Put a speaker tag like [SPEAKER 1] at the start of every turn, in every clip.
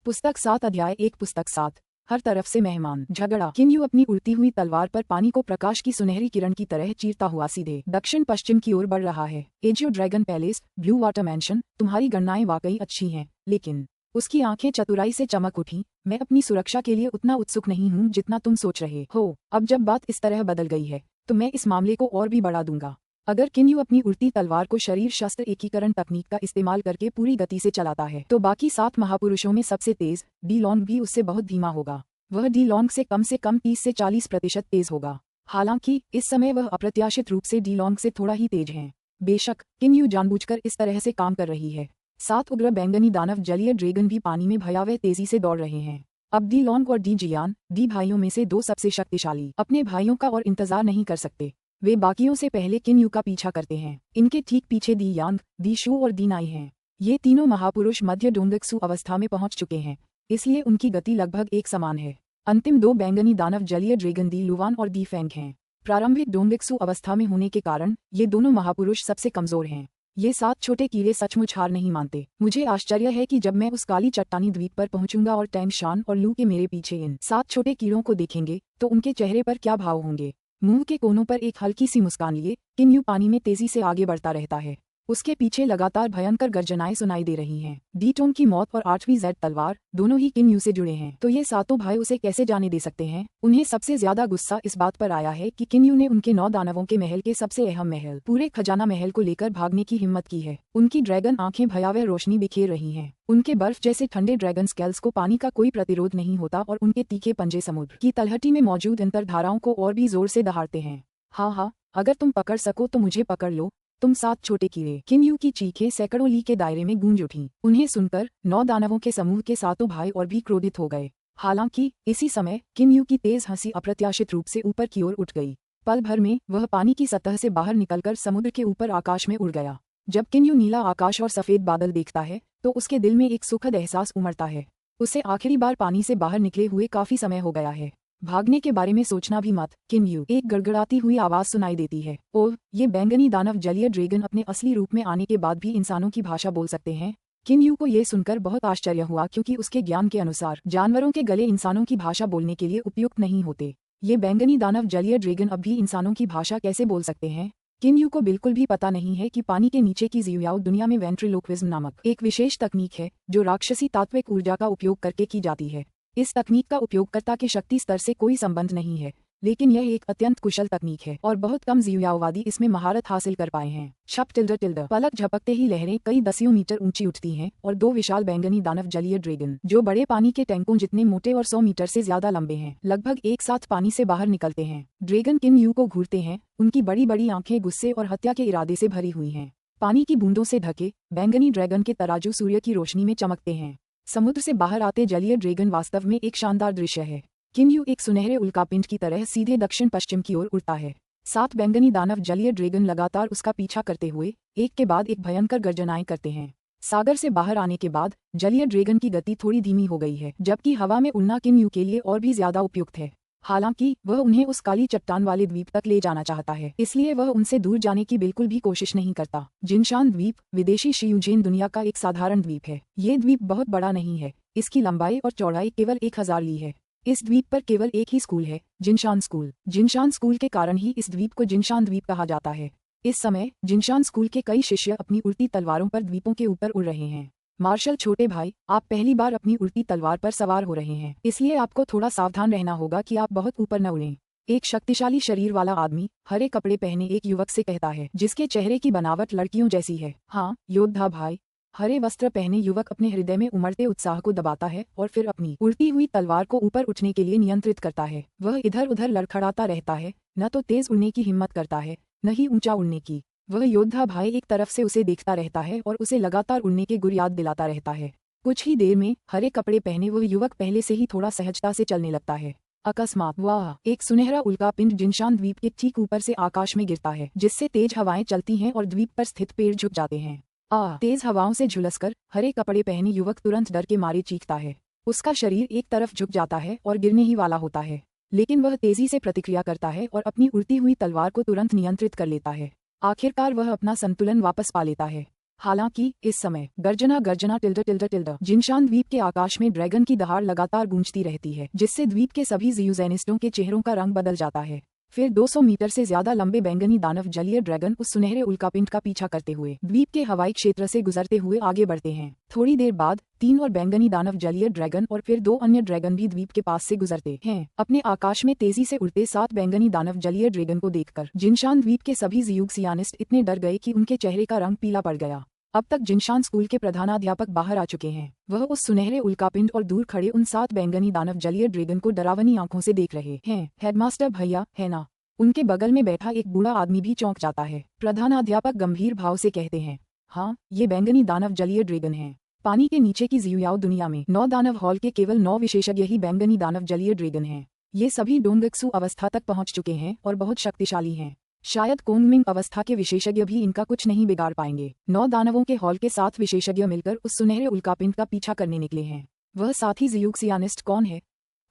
[SPEAKER 1] पुस्तक 7 अध्याय 1 पुस्तक 7 हर तरफ से मेहमान झगड़ा। किन्यू अपनी उड़ती हुई तलवार पर पानी को प्रकाश की सुनहरी किरण की तरह चीरता हुआ सीधे दक्षिण पश्चिम की ओर बढ़ रहा है। AJIO dragon palace, blue water mention, तुम्हारी गणनाएं वाकई अच्छी हैं, लेकिन उसकी आंखें चतुराई से चमक उठी। मैं अपनी सुरक्षा के लिए उतना उत्सुक नहीं हूँ जितना तुम सोच रहे हो। अब जब बात इस तरह बदल गई है तो मैं इस मामले को और भी बढ़ा दूंगा। अगर किन्यू अपनी उड़ती तलवार को शरीर शस्त्र एकीकरण तकनीक का इस्तेमाल करके पूरी गति से चलाता है तो बाकी 7 महापुरुषों में सबसे तेज डी लॉन्ग भी उससे बहुत धीमा होगा। वह डी लॉन्ग से कम 30 से 40% तेज होगा। हालांकि इस समय वह अप्रत्याशित रूप से डी लॉन्ग से थोड़ा ही तेज है। बेशक किन्यू जानबूझकर इस तरह से काम कर रही है। 7 उग्र बैंगनी दानव जलीय ड्रैगन भी पानी में भयावह तेजी से दौड़ रहे हैं। अब डी लॉन्ग और डी जियान, डी भाइयों में से 2 सबसे शक्तिशाली, अपने भाइयों का और इंतजार नहीं कर सकते। वे बाकियों से पहले किन्यू का पीछा करते हैं। इनके ठीक पीछे दी यांग, दी शू और दी नाई हैं। ये तीनों महापुरुष मध्य डोंगक्सू अवस्था में पहुंच चुके हैं, इसलिए उनकी गति लगभग एक समान है। अंतिम 2 बैंगनी दानव जलीय ड्रैगन दी लुवान और दी फेंग हैं। प्रारंभिक डोंगक्सू अवस्था में होने के कारण ये दोनों महापुरुष सबसे कमजोर हैं। ये 7 छोटे कीड़े सचमुच हार नहीं मानते। मुझे आश्चर्य है कि जब मैं उस काली चट्टानी द्वीप पर पहुंचूंगा और टैंग शान और लू के मेरे पीछे इन 7 छोटे कीड़ों को देखेंगे तो उनके चेहरे पर क्या भाव होंगे। मुंह के कोनों पर एक हल्की सी मुस्कान लिए किन्यू पानी में तेजी से आगे बढ़ता रहता है। उसके पीछे लगातार भयंकर गर्जनाएं सुनाई दे रही हैं। डी टोंग की मौत और 8वीं जेड तलवार दोनों ही किन्यू से जुड़े हैं, तो ये 7 भाई उसे कैसे जाने दे सकते हैं। उन्हें सबसे ज्यादा गुस्सा इस बात पर आया है कि किन्यू ने उनके 9 दानवों के महल के सबसे अहम महल, पूरे खजाना महल को लेकर भागने की हिम्मत की है। उनकी ड्रैगन आंखें भयावह रोशनी बिखेर रही हैं। उनके बर्फ जैसे ठंडे ड्रैगन स्केल्स को पानी का कोई प्रतिरोध नहीं होता और उनके तीखे पंजे समुद्र की तलहटी में मौजूद अंतर्धाराओं को और भी जोर से दहाड़ते हैं। हाँ, अगर तुम पकड़ सको तो मुझे पकड़ लो, तुम 7 छोटे कीड़े। किन्यू की चीखें सैकड़ों ली के दायरे में गूंज उठीं। उन्हें सुनकर 9 दानवों के समूह के 7 भाई और भी क्रोधित हो गए। हालांकि इसी समय किन्यू की तेज हंसी अप्रत्याशित रूप से ऊपर की ओर उठ गई। पल भर में वह पानी की सतह से बाहर निकलकर समुद्र के ऊपर आकाश में उड़ गया। जब किन्यू नीला आकाश और सफेद बादल देखता है तो उसके दिल में एक सुखद एहसास उमड़ता है। उसे आखिरी बार पानी से बाहर निकले हुए काफी समय हो गया है। भागने के बारे में सोचना भी मत, किन्यू, एक गड़गड़ाती हुई आवाज सुनाई देती है। ओह, ये बैंगनी दानव जलीय ड्रैगन अपने असली रूप में आने के बाद भी इंसानों की भाषा बोल सकते हैं। किन्यू को ये सुनकर बहुत आश्चर्य हुआ क्योंकि उसके ज्ञान के अनुसार जानवरों के गले इंसानों की भाषा बोलने के लिए उपयुक्त नहीं होते। ये बैंगनी दानव जलीय ड्रैगन अब भी इंसानों की भाषा कैसे बोल सकते हैं। किन्यू को बिल्कुल भी पता नहीं है कि पानी के नीचे की जीवयाओ दुनिया में वेंट्रिलोक्विज्म नामक एक विशेष तकनीक है जो राक्षसी तात्विक ऊर्जा का उपयोग करके की जाती है। इस तकनीक का उपयोगकर्ता के शक्ति स्तर से कोई संबंध नहीं है, लेकिन यह एक अत्यंत कुशल तकनीक है और बहुत कम जीवयाओवादी इसमें महारत हासिल कर पाए हैं। छप टिल्ड पलक झपकते ही लहरें कई दसियों मीटर ऊंची उठती हैं और 2 विशाल बैंगनी दानव जलीय ड्रैगन जो बड़े पानी के टैंकों जितने मोटे और 100 मीटर से ज्यादा लंबे हैं लगभग एक साथ पानी से बाहर निकलते हैं। ड्रैगन किन्यू को घूरते हैं। उनकी बड़ी बड़ी आंखें गुस्से और हत्या के इरादे से भरी हुई हैं। पानी की बूंदों से ढके बैंगनी ड्रैगन के तराजू सूर्य की रोशनी में चमकते हैं। समुद्र से बाहर आते जलीय ड्रैगन वास्तव में एक शानदार दृश्य है। किन्यू एक सुनहरे उल्कापिंड की तरह सीधे दक्षिण पश्चिम की ओर उड़ता है। 7 बैंगनी दानव जलीय ड्रैगन लगातार उसका पीछा करते हुए एक के बाद एक भयंकर गर्जनाएं करते हैं। सागर से बाहर आने के बाद जलीय ड्रैगन की गति थोड़ी धीमी हो गई है, जबकि हवा में उड़ना किन्यू के लिए और भी ज्यादा उपयुक्त है। हालांकि वह उन्हें उस काली चट्टान वाले द्वीप तक ले जाना चाहता है, इसलिए वह उनसे दूर जाने की बिल्कुल भी कोशिश नहीं करता। जिनशान द्वीप विदेशी शियुजेन दुनिया का एक साधारण द्वीप है। ये द्वीप बहुत बड़ा नहीं है। इसकी लंबाई और चौड़ाई केवल 1000 ली है। इस द्वीप पर केवल एक ही स्कूल है, जिनशान स्कूल। जिनशान स्कूल के कारण ही इस द्वीप को जिनशान द्वीप कहा जाता है। इस समय जिनशान स्कूल के कई शिष्य अपनी उड़ती तलवारों पर द्वीपों के ऊपर उड़ रहे हैं। मार्शल छोटे भाई, आप पहली बार अपनी उड़ती तलवार पर सवार हो रहे हैं, इसलिए आपको थोड़ा सावधान रहना होगा कि आप बहुत ऊपर न उड़ें। एक शक्तिशाली शरीर वाला आदमी हरे कपड़े पहने एक युवक से कहता है, जिसके चेहरे की बनावट लड़कियों जैसी है। हाँ, योद्धा भाई। हरे वस्त्र पहने युवक अपने हृदय में उमड़ते उत्साह को दबाता है और फिर अपनी उड़ती हुई तलवार को ऊपर उठने के लिए नियंत्रित करता है। वह इधर उधर लड़खड़ाता रहता है, न तो तेज उड़ने की हिम्मत करता है, न ही ऊंचा उड़ने की। वह योद्धा भाई एक तरफ से उसे देखता रहता है और उसे लगातार उड़ने के गुर याद दिलाता रहता है। कुछ ही देर में हरे कपड़े पहने वह युवक पहले से ही थोड़ा सहजता से चलने लगता है। अकस्मात वाह, एक सुनहरा उल्कापिंड जिनशान द्वीप के ठीक ऊपर से आकाश में गिरता है, जिससे तेज हवाएं चलती हैं और द्वीप पर स्थित पेड़ झुक जाते हैं। तेज हवाओं से झुलसकर हरे कपड़े पहने युवक तुरंत डर के मारे चीखता है। उसका शरीर एक तरफ झुक जाता है और गिरने ही वाला होता है, लेकिन वह तेजी से प्रतिक्रिया करता है और अपनी उड़ती हुई तलवार को तुरंत नियंत्रित कर लेता है। आखिरकार वह अपना संतुलन वापस पा लेता है। हालांकि इस समय गर्जना गर्जना टिल्डा टिल्डा टिल्डा जिनशान द्वीप के आकाश में ड्रैगन की दहाड़ लगातार गूंजती रहती है, जिससे द्वीप के सभी जियूजेनिस्टों के चेहरों का रंग बदल जाता है। फिर 200 मीटर से ज्यादा लंबे बैंगनी दानव जलीय ड्रैगन उस सुनहरे उल्कापिंड का पीछा करते हुए द्वीप के हवाई क्षेत्र से गुजरते हुए आगे बढ़ते हैं। थोड़ी देर बाद 3 और बैंगनी दानव जलीय ड्रैगन और फिर 2 अन्य ड्रैगन भी द्वीप के पास से गुजरते हैं। अपने आकाश में तेजी से उड़ते 7 बैंगनी दानव जलीय ड्रैगन को देखकर जिनशान द्वीप के सभी जियूक्सियानिस्ट इतने डर गए कि उनके चेहरे का रंग पीला पड़ गया। अब तक जिनशान स्कूल के प्रधानाध्यापक बाहर आ चुके हैं। वह उस सुनहरे उल्कापिंड और दूर खड़े उन 7 बैंगनी दानव जलीय ड्रैगन को डरावनी आंखों से देख रहे हैं। हेडमास्टर भैया, है ना? उनके बगल में बैठा एक बूढ़ा आदमी भी चौंक जाता है। प्रधानाध्यापक गंभीर भाव से कहते हैं, हाँ, ये बैंगनी दानव जलीय ड्रैगन हैं। पानी के नीचे की जियुयाओ दुनिया में 9 दानव हॉल के केवल 9 विशेषज्ञ ही बैंगनी दानव जलीय ड्रैगन हैं। ये सभी डोंगक्सू अवस्था तक पहुंच चुके हैं और बहुत शक्तिशाली हैं। शायद कोंगमिंग अवस्था के विशेषज्ञ भी इनका कुछ नहीं बिगाड़ पाएंगे। 9 दानवों के हॉल के 7 विशेषज्ञ मिलकर उस सुनहरे उल्कापिंड का पीछा करने निकले हैं। वह साथी जियूक्सियानिस्ट कौन है?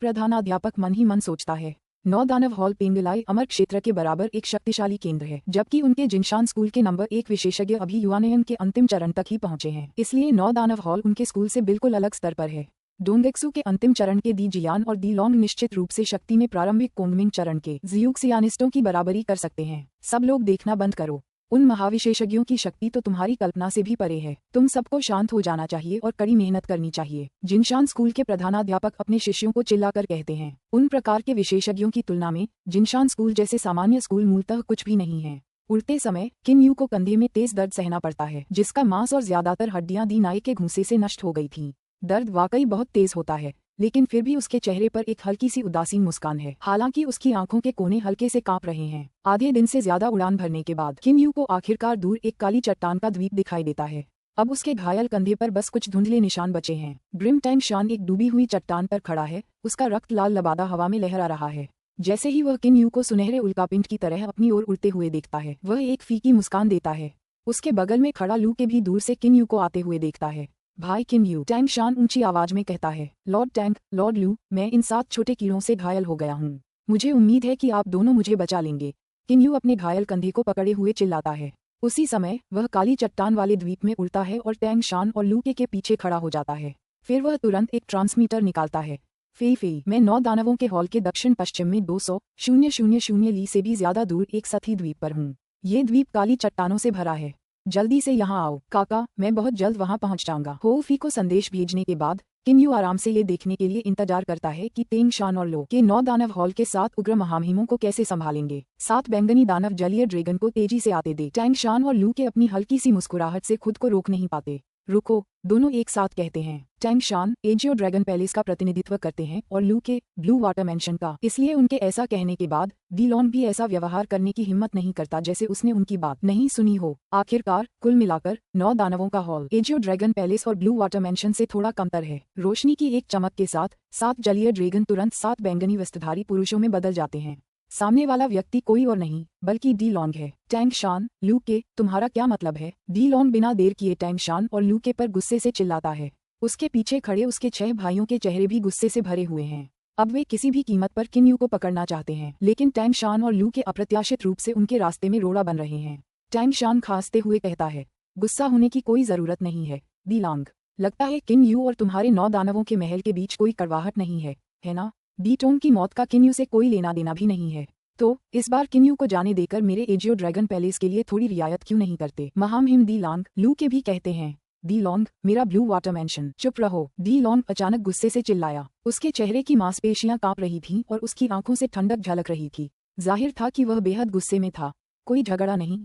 [SPEAKER 1] प्रधानाध्यापक मन ही मन सोचता है। 9 दानव हॉल पेंगलाई अमर क्षेत्र के बराबर एक शक्तिशाली केंद्र है, जबकि उनके जिनशान स्कूल के नंबर 1 विशेषज्ञ अभी युवानयन के अंतिम चरण तक ही पहुंचे हैं। इसलिए 9 दानव हॉल उनके स्कूल से बिल्कुल अलग स्तर पर है। डोंगक्सू के अंतिम चरण के दी जियान और दी लोंग निश्चित रूप से शक्ति में प्रारंभिक कोंगमिंग चरण के जियूक्सियानिस्टों की बराबरी कर सकते हैं। सब लोग देखना बंद करो। उन महाविशेषज्ञों की शक्ति तो तुम्हारी कल्पना से भी परे है। तुम सबको शांत हो जाना चाहिए और कड़ी मेहनत करनी चाहिए। जिनशान स्कूल के प्रधानाध्यापक अपने शिष्यों को चिल्लाकर कहते हैं। उन प्रकार के विशेषज्ञों की तुलना में जिनशान स्कूल जैसे सामान्य स्कूल मूलतः कुछ भी नहीं है। उड़ते समय किन यू को कंधे में तेज दर्द सहना पड़ता है, जिसका मांस और ज्यादातर हड्डियां दी नाई के घूंसे से नष्ट हो गई थीं। दर्द वाकई बहुत तेज होता है, लेकिन फिर भी उसके चेहरे पर एक हल्की सी उदासीन मुस्कान है। हालांकि उसकी आंखों के कोने हल्के से कांप रहे हैं। आधे दिन से ज्यादा उड़ान भरने के बाद किन यू को आखिरकार दूर एक काली चट्टान का द्वीप दिखाई देता है। अब उसके घायल कंधे पर बस कुछ धुंधले निशान बचे हैं। ग्रिम टैंग शान एक डूबी हुई चट्टान पर खड़ा है, उसका रक्त लाल लबादा हवा में लहरा रहा है। जैसे ही वह किन यू को सुनहरे उल्कापिंड की तरह अपनी ओर उड़ते हुए देखता है, वह एक फीकी मुस्कान देता है। उसके बगल में खड़ा लू के भी दूर से किन यू को आते हुए देखता है। भाई किन यू, टैंग शान ऊंची आवाज में कहता है। लॉर्ड टैंग, लॉर्ड लू, मैं इन 7 छोटे कीड़ों से घायल हो गया हूँ। मुझे उम्मीद है कि आप दोनों मुझे बचा लेंगे। किन यू अपने घायल कंधे को पकड़े हुए चिल्लाता है। उसी समय वह काली चट्टान वाले द्वीप में उड़ता है और टैंग शान और लू के पीछे खड़ा हो जाता है। फिर वह तुरंत एक ट्रांसमीटर निकालता है। फेई, मैं 9 दानवों के हॉल के दक्षिण पश्चिम में 200,000 ली से भी ज्यादा दूर एक सतही द्वीप पर हूँ। ये द्वीप काली चट्टानों से भरा है। जल्दी से यहाँ आओ काका, मैं बहुत जल्द वहाँ पहुँच जाऊंगा। होफी को संदेश भेजने के बाद किन यू आराम से ये देखने के लिए इंतजार करता है कि तेंग शान और लो के 9 दानव हॉल के 7 उग्र महामहिमों को कैसे संभालेंगे। 7 बैंगनी दानव जलीय ड्रैगन को तेजी से आते दे टैंग शान और लू के अपनी हल्की सी मुस्कुराहट से खुद को रोक नहीं पाते। रुको, दोनों एक साथ कहते हैं। टैंग शान एजियो ड्रैगन पैलेस का प्रतिनिधित्व करते हैं और लू के ब्लू वाटर मैंशन का, इसलिए उनके ऐसा कहने के बाद दी लॉन भी ऐसा व्यवहार करने की हिम्मत नहीं करता जैसे उसने उनकी बात नहीं सुनी हो। आखिरकार कुल मिलाकर 9 दानवों का हॉल एजियो ड्रैगन पैलेस और ब्लू वाटर मैंशन से थोड़ा कमतर है। रोशनी की एक चमक के साथ 7 जलीय ड्रैगन तुरंत 7 बैंगनी वस्त्रधारी पुरुषों में बदल जाते हैं। सामने वाला व्यक्ति कोई और नहीं बल्कि डी लॉन्ग है। टैंग शान, लू के, तुम्हारा क्या मतलब है? डी लॉन्ग बिना देर किए टैंग शान और लू के पर गुस्से से चिल्लाता है। उसके पीछे खड़े उसके 6 भाइयों के चेहरे भी गुस्से से भरे हुए हैं। अब वे किसी भी कीमत पर किन यू को पकड़ना चाहते हैं, लेकिन टैंग शान और लू के अप्रत्याशित रूप से उनके रास्ते में रोड़ा बन रहे हैं। टैंग शान खांसते हुए कहता है, गुस्सा होने की कोई जरूरत नहीं है डी लॉन्ग। लगता है किन यू और तुम्हारे 9 दानवों के महल के बीच कोई कड़वाहट नहीं है ना? डी टोंग की मौत का किन यू से कोई लेना देना भी नहीं है, तो इस बार किन यू को जाने देकर मेरे एजियो ड्रैगन पैलेस के लिए थोड़ी रियायत क्यों नहीं करते? महामहिम दी लॉन्ग, लू के भी कहते हैं। डी लॉन्ग, मेरा ब्लू वाटर मैंशन। चुप रहो, डी लॉन्ग अचानक गुस्से से चिल्लाया। उसके चेहरे की मांसपेशियां कांप रही थीं और उसकी आंखों से ठंडक झलक रही थी। जाहिर था कि वह बेहद गुस्से में था। कोई झगड़ा नहीं?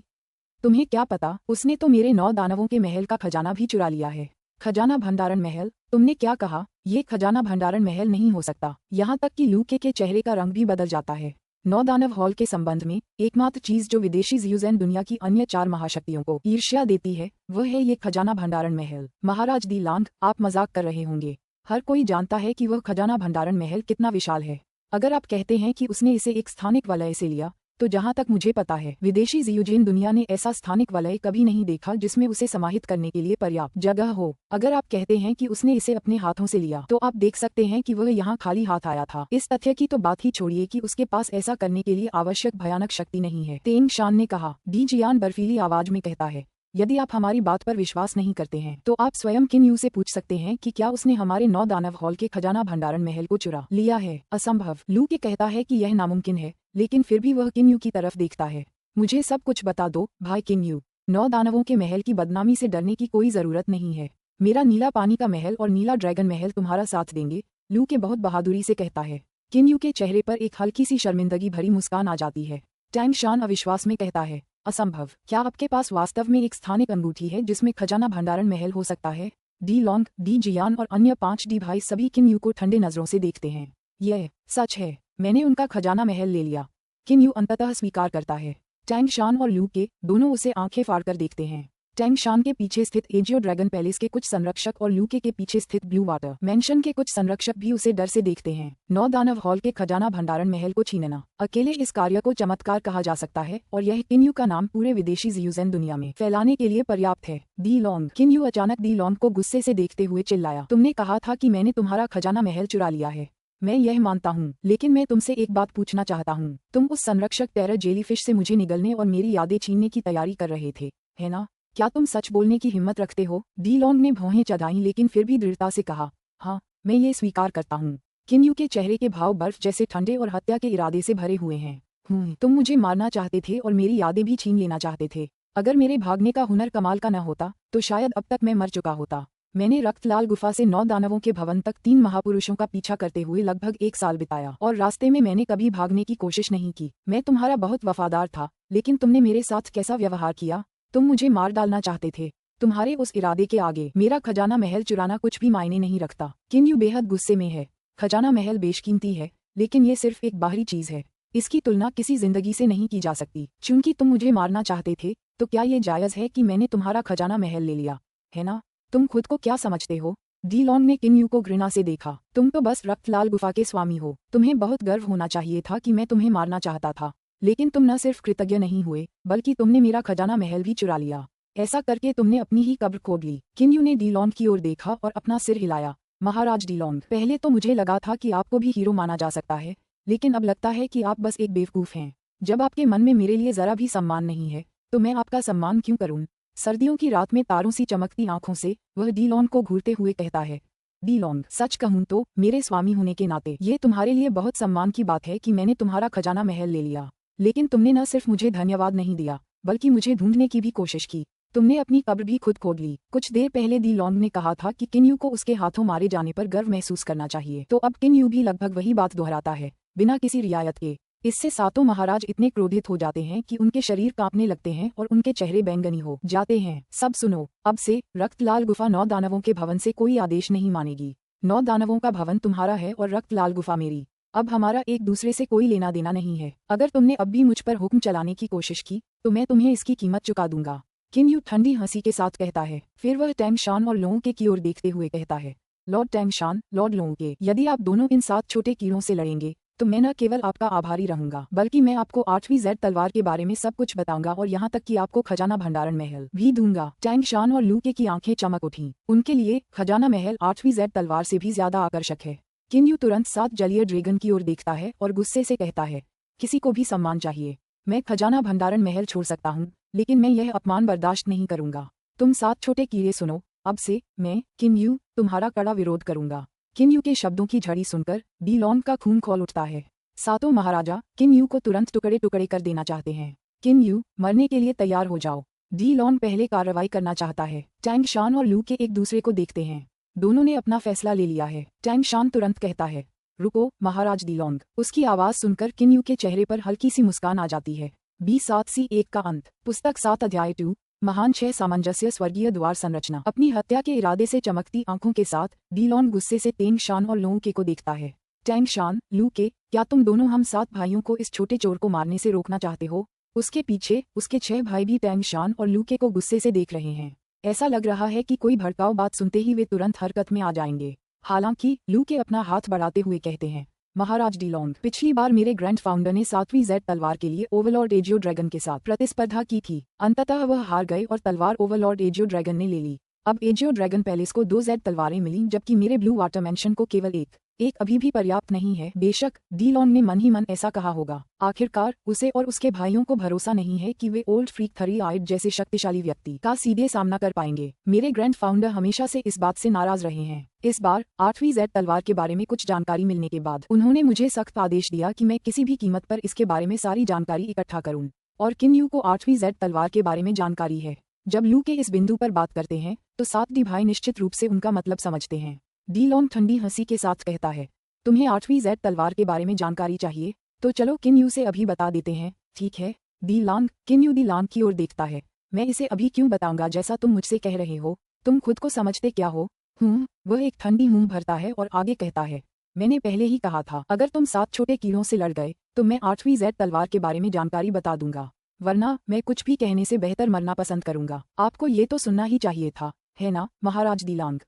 [SPEAKER 1] तुम्हें क्या पता, उसने तो मेरे 9 दानवों के महल का खजाना भी चुरा लिया है। खजाना भंडारण महल? तुमने क्या कहा? ये खजाना भंडारण महल नहीं हो सकता। यहाँ तक कि लू के चेहरे का रंग भी बदल जाता है। 9 दानव हॉल के संबंध में एकमात्र चीज जो विदेशी जियूज़ेन दुनिया की अन्य 4 महाशक्तियों को ईर्ष्या देती है, वह है ये खजाना भंडारण महल। महाराज दी लॉन्ग, आप मजाक कर रहे होंगे। हर कोई जानता है कि वह खजाना भंडारण महल कितना विशाल है। अगर आप कहते हैं कि उसने इसे एक स्थानिक वलय से लिया, तो जहां तक मुझे पता है विदेशी जियूज़ेन दुनिया ने ऐसा स्थानिक वलय कभी नहीं देखा जिसमें उसे समाहित करने के लिए पर्याप्त जगह हो। अगर आप कहते हैं कि उसने इसे अपने हाथों से लिया, तो आप देख सकते हैं कि वह यहाँ खाली हाथ आया था। इस तथ्य की तो बात ही छोड़िए कि उसके पास ऐसा करने के लिए आवश्यक भयानक शक्ति नहीं है, तेंग शान ने कहा। डी जियान बर्फीली आवाज में कहता है। यदि आप हमारी बात पर विश्वास नहीं करते हैं तो आप स्वयं किन यू से पूछ सकते हैं कि क्या उसने हमारे 9 दानव हॉल के खजाना भंडारण महल को चुरा लिया है। असंभव। लू के कहता है कि यह नामुमकिन है, लेकिन फिर भी वह किन यू की तरफ देखता है। मुझे सब कुछ बता दो भाई किन यू। 9 दानवों के महल की बदनामी से डरने की कोई जरूरत नहीं है। मेरा नीला पानी का महल और नीला ड्रैगन महल तुम्हारा साथ देंगे, लू के बहुत बहादुरी से कहता है। किन यू के चेहरे पर एक हल्की सी शर्मिंदगी भरी मुस्कान आ जाती है। टैंग शान अविश्वास में कहता है, असंभव। क्या आपके पास वास्तव में एक स्थानिक अंगूठी है जिसमें खजाना भंडारण महल हो सकता है? डी लॉन्ग, डी जियान और अन्य 5 डी भाई सभी किन यू को ठंडे नजरों से देखते हैं। यह सच है, मैंने उनका खजाना महल ले लिया। किन यू अंततः स्वीकार करता है। टैंग शान और लू के दोनों उसे आंखें फाड़कर देखते हैं। टैंग शान के पीछे स्थित एजियो ड्रैगन पैलेस के कुछ संरक्षक और ल्यूके के पीछे स्थित ब्लू वाटर मैंशन के कुछ संरक्षक भी उसे डर से देखते हैं। 9 दानव हॉल के खजाना भंडारण महल को छीनना अकेले इस कार्य को चमत्कार कहा जा सकता है और यह किन यू का नाम पूरे विदेशी जियूजेन दुनिया में फैलाने के लिए पर्याप्त है। दी लॉन्ग। किन यू अचानक दी लॉन्ग को गुस्से से देखते हुए चिल्लाया, तुमने कहा था कि मैंने तुम्हारा खजाना महल चुरा लिया है। मैं यह मानता हूँ, लेकिन मैं तुमसे एक बात पूछना चाहता हूँ। तुम उस संरक्षक टेरर जेलीफिश से मुझे निगलने और मेरी यादें छीनने की तैयारी कर रहे थे, है ना? क्या तुम सच बोलने की हिम्मत रखते हो? डी लॉन्ग ने भौहें चढ़ाईं लेकिन फिर भी दृढ़ता से कहा, हाँ, मैं ये स्वीकार करता हूँ। किन यू के चेहरे के भाव बर्फ जैसे ठंडे और हत्या के इरादे से भरे हुए हैं। तुम मुझे मारना चाहते थे और मेरी यादें भी छीन लेना चाहते थे। अगर मेरे भागने का हुनर कमाल का न होता तो शायद अब तक मैं मर चुका होता। मैंने रक्तलाल गुफा से 9 दानवों के भवन तक 3 महापुरुषों का पीछा करते हुए लगभग 1 साल बिताया और रास्ते में मैंने कभी भागने की कोशिश नहीं की। मैं तुम्हारा बहुत वफादार था, लेकिन तुमने मेरे साथ कैसा व्यवहार किया? तुम मुझे मार डालना चाहते थे। तुम्हारे उस इरादे के आगे मेरा खजाना महल चुराना कुछ भी मायने नहीं रखता। किन यू बेहद गुस्से में है। खजाना महल बेशकीमती है, लेकिन ये सिर्फ एक बाहरी चीज है। इसकी तुलना किसी जिंदगी से नहीं की जा सकती। चूंकि तुम मुझे मारना चाहते थे, तो क्या ये जायज है कि मैंने तुम्हारा खजाना महल ले लिया, है ना? तुम खुद को क्या समझते हो? डी लॉन्ग ने किन यू को घृणा से देखा। तुम तो बस रक्तलाल गुफा के स्वामी हो। तुम्हें बहुत गर्व होना चाहिए था कि मैं तुम्हें मारना चाहता था, लेकिन तुम न सिर्फ कृतज्ञ नहीं हुए, बल्कि तुमने मेरा खजाना महल भी चुरा लिया। ऐसा करके तुमने अपनी ही कब्र खोद ली। किन यू ने डी लॉन्ग की ओर देखा और अपना सिर हिलाया। महाराज डी लॉन्ग, पहले तो मुझे लगा था कि आपको भी हीरो माना जा सकता है, लेकिन अब लगता है कि आप बस एक बेवकूफ हैं। जब आपके मन में मेरे लिए जरा भी सम्मान नहीं है, तो मैं आपका सम्मान क्यों करूं? सर्दियों की रात में तारों सी चमकती आंखों से वह डी लॉन्ग को घूरते हुए कहता है। डी लॉन्ग, सच कहूं तो मेरे स्वामी होने के नाते ये तुम्हारे लिए बहुत सम्मान की बात है कि मैंने तुम्हारा खजाना महल ले लिया। लेकिन तुमने न सिर्फ मुझे धन्यवाद नहीं दिया, बल्कि मुझे ढूंढने की भी कोशिश की। तुमने अपनी कब्र भी खुद खोद ली। कुछ देर पहले डी लॉन्ग ने कहा था कि किन यू को उसके हाथों मारे जाने पर गर्व महसूस करना चाहिए, तो अब किन यू भी लगभग वही बात दोहराता है, बिना किसी रियायत के। इससे सातों महाराज इतने क्रोधित हो जाते हैं कि उनके शरीर कांपने लगते हैं और उनके चेहरे बैंगनी हो जाते हैं। सब सुनो, अब से रक्तलाल गुफा 9 दानवों के भवन से कोई आदेश नहीं मानेगी। 9 दानवों का भवन तुम्हारा है और रक्तलाल गुफा मेरी। अब हमारा एक दूसरे से कोई लेना देना नहीं है। अगर तुमने अब भी मुझ पर हुक्म चलाने की कोशिश की, तो मैं तुम्हें इसकी कीमत चुका दूंगा। किन यू ठंडी हंसी के साथ कहता है। फिर वह टैंग शान और लोंग के की ओर देखते हुए कहता है, लॉर्ड टैंग शान, लॉर्ड लोंग के, यदि आप दोनों इन 7 छोटे कीड़ों से लड़ेंगे, तो मैं न केवल आपका आभारी रहूंगा, बल्कि मैं आपको 8वीं जेड तलवार के बारे में सब कुछ बताऊंगा और यहाँ तक कि आपको खजाना भंडारण महल भी दूंगा। टैंग शान और लूके की आंखें चमक उठीं। उनके लिए खजाना महल 8वीं जेड तलवार से भी ज्यादा आकर्षक है। किन यू तुरंत 7 जलीय ड्रैगन की ओर देखता है और गुस्से से कहता है, किसी को भी सम्मान चाहिए। मैं खजाना भंडारण महल छोड़ सकता हूँ, लेकिन मैं यह अपमान बर्दाश्त नहीं करूंगा। तुम 7 छोटे कीड़े सुनो, अब से मैं किन यू तुम्हारा कड़ा विरोध करूंगा। किन यू के शब्दों की झड़ी सुनकर डी लॉन्ग का खून खौल उठता है। सातों महाराजा किन यू को तुरंत टुकड़े टुकड़े कर देना चाहते हैं। किन यू, मरने के लिए तैयार हो जाओ। डी लॉन्ग पहले कार्रवाई करना चाहता है। टैंग शान और लू के एक दूसरे को देखते हैं। दोनों ने अपना फैसला ले लिया है। टैंग शान तुरंत कहता है, रुको महाराज डी लॉन्ग। उसकी आवाज सुनकर किन यू के चेहरे पर हल्की सी मुस्कान आ जाती है। B7C1 का अंत। पुस्तक 7 अध्याय 2 महान 6 सामंजस्य स्वर्गीय द्वार संरचना। अपनी हत्या के इरादे से चमकती आंखों के साथ डी लॉन्ग गुस्से से टैंग शान और लोंग के को देखता है। टैंग शान, लू के, क्या तुम दोनों हम 7 भाइयों को इस छोटे चोर को मारने से रोकना चाहते हो? उसके पीछे उसके 6 भाई भी टैंग शान और लू के को गुस्से से देख रहे हैं। ऐसा लग रहा है कि कोई भड़काऊ बात सुनते ही वे तुरंत हरकत में आ जाएंगे। हालांकि लू के अपना हाथ बढ़ाते हुए कहते हैं, महाराज डी लॉन्ग, पिछली बार मेरे ग्रैंड फाउंडर ने 7वीं जेड तलवार के लिए ओवरलॉर्ड एजियो ड्रैगन के साथ प्रतिस्पर्धा की थी। अंततः वह हार गए और तलवार ओवरलॉर्ड एजियो ड्रैगन ने ले ली। अब एजियो ड्रैगन पैलेस को 2 जेड तलवारें मिली, जबकि मेरे ब्लू वाटर मैंशन को केवल एक अभी भी पर्याप्त नहीं है। बेशक डी लॉन्ग ने मन ही मन ऐसा कहा होगा। आखिरकार उसे और उसके भाइयों को भरोसा नहीं है कि वे ओल्ड फ्रीक थरी आइड जैसे शक्तिशाली व्यक्ति का सीधे सामना कर पाएंगे। मेरे ग्रैंड फाउंडर हमेशा से इस बात से नाराज रहे हैं। इस बार 8वीं जेड तलवार के बारे में कुछ जानकारी मिलने के बाद उन्होंने मुझे सख्त आदेश दिया कि मैं किसी भी कीमत पर इसके बारे में सारी जानकारी इकट्ठा करूं। और किन यू को 8वीं जेड तलवार के बारे में जानकारी है। जब लू के इस बिंदु पर बात करते हैं तो 7 डी भाई निश्चित रूप से उनका मतलब समझते हैं। डी लॉन्ग ठंडी हंसी के साथ कहता है, तुम्हें 8वीं जेड तलवार के बारे में जानकारी चाहिए तो चलो किन यू से अभी बता देते हैं। ठीक है डी लॉन्ग। किन यू डी लॉन्ग की ओर देखता है। मैं इसे अभी क्यों बताऊंगा जैसा तुम मुझसे कह रहे हो। तुम खुद को समझते क्या हो। वह एक ठंडी मुंह भरता है और आगे कहता है, मैंने पहले ही कहा था अगर तुम 7 छोटे कीड़ों से लड़ गए तो मैं 8वीं जेड तलवार के बारे में जानकारी बता दूंगा, वरना मैं कुछ भी कहने से बेहतर मरना पसंद करूंगा। आपको ये तो सुनना ही चाहिए था, है ना महाराज डी लॉन्ग।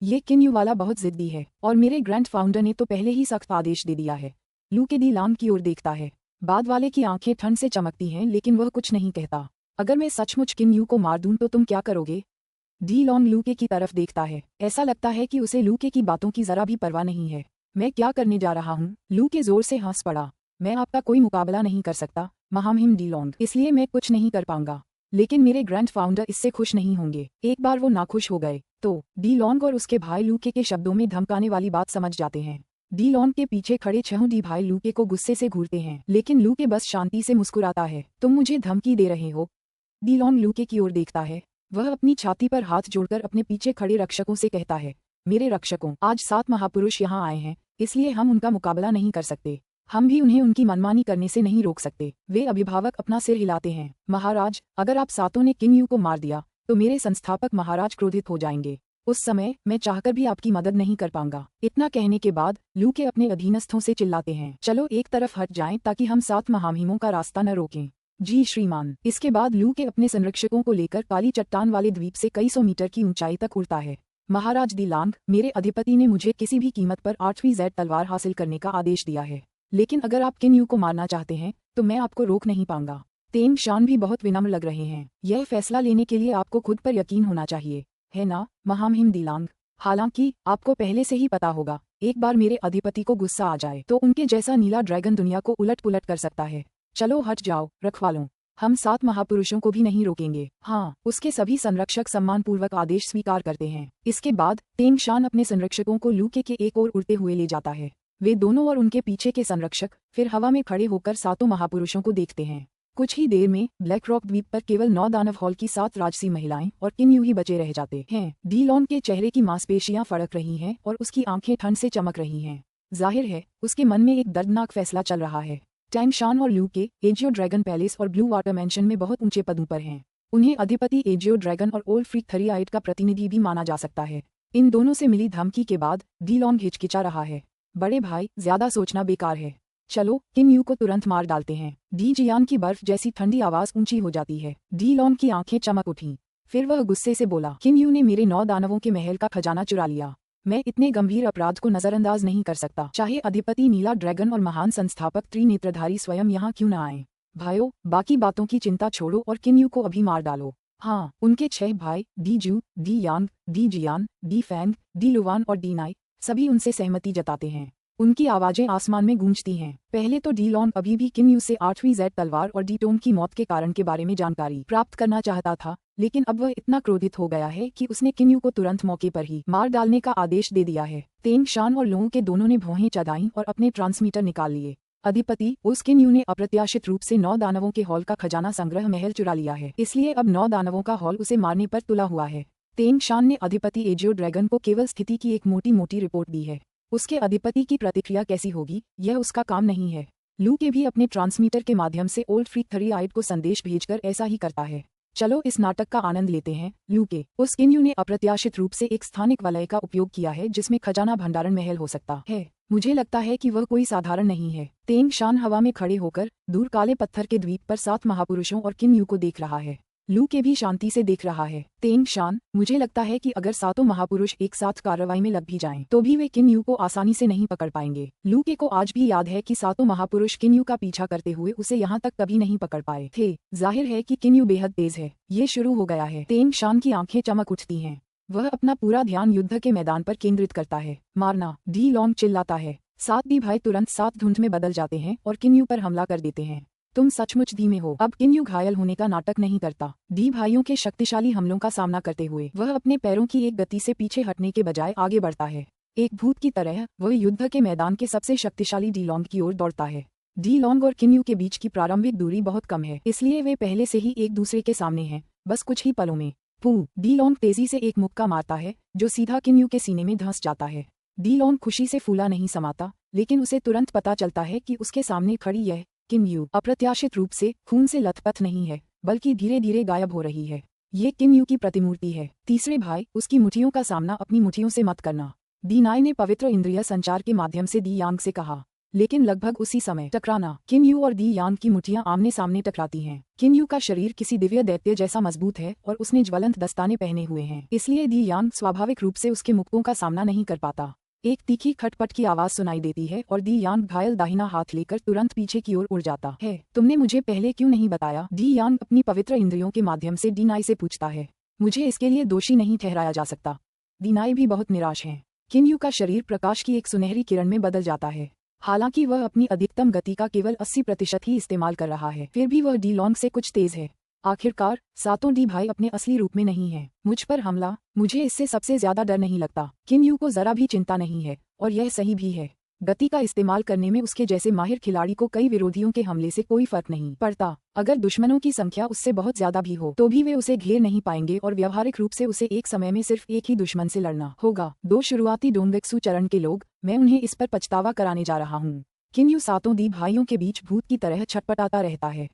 [SPEAKER 1] ये किन यू वाला बहुत जिद्दी है और मेरे ग्रैंड फाउंडर ने तो पहले ही सख्त आदेश दे दिया है। लू के डी लॉन्ग की ओर देखता है। बाद वाले की आंखें ठंड से चमकती हैं लेकिन वह कुछ नहीं कहता। अगर मैं सचमुच किन यू को मार दूं तो तुम क्या करोगे। डी लॉन्ग लूके की तरफ देखता है। ऐसा लगता है कि उसे लूके की बातों की जरा भी परवाह नहीं है। मैं क्या करने जा रहा हूँ। लूके जोर से हंस पड़ा। मैं आपका कोई मुकाबला नहीं कर सकता महामहिम डी लॉन्ग, इसलिए मैं कुछ नहीं कर पाऊंगा। लेकिन मेरे ग्रैंड फाउंडर इससे खुश नहीं होंगे। एक बार वो नाखुश हो गए तो डी लॉन्ग और उसके भाई लूके के शब्दों में धमकाने वाली बात समझ जाते हैं। डी लॉन्ग के पीछे खड़े 6 डी भाई लूके को गुस्से से घूरते हैं लेकिन लूके बस शांति से मुस्कुराता है। तुम मुझे धमकी दे रहे हो। डी लॉन्ग लूके की ओर देखता है। वह अपनी छाती पर हाथ जोड़कर अपने पीछे खड़े रक्षकों से कहता है, मेरे रक्षकों, आज 7 महापुरुष यहाँ आए हैं, इसलिए हम उनका मुकाबला नहीं कर सकते। हम भी उन्हें उनकी मनमानी करने से नहीं रोक सकते। वे अभिभावक अपना सिर हिलाते हैं। महाराज, अगर आप 7 ने किन यू को मार दिया तो मेरे संस्थापक महाराज क्रोधित हो जाएंगे। उस समय मैं चाहकर भी आपकी मदद नहीं कर पाऊंगा। इतना कहने के बाद लू के अपने अधीनस्थों से चिल्लाते हैं, चलो एक तरफ हट जाएं ताकि हम 7 महामहिमों का रास्ता न रोकें। जी श्रीमान। इसके बाद लू के अपने संरक्षकों को लेकर काली चट्टान वाले द्वीप से कई 100 मीटर की ऊंचाई तक उड़ता है। महाराज डी लॉन्ग, मेरे अधिपति ने मुझे किसी भी कीमत पर 8वीं जेड तलवार हासिल करने का आदेश दिया है, लेकिन अगर आप किन यू को मारना चाहते हैं तो मैं आपको रोक नहीं पाऊंगा। तेन शान भी बहुत विनम्र लग रहे हैं। यह फैसला लेने के लिए आपको खुद पर यकीन होना चाहिए, है ना महामहिम डी लॉन्ग। हालांकि आपको पहले से ही पता होगा, एक बार मेरे अधिपति को गुस्सा आ जाए तो उनके जैसा नीला ड्रैगन दुनिया को उलट पुलट कर सकता है। चलो हट जाओ रखवालों, हम 7 महापुरुषों को भी नहीं रोकेंगे। हाँ, उसके सभी संरक्षक सम्मानपूर्वक आदेश स्वीकार करते हैं। इसके बाद तेंग शान अपने संरक्षकों को लूके के एक ओर उड़ते हुए ले जाता है। वे दोनों और उनके पीछे के संरक्षक फिर हवा में खड़े होकर 7 महापुरुषों को देखते हैं। कुछ ही देर में ब्लैक रॉक द्वीप पर केवल 9 दानव हॉल की 7 राजसी महिलाएं और किन यू ही बचे रह जाते हैं। डी लॉन्ग के चेहरे की मांसपेशियां फड़क रही हैं और उसकी आंखें ठंड से चमक रही हैं। जाहिर है उसके मन में एक दर्दनाक फैसला चल रहा है। टैंग शान और लू के एजियो ड्रैगन पैलेस और ब्लू वाटर मैंशन में बहुत ऊंचे पदों पर हैं। उन्हें अधिपति एजियो ड्रैगन और ओल्ड फ्रीक थरियाइट का प्रतिनिधि भी माना जा सकता है। इन दोनों से मिली धमकी के बाद डी लॉन्ग हिचकिचा रहा है। बड़े भाई, ज्यादा सोचना बेकार है। चलो किन यू को तुरंत मार डालते हैं। डी जियान की बर्फ जैसी ठंडी आवाज ऊंची हो जाती है। डी लॉन्ग की आंखें चमक उठीं। फिर वह गुस्से से बोला, किन यू ने मेरे 9 दानवों के महल का खजाना चुरा लिया। मैं इतने गंभीर अपराध को नजरअंदाज नहीं कर सकता, चाहे अधिपति नीला ड्रैगन और महान संस्थापक त्रिनेत्रधारी स्वयं यहाँ क्यों न आए। भाइयों, बाकी बातों की चिंता छोड़ो और किन यू को अभी मार डालो। हाँ, उनके 6 भाई डी जू, डी यांग, डी जियान, डी फैंग, डी लुवान और डी नाई सभी उनसे सहमति जताते हैं। उनकी आवाजें आसमान में गूंजती हैं। पहले तो डी लॉन्ग अभी भी किन यू से 8वीं जेड तलवार और डी टोम की मौत के कारण के बारे में जानकारी प्राप्त करना चाहता था, लेकिन अब वह इतना क्रोधित हो गया है कि उसने किन यू को तुरंत मौके पर ही मार डालने का आदेश दे दिया है। तेंग शान और लोगों के दोनों ने भौहें चढ़ाईं और अपने ट्रांसमीटर निकाल लिए। अधिपति उस किन यू ने अप्रत्याशित रूप से 9 दानवों के हॉल का खजाना संग्रह महल चुरा लिया है, इसलिए अब 9 दानवों का हॉल उसे मारने पर तुला हुआ है। तेंग शान ने अधिपति एजियो ड्रैगन को केवल स्थिति की एक मोटी मोटी रिपोर्ट दी है। उसके अधिपति की प्रतिक्रिया कैसी होगी यह उसका काम नहीं है। लू के भी अपने ट्रांसमीटर के माध्यम से ओल्ड फ्रीक थरियाइट को संदेश भेजकर ऐसा ही करता है। चलो इस नाटक का आनंद लेते हैं। लू के उस किन यू ने अप्रत्याशित रूप से एक स्थानिक वलय का उपयोग किया है जिसमें खजाना भंडारण महल हो सकता है। मुझे लगता है कि वह कोई साधारण नहीं है। तेंग शान हवा में खड़े होकर दूर काले पत्थर के द्वीप पर 7 महापुरुषों और किन यू को देख रहा है। लू के भी शांति से देख रहा है। तेंग शान, मुझे लगता है कि अगर 7 महापुरुष एक साथ कार्रवाई में लग भी जाएं, तो भी वे किन यू को आसानी से नहीं पकड़ पाएंगे। लू के को आज भी याद है कि 7 महापुरुष किन यू का पीछा करते हुए उसे यहाँ तक कभी नहीं पकड़ पाए थे। जाहिर है कि किन यू बेहद तेज है। ये शुरू हो गया है। तेंग शान की आंखें चमक उठती हैं। वह अपना पूरा ध्यान युद्ध के मैदान पर केंद्रित करता है। मारना, डी लॉन्ग चिल्लाता है। 7 डी भाई तुरंत 7 धुंध में बदल जाते हैं और किन्यू पर हमला कर देते हैं। तुम सचमुच धीमे हो। अब किन्यू घायल होने का नाटक नहीं करता। डी भाइयों के शक्तिशाली हमलों का सामना करते हुए वह अपने पैरों की एक गति से पीछे हटने के बजाय आगे बढ़ता है। एक भूत की तरह वह युद्ध के मैदान के सबसे शक्तिशाली डी लॉन्ग की ओर दौड़ता है। डी लॉन्ग और किन्यू के बीच की प्रारंभिक दूरी बहुत कम है, इसलिए वे पहले से ही एक दूसरे के सामने हैं, बस कुछ ही पलों में। पू, डी लॉन्ग तेजी से एक मुक्का मारता है जो सीधा किन्यू के सीने में धंस जाता है। डी लॉन्ग खुशी से फूला नहीं समाता, लेकिन उसे तुरंत पता चलता है कि उसके सामने खड़ी यह किन्यू अप्रत्याशित रूप से खून से लथपथ नहीं है, बल्कि धीरे धीरे गायब हो रही है। ये किन्यू की प्रतिमूर्ति है। तीसरे भाई, उसकी मुट्ठियों का सामना अपनी मुट्ठियों से मत करना, डी नाई ने पवित्र इंद्रिय संचार के माध्यम से डी यांग से कहा। लेकिन लगभग उसी समय टकराना, किन्यू और डी यांग की मुट्ठियां आमने सामने टकराती हैं। किन्यू का शरीर किसी दिव्य दैत्य जैसा मजबूत है और उसने ज्वलंत दस्ताने पहने हुए हैं, इसलिए डी यांग स्वाभाविक रूप से उसके मुक्कों का सामना नहीं कर पाता। एक तीखी खटपट की आवाज सुनाई देती है और डी यांग घायल दाहिना हाथ लेकर तुरंत पीछे की ओर उड़ जाता है। तुमने मुझे पहले क्यों नहीं बताया? डी यांग अपनी पवित्र इंद्रियों के माध्यम से डी नाई से पूछता है। मुझे इसके लिए दोषी नहीं ठहराया जा सकता। डी नाई भी बहुत निराश है। किन्यू का शरीर प्रकाश की एक सुनहरी किरण में बदल जाता है। हालांकि वह अपनी अधिकतम गति का केवल 80% ही इस्तेमाल कर रहा है, फिर भी वह डी लॉन्ग से कुछ तेज है। आखिरकार सातों डी भाई अपने असली रूप में नहीं हैं। मुझ पर हमला, मुझे इससे सबसे ज्यादा डर नहीं लगता। किन्यू को जरा भी चिंता नहीं है, और यह सही भी है। गति का इस्तेमाल करने में उसके जैसे माहिर खिलाड़ी को कई विरोधियों के हमले से कोई फर्क नहीं पड़ता। अगर दुश्मनों की संख्या उससे बहुत ज्यादा भी हो तो भी वे उसे घेर नहीं पाएंगे और व्यावहारिक रूप से उसे एक समय में सिर्फ एक ही दुश्मन से लड़ना होगा। 2 शुरुआती डोंगेक्सू चरण के लोग, मैं उन्हें इस पर पछतावा कराने जा रहा हूँ। किन्यू सातों दी भाइयों के बीच भूत की तरह छटपटाता रहता है।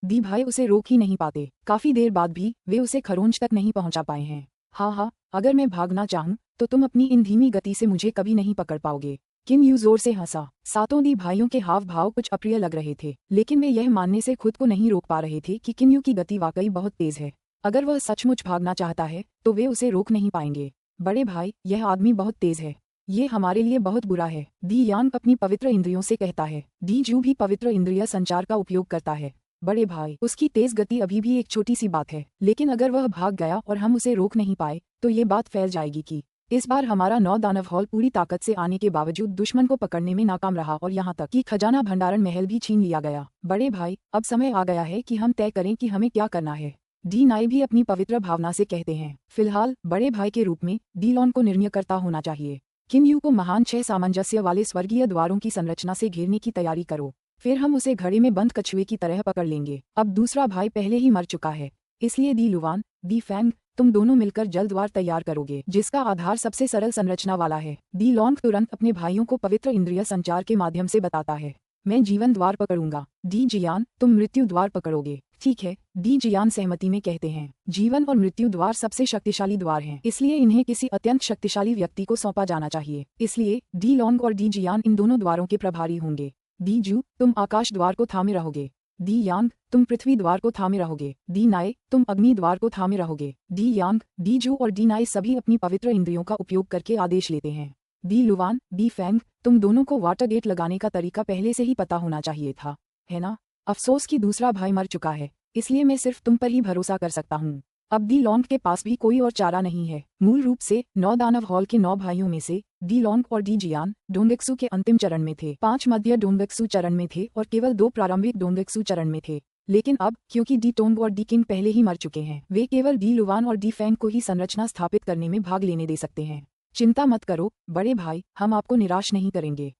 [SPEAKER 1] दी भाई उसे रोक ही नहीं पाते। काफी देर बाद भी वे उसे खरोंच तक नहीं पहुंचा पाए हैं। हाँ, अगर मैं भागना चाहूं तो तुम अपनी इन धीमी गति से मुझे कभी नहीं पकड़ पाओगे। किन्यू जोर से हंसा। सातों दी भाइयों के हाव भाव कुछ अप्रिय लग रहे थे, लेकिन वे यह मानने से खुद को नहीं रोक पा रहे थे कि किन्यू की गति वाकई बहुत तेज है। अगर वह सचमुच भागना चाहता है तो वे उसे रोक नहीं पाएंगे। बड़े भाई, यह आदमी बहुत तेज है। ये हमारे लिए बहुत बुरा है, डी यांग अपनी पवित्र इंद्रियों से कहता है। डी जू भी पवित्र इंद्रिय संचार का उपयोग करता है। बड़े भाई, उसकी तेज गति अभी भी एक छोटी सी बात है, लेकिन अगर वह भाग गया और हम उसे रोक नहीं पाए तो ये बात फैल जाएगी कि इस बार हमारा 9 दानव हॉल पूरी ताकत से आने के बावजूद दुश्मन को पकड़ने में नाकाम रहा और यहाँ तक कि खजाना भंडारण महल भी छीन लिया गया। बड़े भाई, अब समय आ गया है कि हम तय करें कि हमें क्या करना है। डी नाई भी अपनी पवित्र भावना से कहते हैं। फिलहाल बड़े भाई के रूप में डी लॉन्ग को निर्णयकर्ता होना चाहिए। किन्यू को महान 6 सामंजस्य वाले स्वर्गीय द्वारों की संरचना से घेरने की तैयारी करो, फिर हम उसे घड़े में बंद कछुए की तरह पकड़ लेंगे। अब दूसरा भाई पहले ही मर चुका है, इसलिए दी लुवान, दी फैंग, तुम दोनों मिलकर जल्द द्वार तैयार करोगे जिसका आधार सबसे सरल संरचना वाला है। दी लॉन्ग तुरंत अपने भाइयों को पवित्र इंद्रिय संचार के माध्यम से बताता है। मैं जीवन द्वार पकड़ूंगा। डी जियान, तुम मृत्यु द्वार पकड़ोगे। ठीक है, डी जियान सहमति में कहते हैं। जीवन और मृत्यु द्वार सबसे शक्तिशाली द्वार हैं, इसलिए इन्हें किसी अत्यंत शक्तिशाली व्यक्ति को सौंपा जाना चाहिए। इसलिए डी लॉन्ग और डी जियान इन दोनों द्वारों के प्रभारी होंगे। डी जू, तुम आकाश द्वार को थामे रहोगे। डी यांग, तुम पृथ्वी द्वार को थामे रहोगे। डी नाई, तुम अग्नि द्वार को थामे रहोगे। डी यांग, डी जू और डी नाई सभी अपनी पवित्र इंद्रियों का उपयोग करके आदेश लेते हैं। डी लुवान, डी फैंग, तुम दोनों को वाटर गेट लगाने का तरीका पहले से ही पता होना चाहिए था, है ना? अफसोस कि दूसरा भाई मर चुका है, इसलिए मैं सिर्फ तुम पर ही भरोसा कर सकता हूँ। अब डी लॉन्ग के पास भी कोई और चारा नहीं है। मूल रूप से 9 दानव हॉल के 9 भाइयों में से डी लॉन्ग और डी जियान डोंगेक्सू के अंतिम चरण में थे, 5 मध्य डोंगेक्सू चरण में थे और केवल 2 प्रारंभिक डोंगेक्सू चरण में थे। लेकिन अब क्योंकि डी टोंग और डी किंग पहले ही मर चुके हैं, वे केवल डी लुवान और डी फैंग को ही संरचना स्थापित करने में भाग लेने दे सकते हैं। चिंता मत करो बड़े भाई, हम आपको निराश नहीं करेंगे।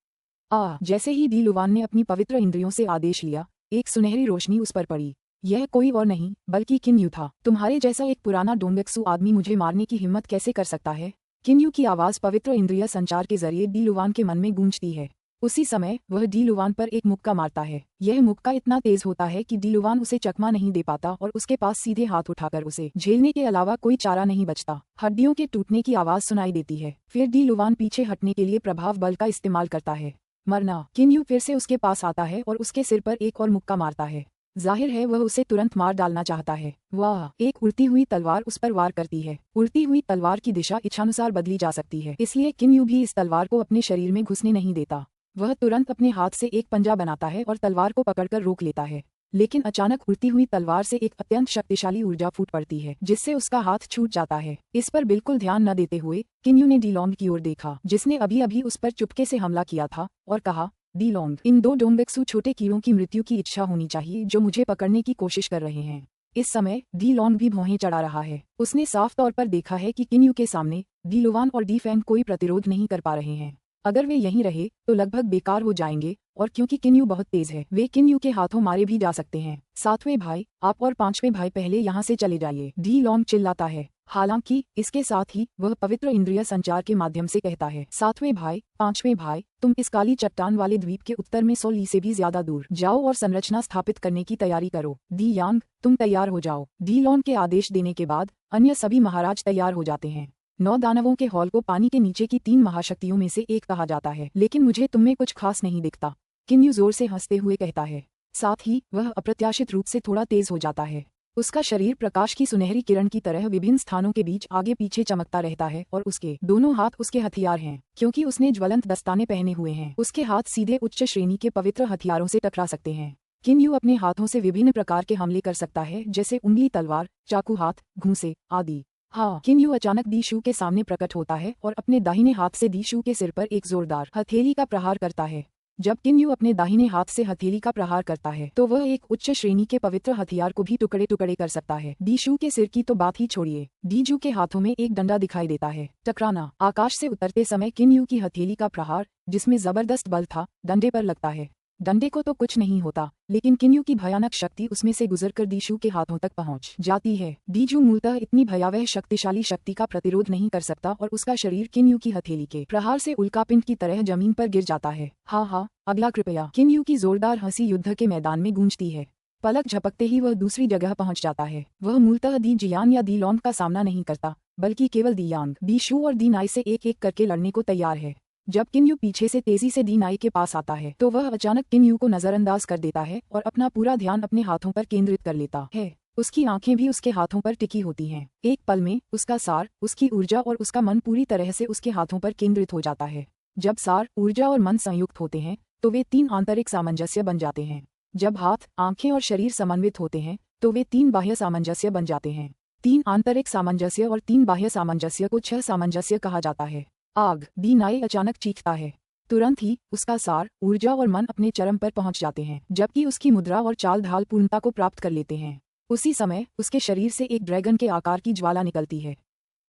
[SPEAKER 1] जैसे ही डी लुवान ने अपनी पवित्र इंद्रियों से आदेश लिया, एक सुनहरी रोशनी उस पर पड़ी। यह कोई और नहीं बल्कि किन्यू था। तुम्हारे जैसा एक पुराना डोंगेक्सू आदमी मुझे मारने की हिम्मत कैसे कर सकता है? किन्यू की आवाज पवित्र इंद्रिय संचार के जरिए डी लुवान के मन में गूंजती है। उसी समय वह डी लुवान पर एक मुक्का मारता है। यह मुक्का इतना तेज होता है कि डी लुवान उसे चकमा नहीं दे पाता और उसके पास सीधे हाथ उठाकर उसे झेलने के अलावा कोई चारा नहीं बचता। हड्डियों के टूटने की आवाज सुनाई देती है। फिर डी लुवान पीछे हटने के लिए प्रभाव बल का इस्तेमाल करता है। मरना। किन्यू फिर से उसके पास आता है और उसके सिर पर एक और मुक्का मारता है। जाहिर है वह उसे तुरंत मार डालना चाहता है। वाह! एक उड़ती हुई तलवार उस पर वार करती है। उड़ती हुई तलवार की दिशा इच्छानुसार बदली जा सकती है, इसलिए किन्यू भी इस तलवार को अपने शरीर में घुसने नहीं देता। वह तुरंत अपने हाथ से एक पंजा बनाता है और तलवार को पकड़कर रोक लेता है। लेकिन अचानक उड़ती हुई तलवार से एक अत्यंत शक्तिशाली ऊर्जा फूट पड़ती है, जिससे उसका हाथ छूट जाता है। इस पर बिल्कुल ध्यान न देते हुए किन्यू ने डीलोंग की ओर देखा, जिसने अभी अभी उस पर चुपके से हमला किया था, और कहा, डीलोंग, इन 2 डोंगबेक्सू छोटे कीड़ों की मृत्यु की इच्छा होनी चाहिए जो मुझे पकड़ने की कोशिश कर रहे हैं। इस समय डीलोंग भी भौहें चढ़ा रहा है। उसने साफ तौर पर देखा है कि किन्यू के सामने डीलोवान और डीफैंग कोई प्रतिरोध नहीं कर पा रहे हैं। अगर वे यहीं रहे तो लगभग बेकार हो जाएंगे, और क्योंकि किन्यू बहुत तेज है वे किन्यू के हाथों मारे भी जा सकते हैं। 7वें भाई, आप और 5वें भाई पहले यहाँ से चले जाइए, डीलोंग चिल्लाता है। हालांकि इसके साथ ही वह पवित्र इंद्रिय संचार के माध्यम से कहता है, 7वें भाई, 5वें भाई, तुम इस काली चट्टान वाले द्वीप के उत्तर में 100 ली से भी ज्यादा दूर जाओ और संरचना स्थापित करने की तैयारी करो। डी यांग, तुम तैयार हो जाओ। डीलोंग के आदेश देने के बाद अन्य सभी महाराज तैयार हो जाते हैं। 9 दानवों के हॉल को पानी के नीचे की 3 महाशक्तियों में से एक कहा जाता है, लेकिन मुझे तुममें कुछ खास नहीं दिखता, किन्यू जोर से हंसते हुए कहता है। साथ ही वह अप्रत्याशित रूप से थोड़ा तेज हो जाता है। उसका शरीर प्रकाश की सुनहरी किरण की तरह विभिन्न स्थानों के बीच आगे पीछे चमकता रहता है, और उसके दोनों हाथ उसके हथियार हैं। क्योंकि उसने ज्वलंत दस्ताने पहने हुए हैं, उसके हाथ सीधे उच्च श्रेणी के पवित्र हथियारों से टकरा सकते हैं। किन्यू अपने हाथों से विभिन्न प्रकार के हमले कर सकता है, जैसे उंगली, तलवार, चाकू हाथ, घूंसे आदि। हाँ, किन्यू अचानक दी शू के सामने प्रकट होता है और अपने दाहिने हाथ से दी शू के सिर पर एक जोरदार हथेली का प्रहार करता है। जब किन्यू अपने दाहिने हाथ से हथेली का प्रहार करता है तो वह एक उच्च श्रेणी के पवित्र हथियार को भी टुकड़े टुकड़े कर सकता है। डी शू के सिर की तो बात ही छोड़िए, डीजू के हाथों में एक डंडा दिखाई देता है। टकराना, आकाश से उतरते समय किन्यू की हथेली का प्रहार, जिसमें जबरदस्त बल था, डंडे पर लगता है। डंडे को तो कुछ नहीं होता, लेकिन किन्यू की भयानक शक्ति उसमें से गुजरकर डीशू के हाथों तक पहुंच जाती है। डीजू मूलतः इतनी भयावह शक्तिशाली शक्ति का प्रतिरोध नहीं कर सकता और उसका शरीर किन्यू की हथेली के प्रहार से उल्कापिंड की तरह जमीन पर गिर जाता है। हाँ, अगला कृपया। किन्यू की जोरदार हंसी युद्ध के मैदान में गूंजती है। पलक झपकते ही वह दूसरी जगह पहुंच जाता है। वह मूलतः दी जियान या दी लॉन्ग का सामना नहीं करता, बल्कि केवल दी यांग, दी शू और दी नाई से एक एक करके लड़ने को तैयार है। जब किन्यू पीछे से तेजी से दी नाई के पास आता है तो वह अचानक किन्यू को नजरअंदाज कर देता है और अपना पूरा ध्यान अपने हाथों पर केंद्रित कर लेता है। उसकी आंखें भी उसके हाथों पर टिकी होती हैं। एक पल में उसका सार, उसकी ऊर्जा और उसका मन पूरी तरह से उसके हाथों पर केंद्रित हो जाता है। जब सार, ऊर्जा और मन संयुक्त होते हैं तो वे 3 आंतरिक सामंजस्य बन जाते हैं। जब हाथ, आंखें और शरीर समन्वित होते हैं तो वे 3 बाह्य सामंजस्य बन जाते हैं। 3 आंतरिक सामंजस्य और 3 बाह्य सामंजस्य को 6 सामंजस्य कहा जाता है। आग, दी नाई अचानक चीखता है। तुरंत ही उसका सार, ऊर्जा और मन अपने चरम पर पहुंच जाते हैं, जबकि उसकी मुद्रा और चाल ढाल पूर्णता को प्राप्त कर लेते हैं। उसी समय उसके शरीर से एक ड्रैगन के आकार की ज्वाला निकलती है।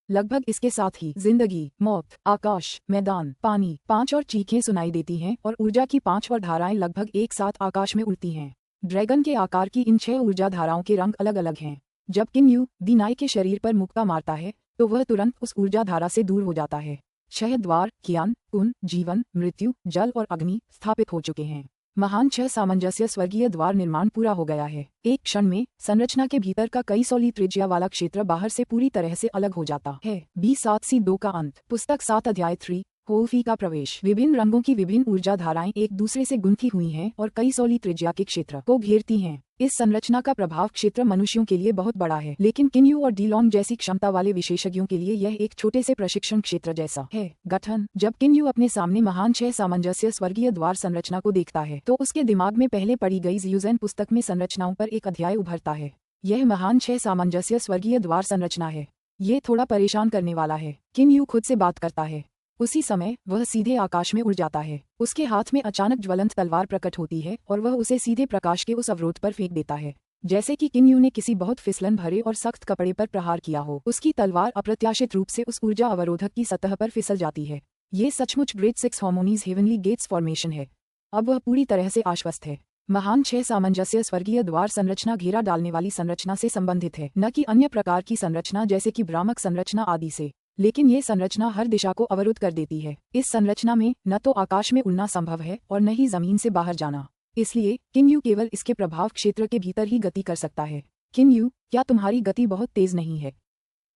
[SPEAKER 1] लगभग इसके साथ ही जिंदगी, मौत, आकाश, मैदान, पानी, 5 और चीखें सुनाई देती हैं और ऊर्जा की 5 और धाराएं लगभग एक साथ आकाश में उड़ती हैं। ड्रैगन के आकार की इन 6 ऊर्जा धाराओं के रंग अलग अलग हैं। जब किन्यू दी नाई के शरीर पर मुक्का मारता है तो वह तुरंत उस ऊर्जा धारा से दूर हो जाता है। 6 द्वार, ज्ञान, पुण्य, जीवन, मृत्यु, जल और अग्नि स्थापित हो चुके हैं। महान 6 सामंजस्य स्वर्गीय द्वार निर्माण पूरा हो गया है। एक क्षण में संरचना के भीतर का कई सौ ली त्रिज्या वाला क्षेत्र बाहर से पूरी तरह से अलग हो जाता है। B7C2 का अंत। पुस्तक 7 अध्याय 3 होफी का प्रवेश। विभिन्न रंगों की विभिन्न ऊर्जा धाराएं एक दूसरे से गुंथी हुई हैं और कई सौ ली त्रिज्या के क्षेत्र को घेरती हैं। इस संरचना का प्रभाव क्षेत्र मनुष्यों के लिए बहुत बड़ा है, लेकिन किन्यू और डीलोंग जैसी क्षमता वाले विशेषज्ञों के लिए यह एक छोटे से प्रशिक्षण क्षेत्र जैसा है। गठन। जब किन्यू अपने सामने महान 6 सामंजस्य स्वर्गीय द्वार संरचना को देखता है तो उसके दिमाग में पहले पढ़ी गई ज़्यूज़ेन पुस्तक में संरचनाओं पर एक अध्याय उभरता है। यह महान 6 सामंजस्य स्वर्गीय द्वार संरचना है। ये थोड़ा परेशान करने वाला है। किन्यू खुद से बात करता है। उसी समय वह सीधे आकाश में उड़ जाता है। उसके हाथ में अचानक ज्वलंत तलवार प्रकट होती है और वह उसे सीधे प्रकाश के उस अवरोध पर फेंक देता है, जैसे कि किन्यू ने किसी बहुत फिसलन भरे और सख्त कपड़े पर प्रहार किया हो। उसकी तलवार अप्रत्याशित रूप से उस ऊर्जा अवरोधक की सतह पर फिसल जाती है। ये सचमुच ग्रेट 6 हार्मोनीज हेवनली गेट्स फॉर्मेशन है। अब वह पूरी तरह से आश्वस्त है। महान 6 सामंजस्य स्वर्गीय द्वार संरचना घेरा डालने वाली संरचना से संबंधित है, न कि अन्य प्रकार की संरचना जैसे कि भ्रामक संरचना आदि से। लेकिन ये संरचना हर दिशा को अवरुद्ध कर देती है। इस संरचना में न तो आकाश में उड़ना संभव है और न ही जमीन से बाहर जाना। इसलिए किन्यू केवल इसके प्रभाव क्षेत्र के भीतर ही गति कर सकता है। किन्यू, क्या तुम्हारी गति बहुत तेज नहीं है?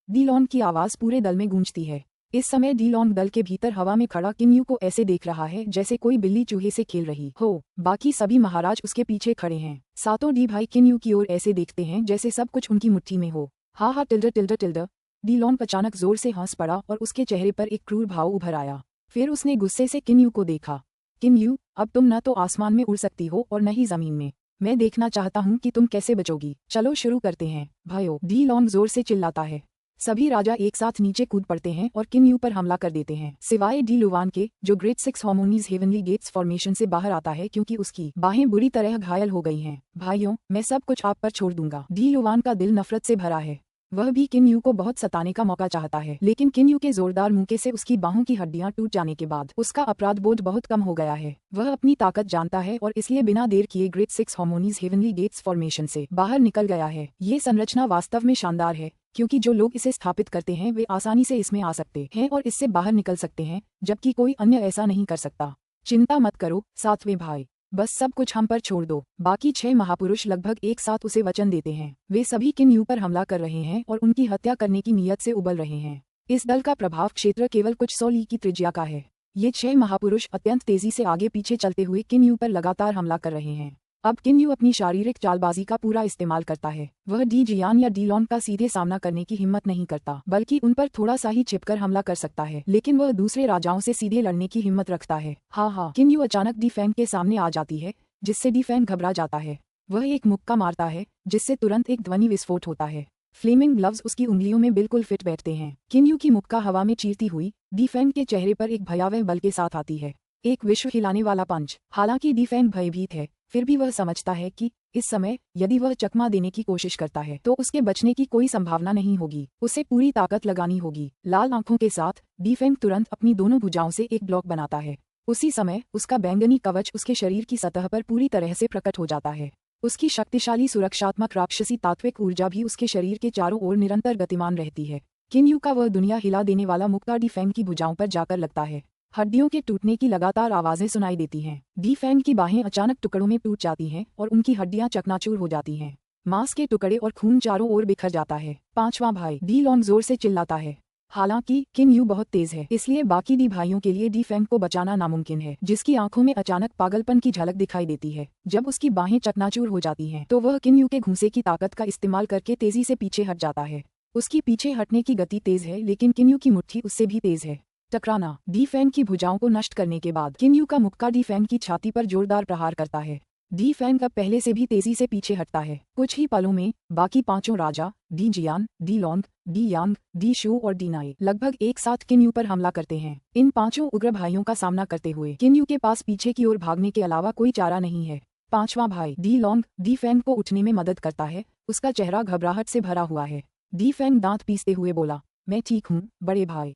[SPEAKER 1] डीलोंग की आवाज पूरे दल में गूंजती है। इस समय डीलोंग दल के भीतर हवा में खड़ा किन्यू को ऐसे देख रहा है जैसे कोई बिल्ली चूहे से खेल रही हो। बाकी सभी महाराज उसके पीछे खड़े हैं। सातों डी भाई किन्यू की ओर ऐसे देखते हैं जैसे सब कुछ उनकी मुट्ठी में हो। हा टिल्डर टिल्डर टिल्डर। डीलोंग अचानक जोर से हंस पड़ा और उसके चेहरे पर एक क्रूर भाव उभर आया। फिर उसने गुस्से से किन्यू को देखा। किन्यू, अब तुम न तो आसमान में उड़ सकती हो और न ही जमीन में। मैं देखना चाहता हूँ कि तुम कैसे बचोगी। चलो शुरू करते हैं भाइयों, डी लॉन्ग जोर से चिल्लाता है। सभी राजा एक साथ नीचे कूद पड़ते हैं और किन यू पर हमला कर देते हैं, सिवाय डी लुवान के, जो great six harmonies heavenly gates formation से बाहर आता है क्योंकि उसकी बाहें बुरी तरह घायल हो गई हैं। भाइयों, मैं सब कुछ आप पर छोड़ दूंगा। डी लुवान का दिल नफरत से भरा है। वह भी किन यू को बहुत सताने का मौका चाहता है, लेकिन किन यू के जोरदार मुक्के से उसकी बाहों की हड्डियां टूट जाने के बाद उसका अपराध बोध बहुत कम हो गया है। वह अपनी ताकत जानता है और इसलिए बिना देर किए great six harmonies heavenly gates formation से बाहर निकल गया है। ये संरचना वास्तव में शानदार है, क्योंकि जो लोग इसे स्थापित करते हैं वे आसानी से इसमें आ सकते हैं और इससे बाहर निकल सकते हैं, जबकि कोई अन्य ऐसा नहीं कर सकता। चिंता मत करो सातवें भाई, बस सब कुछ हम पर छोड़ दो। बाकी 6 महापुरुष लगभग एक साथ उसे वचन देते हैं। वे सभी किन यू पर हमला कर रहे हैं और उनकी हत्या करने की नीयत से उबल रहे हैं। इस दल का प्रभाव क्षेत्र केवल कुछ 100 ली की त्रिज्या का है। ये 6 महापुरुष अत्यंत तेजी से आगे पीछे चलते हुए किन यू पर लगातार हमला कर रहे हैं। अब किन यू अपनी शारीरिक चालबाजी का पूरा इस्तेमाल करता है। वह डी जियान या डी लॉन का सीधे सामना करने की हिम्मत नहीं करता, बल्कि उन पर थोड़ा सा ही छिपकर हमला कर सकता है, लेकिन वह दूसरे राजाओं से सीधे लड़ने की हिम्मत रखता है। हाँ, किन यू अचानक डी फैंग के सामने आ जाती है, जिससे डी फैंग घबरा जाता है। वह एक मुक्का मारता है, जिससे तुरंत एक ध्वनि विस्फोट होता है। फ्लेमिंग ग्लव्स उसकी उंगलियों में बिल्कुल फिट बैठते हैं। किन यू की मुक्का हवा में चीरती हुई डी फैंग के चेहरे पर एक भयावह बल के साथ आती है, एक विश्व हिलाने वाला पंच। हालांकि डी फैंग भयभीत है, फिर भी वह समझता है कि इस समय यदि वह चकमा देने की कोशिश करता है तो उसके बचने की कोई संभावना नहीं होगी। उसे पूरी ताकत लगानी होगी। लाल आंखों के साथ डी फैंग तुरंत अपनी दोनों भुजाओं से एक ब्लॉक बनाता है। उसी समय उसका बैंगनी कवच उसके शरीर की सतह पर पूरी तरह से प्रकट हो जाता है। उसकी शक्तिशाली सुरक्षात्मक राक्षसी तात्विक ऊर्जा भी उसके शरीर के चारों ओर निरंतर गतिमान रहती है। किन यू का वह दुनिया हिला देने वाला मुक्का डी फैंग की भुजाओं पर जाकर लगता है। हड्डियों के टूटने की लगातार आवाजें सुनाई देती हैं। डी फैंग की बाहें अचानक टुकड़ों में टूट जाती हैं और उनकी हड्डियां चकनाचूर हो जाती हैं। मांस के टुकड़े और खून चारों ओर बिखर जाता है। पांचवां भाई, डी लॉन्ग जोर से चिल्लाता है। हालांकि किन यू बहुत तेज है, इसलिए बाकी डी भाइयों के लिए डी फैंग को बचाना नामुमकिन है, जिसकी आंखों में अचानक पागलपन की झलक दिखाई देती है। जब उसकी बाहें चकनाचूर हो जाती हैं, तो वह किन यू के घूंसे की ताकत का इस्तेमाल करके तेजी से पीछे हट जाता है। उसकी पीछे हटने की गति तेज है, लेकिन किन यू की मुट्ठी उससे भी तेज है। टकराना। डी फैंग की भुजाओं को नष्ट करने के बाद किन यू का मुक्का डी फैंग की छाती पर जोरदार प्रहार करता है। डी फैंग अब पहले से भी तेजी से पीछे हटता है। कुछ ही पलों में बाकी पांचों राजा डी जियान, डी लॉन्ग, डी यांग, डी शू और डी नाई लगभग एक साथ किन यू पर हमला करते हैं। इन पांचों उग्र भाइयों का सामना करते हुए किन यू के पास पीछे की ओर भागने के अलावा कोई चारा नहीं है। पांचवां भाई डी लॉन्ग डी फैंग को उठने में मदद करता है। उसका चेहरा घबराहट से भरा हुआ है। डी फैंग दांत पीसते हुए बोला, मैं ठीक हूँ बड़े भाई,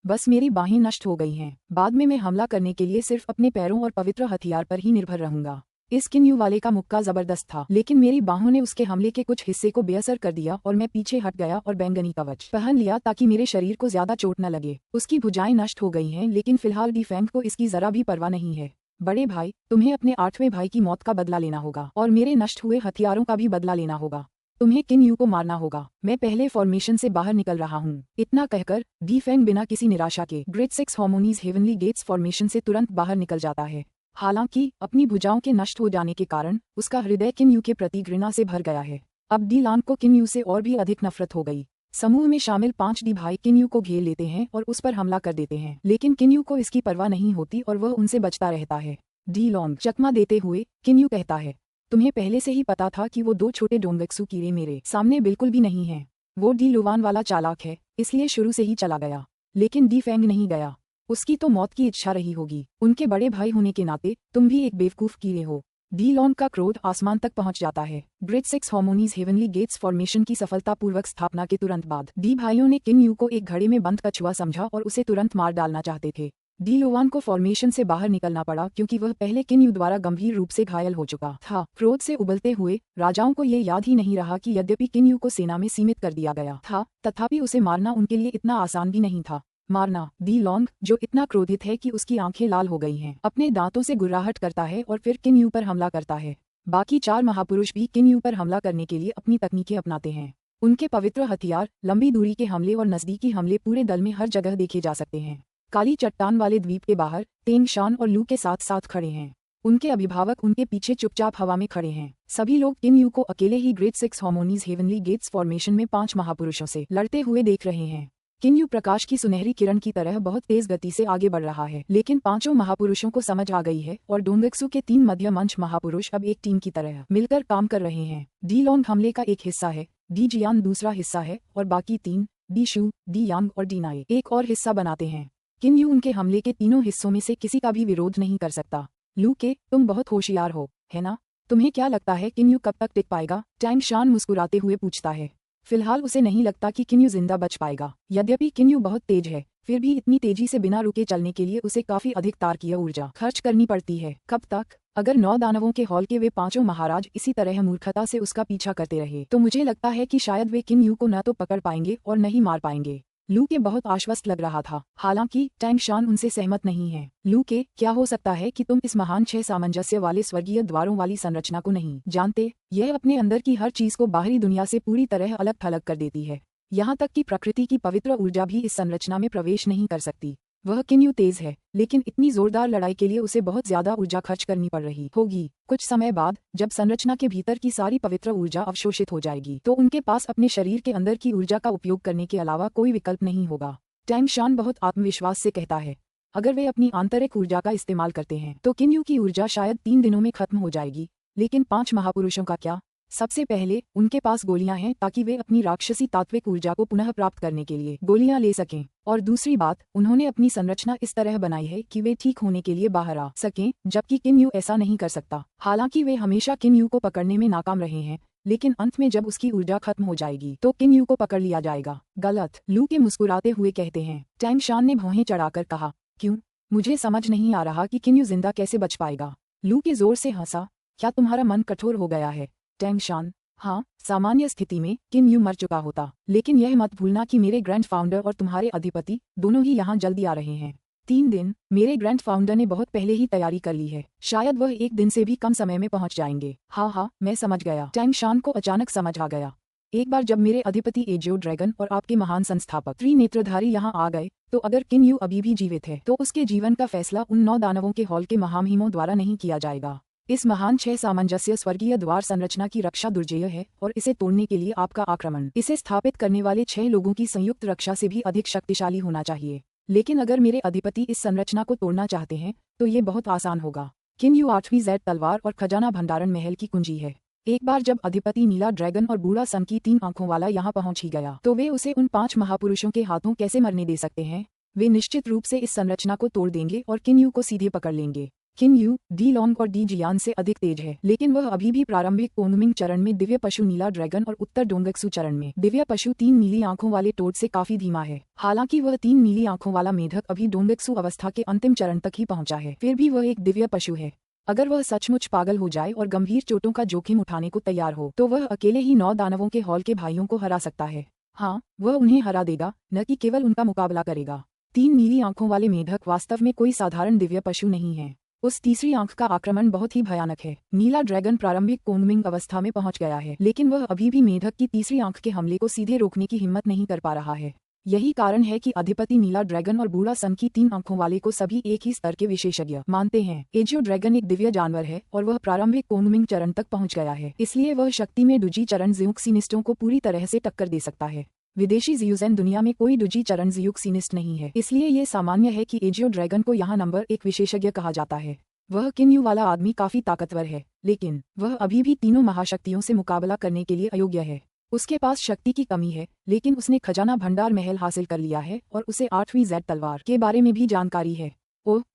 [SPEAKER 1] बस मेरी बाहें नष्ट हो गई हैं। बाद में मैं हमला करने के लिए सिर्फ अपने पैरों और पवित्र हथियार पर ही निर्भर रहूंगा। इस किन यू वाले का मुक्का जबरदस्त था, लेकिन मेरी बाहों ने उसके हमले के कुछ हिस्से को बेअसर कर दिया और मैं पीछे हट गया और बैंगनी कवच पहन लिया ताकि मेरे शरीर को ज्यादा चोट न लगे। उसकी भुजाएं नष्ट हो गई हैं, लेकिन फिलहाल डी फैंग को इसकी जरा भी परवाह नहीं है। बड़े भाई, तुम्हें अपने 8वें भाई की मौत का बदला लेना होगा और मेरे नष्ट हुए हथियारों का भी बदला लेना होगा। तुम्हें किन यू को मारना होगा। मैं पहले फॉर्मेशन से बाहर निकल रहा हूँ। इतना कहकर डी फैंग बिना किसी निराशा के great six harmonies heavenly gates formation से तुरंत बाहर निकल जाता है। हालांकि अपनी भुजाओं के नष्ट हो जाने के कारण उसका हृदय किन यू के प्रति घृणा से भर गया है। अब डी लॉन्ग को किन यू से और भी अधिक नफरत हो गई। समूह में शामिल 5 डी भाई किन यू को घेर लेते हैं और उस पर हमला कर देते हैं, लेकिन किन यू को इसकी परवाह नहीं होती और वह उनसे बचता रहता है। डी लॉन्ग चकमा देते हुए किन यू कहता है, तुम्हें पहले से ही पता था कि वो 2 छोटे डोंगक्सू कीड़े मेरे सामने बिल्कुल भी नहीं हैं। वो डी लुवान वाला चालाक है, इसलिए शुरू से ही चला गया, लेकिन डी फैंग नहीं गया। उसकी तो मौत की इच्छा रही होगी। उनके बड़े भाई होने के नाते तुम भी एक बेवकूफ कीड़े हो। डी लॉन्ग का क्रोध आसमान तक पहुंच जाता है। Great six harmonies heavenly gates formation की सफलतापूर्वक स्थापना के तुरंत बाद डी भाइयों ने किन यू को एक घड़े में बंद कछुआ समझा और उसे तुरंत मार डालना चाहते थे। डी लुवान को फॉर्मेशन से बाहर निकलना पड़ा क्योंकि वह पहले किन यू द्वारा गंभीर रूप से घायल हो चुका था। क्रोध से उबलते हुए राजाओं को ये याद ही नहीं रहा कि यद्यपि किन यू को सेना में सीमित कर दिया गया था, तथापि उसे मारना उनके लिए इतना आसान भी नहीं था। मारना। डी लॉन्ग, जो इतना क्रोधित है कि उसकी आंखें लाल हो गई हैं, अपने दांतों से गुर्राहट करता है और फिर किन यू पर हमला करता है। बाकी 4 महापुरुष भी किन यू पर हमला करने के लिए अपनी तकनीकें अपनाते हैं। उनके पवित्र हथियार, लंबी दूरी के हमले और नजदीकी हमले पूरे दल में हर जगह देखे जा सकते हैं। काली चट्टान वाले द्वीप के बाहर तेंग शान और लू के साथ साथ खड़े हैं। उनके अभिभावक उनके पीछे चुपचाप हवा में खड़े हैं। सभी लोग किन यू को अकेले ही great six harmonies heavenly gates formation में 5 महापुरुषों से लड़ते हुए देख रहे हैं। किन यू प्रकाश की सुनहरी किरण की तरह बहुत तेज गति से आगे बढ़ रहा है, लेकिन पांचों महापुरुषों को समझ आ गई है और डोंगक्सू के 3 मध्य मंच महापुरुष अब एक टीम की तरह मिलकर काम कर रहे हैं। डी लॉन्ग हमले का एक हिस्सा है, डी जियान दूसरा हिस्सा है और बाकी 3 डी शू, डी यांग और डी नाई एक और हिस्सा बनाते हैं। किन यू उनके हमले के तीनों हिस्सों में से किसी का भी विरोध नहीं कर सकता। लू के, तुम बहुत होशियार हो, है ना? तुम्हें क्या लगता है किन यू कब तक टिक पाएगा? टैंग शान मुस्कुराते हुए पूछता है। फिलहाल उसे नहीं लगता कि किन यू जिंदा बच पाएगा। यद्यपि किन यू बहुत तेज है, फिर भी इतनी तेजी से बिना रुके चलने के लिए उसे काफी अधिक तारकीय ऊर्जा खर्च करनी पड़ती है। कब तक? अगर 9 दानवों के हॉल के वे पांचों महाराज इसी तरह मूर्खता से उसका पीछा करते रहे तो मुझे लगता है कि शायद वे किन यू को न तो पकड़ पाएंगे और न ही मार पाएंगे। लू के बहुत आश्वस्त लग रहा था, हालांकि टैंग शान उनसे सहमत नहीं है। लू के, क्या हो सकता है कि तुम इस महान 6 सामंजस्य वाले स्वर्गीय द्वारों वाली संरचना को नहीं जानते? यह अपने अंदर की हर चीज को बाहरी दुनिया से पूरी तरह अलग थलग कर देती है। यहाँ तक कि प्रकृति की पवित्र ऊर्जा भी इस संरचना में प्रवेश नहीं कर सकती। वह किन यू तेज है, लेकिन इतनी जोरदार लड़ाई के लिए उसे बहुत ज्यादा ऊर्जा खर्च करनी पड़ रही होगी। कुछ समय बाद जब संरचना के भीतर की सारी पवित्र ऊर्जा अवशोषित हो जाएगी तो उनके पास अपने शरीर के अंदर की ऊर्जा का उपयोग करने के अलावा कोई विकल्प नहीं होगा। टैंग शान बहुत आत्मविश्वास से कहता है, अगर वे अपनी आंतरिक ऊर्जा का इस्तेमाल करते हैं तो किन यू की ऊर्जा शायद 3 दिनों में खत्म हो जाएगी। लेकिन 5 महापुरुषों का क्या? सबसे पहले उनके पास गोलियां हैं ताकि वे अपनी राक्षसी तात्विक ऊर्जा को पुनः प्राप्त करने के लिए गोलियां ले सकें। और दूसरी बात, उन्होंने अपनी संरचना इस तरह बनाई है कि वे ठीक होने के लिए बाहर आ सकें, जबकि किन यू ऐसा नहीं कर सकता। हालांकि वे हमेशा किन यू को पकड़ने में नाकाम रहे हैं, लेकिन अंत में जब उसकी ऊर्जा खत्म हो जाएगी तो किन यू को पकड़ लिया जाएगा। गलत, लू के मुस्कुराते हुए कहते हैं। टैंग शान ने भौहें चढ़ाकर कहा, क्यों? मुझे समझ नहीं आ रहा कि किन यू जिंदा कैसे बच पाएगा। लू के जोर से हंसा, क्या तुम्हारा मन कठोर हो गया है? टैंग शान, हाँ, सामान्य स्थिति में किन यू मर चुका होता, लेकिन यह मत भूलना कि मेरे ग्रैंड फाउंडर और तुम्हारे अधिपति दोनों ही यहाँ जल्दी आ रहे हैं। 3 दिन? मेरे ग्रैंड फाउंडर ने बहुत पहले ही तैयारी कर ली है, शायद वह 1 दिन से भी कम समय में पहुँच जाएंगे। हाँ, मैं समझ गया। टैंग शान को अचानक समझ आ गया। एक बार जब मेरे अधिपति एजियो ड्रैगन और आपके महान संस्थापक त्रिनेत्रधारी यहाँ आ गए तो अगर किन यू अभी भी जीवित है तो उसके जीवन का फैसला उन 9 दानवों के हॉल के महामहिमों द्वारा नहीं किया जाएगा। इस महान 6 सामंजस्य स्वर्गीय द्वार संरचना की रक्षा दुर्जेय है और इसे तोड़ने के लिए आपका आक्रमण इसे स्थापित करने वाले 6 लोगों की संयुक्त रक्षा से भी अधिक शक्तिशाली होना चाहिए। लेकिन अगर मेरे अधिपति इस संरचना को तोड़ना चाहते हैं तो ये बहुत आसान होगा। किन यू 8वीं जेड तलवार और खजाना भंडारण महल की कुंजी है। एक बार जब अधिपति नीला ड्रैगन और बूढ़ा सन की 3 आंखों वाला यहाँ पहुंच ही गया तो वे उसे उन 5 महापुरुषों के हाथों कैसे मरने दे सकते हैं? वे निश्चित रूप से इस संरचना को तोड़ देंगे और किन यू को सीधे पकड़ लेंगे। किन यू डी लॉन्ग और डी जियान से अधिक तेज है, लेकिन वह अभी भी प्रारंभिक कोनमिंग चरण में दिव्य पशु नीला ड्रैगन और उत्तर डोंगक्सू चरण में दिव्य पशु 3 नीली आंखों वाले टोड से काफी धीमा है। हालांकि वह 3 नीली आंखों वाला मेढक अभी डोंगक्सू अवस्था के अंतिम चरण तक ही पहुंचा है, फिर भी वह एक दिव्य पशु है। अगर वह सचमुच पागल हो जाए और गंभीर चोटों का जोखिम उठाने को तैयार हो तो वह अकेले ही 9 दानवों के हॉल के भाइयों को हरा सकता है। हाँ, वह उन्हें हरा देगा, न कि केवल उनका मुकाबला करेगा। 3 नीली आंखों वाले मेढक वास्तव में कोई साधारण दिव्य पशु नहीं है। उस तीसरी आंख का आक्रमण बहुत ही भयानक है। नीला ड्रैगन प्रारंभिक कोनमिंग अवस्था में पहुंच गया है, लेकिन वह अभी भी मेढक की तीसरी आंख के हमले को सीधे रोकने की हिम्मत नहीं कर पा रहा है। यही कारण है कि अधिपति नीला ड्रैगन और बूढ़ा सन की 3 आंखों वाले को सभी एक ही स्तर के विशेषज्ञ मानते हैं। एजियो ड्रैगन एक दिव्य जानवर है और वह प्रारंभिक कोनमिंग चरण तक पहुंच गया है, इसलिए वह शक्ति में डुजी चरण जियुक्सिनिस्टों को पूरी तरह से टक्कर दे सकता है। विदेशी जियूजेन दुनिया में कोई डुजी चरण जियुक्सिनिस्ट नहीं है, इसलिए ये सामान्य है कि एजियो ड्रैगन को यहाँ नंबर 1 विशेषज्ञ कहा जाता है। वह किन यू वाला आदमी काफी ताकतवर है, लेकिन वह अभी भी तीनों महाशक्तियों से मुकाबला करने के लिए अयोग्य है। उसके पास शक्ति की कमी है, लेकिन उसने खजाना भंडार महल हासिल कर लिया है और उसे 8वीं जेड तलवार के बारे में भी जानकारी है।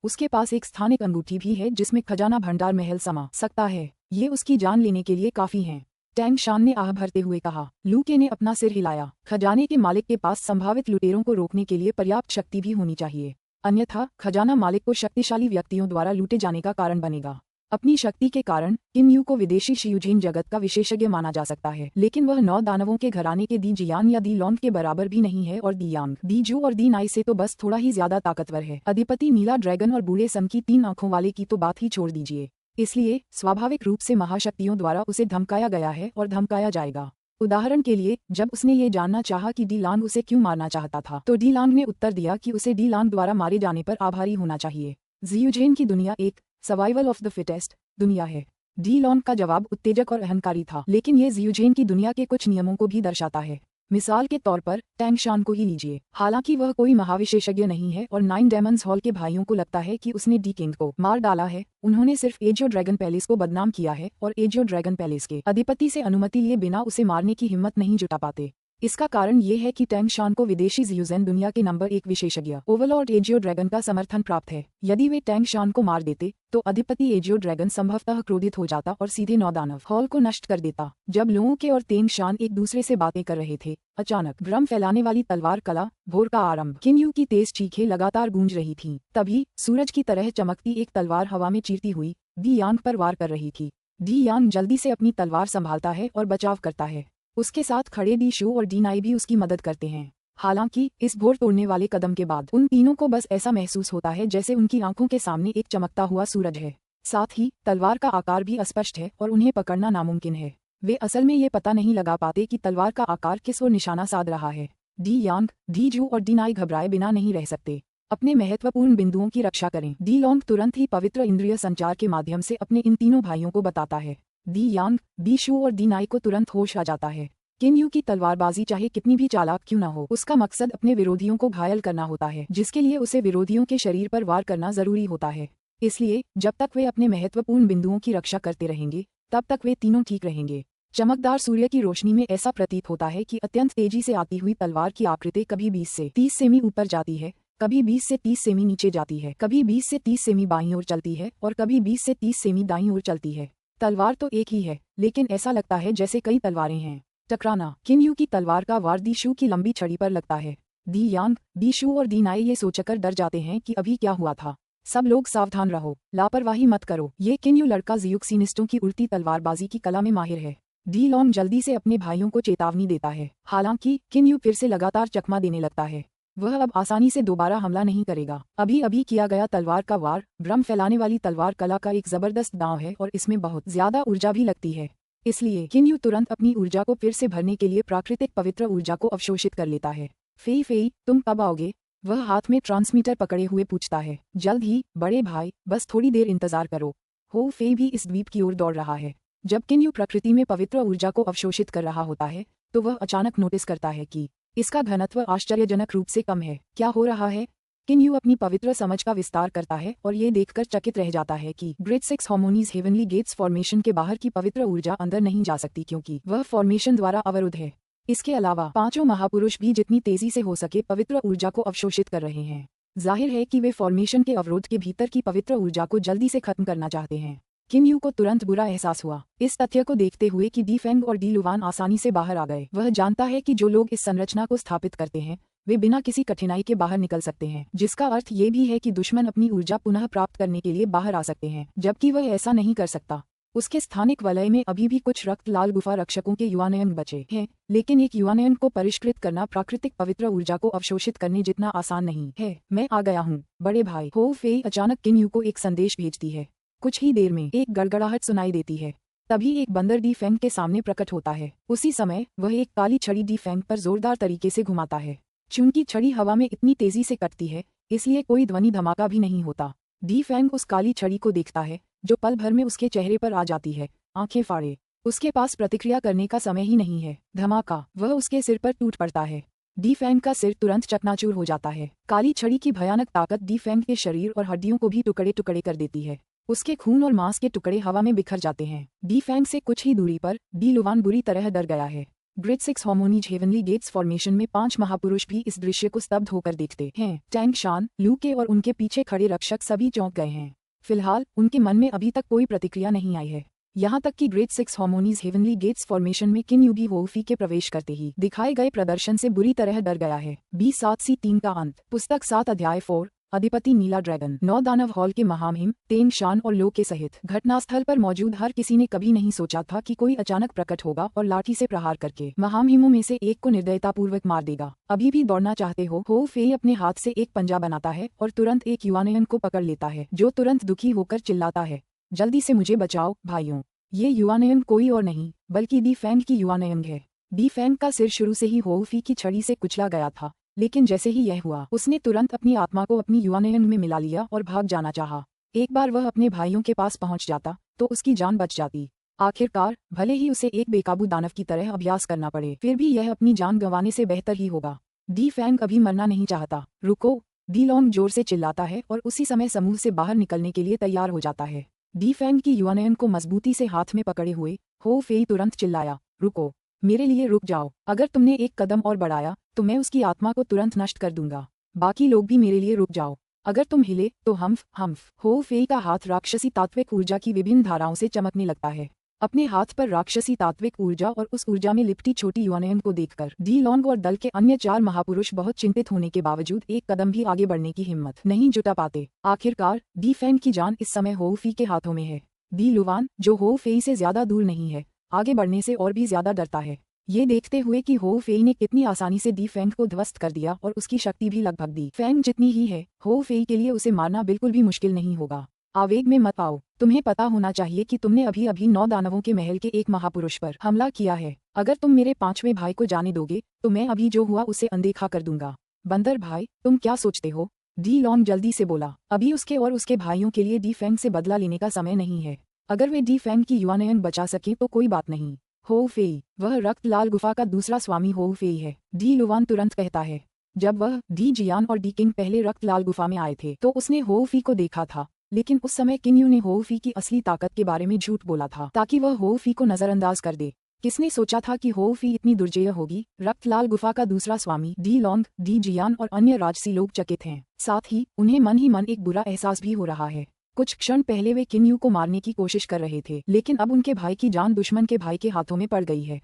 [SPEAKER 1] उसके पास एक स्थानिक अंगूठी भी है जिसमें खजाना भंडार महल समा सकता है। ये उसकी जान लेने के लिए काफी हैं। टैंग शान ने आह भरते हुए कहा। लू के ने अपना सिर हिलाया। खजाने के मालिक के पास संभावित लुटेरों को रोकने के लिए पर्याप्त शक्ति भी होनी चाहिए, अन्यथा खजाना मालिक को शक्तिशाली व्यक्तियों द्वारा लूटे जाने का कारण बनेगा। अपनी शक्ति के कारण किन यू को विदेशी शियुजिन जगत का विशेषज्ञ माना जा सकता है, लेकिन वह 9 दानवों के घराने के दी जियान या दी लॉन्ग के बराबर भी नहीं है और दी यांग, दी जू और दी नाई से तो बस थोड़ा ही ज्यादा ताकतवर है। अधिपति नीला ड्रैगन और बूढ़े सन की 3 आंखों वाले की तो बात ही छोड़ दीजिए। इसलिए स्वाभाविक रूप से महाशक्तियों द्वारा उसे धमकाया गया है और धमकाया जाएगा। उदाहरण के लिए, जब उसने ये जानना चाहा कि डी लांग उसे क्यों मारना चाहता था तो डी लांग ने उत्तर दिया कि उसे डी लांग द्वारा मारे जाने पर आभारी होना चाहिए। जियुजेन की दुनिया एक सर्वाइवल ऑफ द फिटेस्ट दुनिया है। डी लॉन्ग का जवाब उत्तेजक और अहंकारी था, लेकिन ये जियुजेन की दुनिया के कुछ नियमों को भी दर्शाता है। मिसाल के तौर पर टैंग शान को ही लीजिए। हालांकि वह कोई महाविशेषज्ञ नहीं है और 9 डायमंड्स हॉल के भाइयों को लगता है कि उसने डी किंग को मार डाला है, उन्होंने सिर्फ एजियो ड्रैगन पैलेस को बदनाम किया है और एजियो ड्रैगन पैलेस के अधिपति से अनुमति लिए बिना उसे मारने की हिम्मत नहीं जुटा पाते। इसका कारण ये है कि टैंग शान को विदेशी ज़्यूज़ेन दुनिया के नंबर 1 विशेषज्ञ ओवरलॉर्ड एजियो ड्रैगन का समर्थन प्राप्त है। यदि वे टैंग शान को मार देते तो अधिपति एजियो ड्रैगन संभवतः क्रोधित हो जाता और सीधे 9 दानव हॉल को नष्ट कर देता। जब लुओं के और टैंग शान एक दूसरे से बातें कर रहे थे, अचानक भ्रम फैलाने वाली तलवार कला भोर का आरंभ। किन यू की तेज चीखें लगातार गूंज रही थीं। तभी सूरज की तरह चमकती एक तलवार हवा में चीरती हुई डी यांग पर वार कर रही थी। डी यांग जल्दी से अपनी तलवार संभालता है और बचाव करता है। उसके साथ खड़े डी शू और डी नाई भी उसकी मदद करते हैं। हालांकि इस भोर तोड़ने वाले कदम के बाद उन तीनों को बस ऐसा महसूस होता है जैसे उनकी आंखों के सामने एक चमकता हुआ सूरज है। साथ ही तलवार का आकार भी अस्पष्ट है और उन्हें पकड़ना नामुमकिन है। वे असल में ये पता नहीं लगा पाते कि तलवार का आकार किस ओर निशाना साध रहा है। डी यांग, डी जू और डी नाई घबराए बिना नहीं रह सकते। अपने महत्वपूर्ण बिंदुओं की रक्षा करें। डी लॉन्ग तुरंत ही पवित्र इंद्रिय संचार के माध्यम से अपने इन तीनों भाइयों को बताता है। डी यांग, डी शू और डी नाई को तुरंत होश आ जाता है। किन यू की तलवारबाजी चाहे कितनी भी चालाक क्यों न हो, उसका मकसद अपने विरोधियों को घायल करना होता है, जिसके लिए उसे विरोधियों के शरीर पर वार करना जरूरी होता है। इसलिए जब तक वे अपने महत्वपूर्ण बिंदुओं की रक्षा करते रहेंगे तब तक वे तीनों ठीक रहेंगे। चमकदार सूर्य की रोशनी में ऐसा प्रतीत होता है कि अत्यंत तेजी से आती हुई तलवार की आकृति कभी 20 से 30 सेमी ऊपर जाती है, कभी 20 से 30 सेमी नीचे जाती है, कभी 20 से 30 सेमी बाईं ओर चलती है और कभी 20 से 30 सेमी दाईं ओर चलती है। तलवार तो एक ही है, लेकिन ऐसा लगता है जैसे कई तलवारें हैं। टकराना। किन यू की तलवार का वार दी शू की लंबी छड़ी पर लगता है। डी यांग, डी शू और डी नाई ये सोचकर डर जाते हैं कि अभी क्या हुआ था। सब लोग सावधान रहो, लापरवाही मत करो। ये किन यू लड़का ज़ियुक्सिनिस्टों की उल्टी तलवारबाजी की कला में माहिर है। डी लॉन्ग जल्दी से अपने भाइयों को चेतावनी देता है। हालांकि किन यू फिर से लगातार चकमा देने लगता है। वह अब आसानी से दोबारा हमला नहीं करेगा। अभी अभी किया गया तलवार का वार भ्रम फैलाने वाली तलवार कला का एक जबरदस्त दांव है और इसमें बहुत ज्यादा ऊर्जा भी लगती है। इसलिए किन यू तुरंत अपनी ऊर्जा को फिर से भरने के लिए प्राकृतिक पवित्र ऊर्जा को अवशोषित कर लेता है। फेई फेई, तुम कब आओगे? वह हाथ में ट्रांसमीटर पकड़े हुए पूछता है। जल्द ही बड़े भाई, बस थोड़ी देर इंतजार करो। हो फेई भी इस द्वीप की ओर दौड़ रहा है। जब किन यू प्रकृति में पवित्र ऊर्जा को अवशोषित कर रहा होता है तो वह अचानक नोटिस करता है कि इसका घनत्व आश्चर्यजनक रूप से कम है। क्या हो रहा है? किन यू अपनी पवित्र समझ का विस्तार करता है और ये देखकर चकित रह जाता है कि ग्रेट 6 हार्मोनीज हेवनली गेट्स फॉर्मेशन के बाहर की पवित्र ऊर्जा अंदर नहीं जा सकती क्योंकि वह फॉर्मेशन द्वारा अवरुद्ध है। इसके अलावा पांचों महापुरुष भी जितनी तेजी से हो सके पवित्र ऊर्जा को अवशोषित कर रहे हैं। जाहिर है कि वे फॉर्मेशन के अवरोध के भीतर की पवित्र ऊर्जा को जल्दी से खत्म करना चाहते हैं। किन यू को तुरंत बुरा एहसास हुआ इस तथ्य को देखते हुए कि डी फेंग और डी लुवान आसानी से बाहर आ गए। वह जानता है कि जो लोग इस संरचना को स्थापित करते हैं वे बिना किसी कठिनाई के बाहर निकल सकते हैं, जिसका अर्थ ये भी है कि दुश्मन अपनी ऊर्जा पुनः प्राप्त करने के लिए बाहर आ सकते हैं, जबकि वह ऐसा नहीं कर सकता। उसके स्थानिक वलय में अभी भी कुछ रक्त लाल गुफा रक्षकों के युवानयन बचे हैं, लेकिन एक युवानयन को परिष्कृत करना प्राकृतिक पवित्र ऊर्जा को अवशोषित करने जितना आसान नहीं है। मैं आ गया हूँ बड़े भाई। हो फेई अचानक किन यू को एक संदेश भेजती है। कुछ ही देर में एक गड़गड़ाहट सुनाई देती है। तभी एक बंदर डी फेंग के सामने प्रकट होता है। उसी समय वह एक काली छड़ी डी फेंग पर जोरदार तरीके से घुमाता है। चूंकि छड़ी हवा में इतनी तेजी से कटती है इसलिए कोई ध्वनि धमाका भी नहीं होता। डी फेंग उस काली छड़ी को देखता है जो पल भर में उसके चेहरे पर आ जाती है, आंखें फाड़े। उसके पास प्रतिक्रिया करने का समय ही नहीं है। धमाका, वह उसके सिर पर टूट पड़ता है। डी फेंग का सिर तुरंत चकनाचूर हो जाता है। काली छड़ी की भयानक ताकत डी फेंग के शरीर और हड्डियों को भी टुकड़े टुकड़े कर देती है। उसके खून और मांस के टुकड़े हवा में बिखर जाते हैं। डी फेंग से कुछ ही दूरी पर डी लुवान बुरी तरह डर गया है। ग्रेट 6 हार्मोनीज हेवनली गेट्स फॉर्मेशन में 5 महापुरुष भी इस दृश्य को स्तब्ध होकर देखते हैं। टैंग शान, लू के और उनके पीछे खड़े रक्षक सभी चौंक गए हैं। फिलहाल उनके मन में अभी तक कोई प्रतिक्रिया नहीं आई है। यहाँ तक कि ग्रेट 6 हार्मोनीज हेवनली गेट्स फॉर्मेशन में किन यू भी वोल्फी के प्रवेश करते ही दिखाए गए प्रदर्शन से बुरी तरह डर गया है। 20-7C3 का अंत। पुस्तक 7 अध्याय 4 अधिपति नीला ड्रैगन। 9 दानव हॉल के महामहिम तेंग शान और लो के सहित घटनास्थल पर मौजूद हर किसी ने कभी नहीं सोचा था कि कोई अचानक प्रकट होगा और लाठी से प्रहार करके महामहिमों में से एक को निर्दयतापूर्वक मार देगा। अभी भी दौड़ना चाहते हो फेई अपने हाथ से एक पंजा बनाता है और तुरंत एक युवानयन को पकड़ लेता है, जो तुरंत दुखी होकर चिल्लाता है, जल्दी से मुझे बचाओ भाइयों। ये युवानयन कोई और नहीं बल्कि डी फेंग की युवानयन है। डी फेंग का सिर शुरू से ही होफी की छड़ी से कुचला गया था, लेकिन जैसे ही यह हुआ उसने तुरंत अपनी आत्मा को अपनी युवानयन में मिला लिया और भाग जाना चाहा। एक बार वह अपने भाइयों के पास पहुंच जाता तो उसकी जान बच जाती। आखिरकार भले ही उसे एक बेकाबू दानव की तरह अभ्यास करना पड़े, फिर भी यह अपनी जान गंवाने से बेहतर ही होगा। डी फैंग अभी मरना नहीं चाहता। रुको, डी लॉन्ग जोर से चिल्लाता है और उसी समय समूह से बाहर निकलने के लिए तैयार हो जाता है। डी फैंग की युआनयन को मजबूती से हाथ में पकड़े हुए हो फेई तुरंत चिल्लाया, रुको, मेरे लिए रुक जाओ। अगर तुमने एक कदम और बढ़ाया तो मैं उसकी आत्मा को तुरंत नष्ट कर दूंगा। बाकी लोग भी मेरे लिए रुक जाओ। अगर तुम हिले तो हम्फ। हो फेई का हाथ राक्षसी तात्विक ऊर्जा की विभिन्न धाराओं से चमकने लगता है। अपने हाथ पर राक्षसी तात्विक ऊर्जा और उस ऊर्जा में लिपटी छोटी युआनयन को देखकर डी लॉन्ग और दल के अन्य 4 महापुरुष बहुत चिंतित होने के बावजूद एक कदम भी आगे बढ़ने की हिम्मत नहीं जुटा पाते। आखिरकार डी फैंग की जान इस समय हो फी के हाथों में है। डी लुवान, जो हो फेई से ज्यादा दूर नहीं है, आगे बढ़ने से और भी ज्यादा डरता है। ये देखते हुए कि हो फेई ने कितनी आसानी से डी फैंग को ध्वस्त कर दिया और उसकी शक्ति भी लगभग डी फैंग जितनी ही है, हो फेई के लिए उसे मारना बिल्कुल भी मुश्किल नहीं होगा। आवेग में मत आओ, तुम्हें पता होना चाहिए कि तुमने अभी अभी 9 दानवों के महल के एक महापुरुष पर हमला किया है। अगर तुम मेरे 5वें भाई को जाने दोगे तो मैं अभी जो हुआ उसे अनदेखा कर दूंगा। बंदर भाई, तुम क्या सोचते हो? डी लॉन्ग जल्दी से बोला। अभी उसके और उसके भाइयों के लिए डी फैंग से बदला लेने का समय नहीं है। अगर वे डी फैंग की युआनयन बचा सके तो कोई बात नहीं। हो फेई, वह रक्त लाल गुफा का दूसरा स्वामी हो फेई है, डी लुवान तुरंत कहता है। जब वह डी जियान और डी किंग पहले रक्त लाल गुफा में आए थे तो उसने हो फी को देखा था, लेकिन उस समय किंग यू ने हो फी की असली ताकत के बारे में झूठ बोला था ताकि वह हो फी को नजरअंदाज कर दे। किसने सोचा था कि हो फी इतनी दुर्जय होगी? रक्त लाल गुफा का दूसरा स्वामी डी लॉन्ग, डी जियान और अन्य राजसी लोग चकित हैं। साथ ही उन्हें मन ही मन एक बुरा एहसास भी हो रहा है। कुछ क्षण पहले वे किंग यू को मारने की कोशिश कर रहे थे, लेकिन अब उनके भाई की जान दुश्मन के भाई के हाथों में पड़ गई है।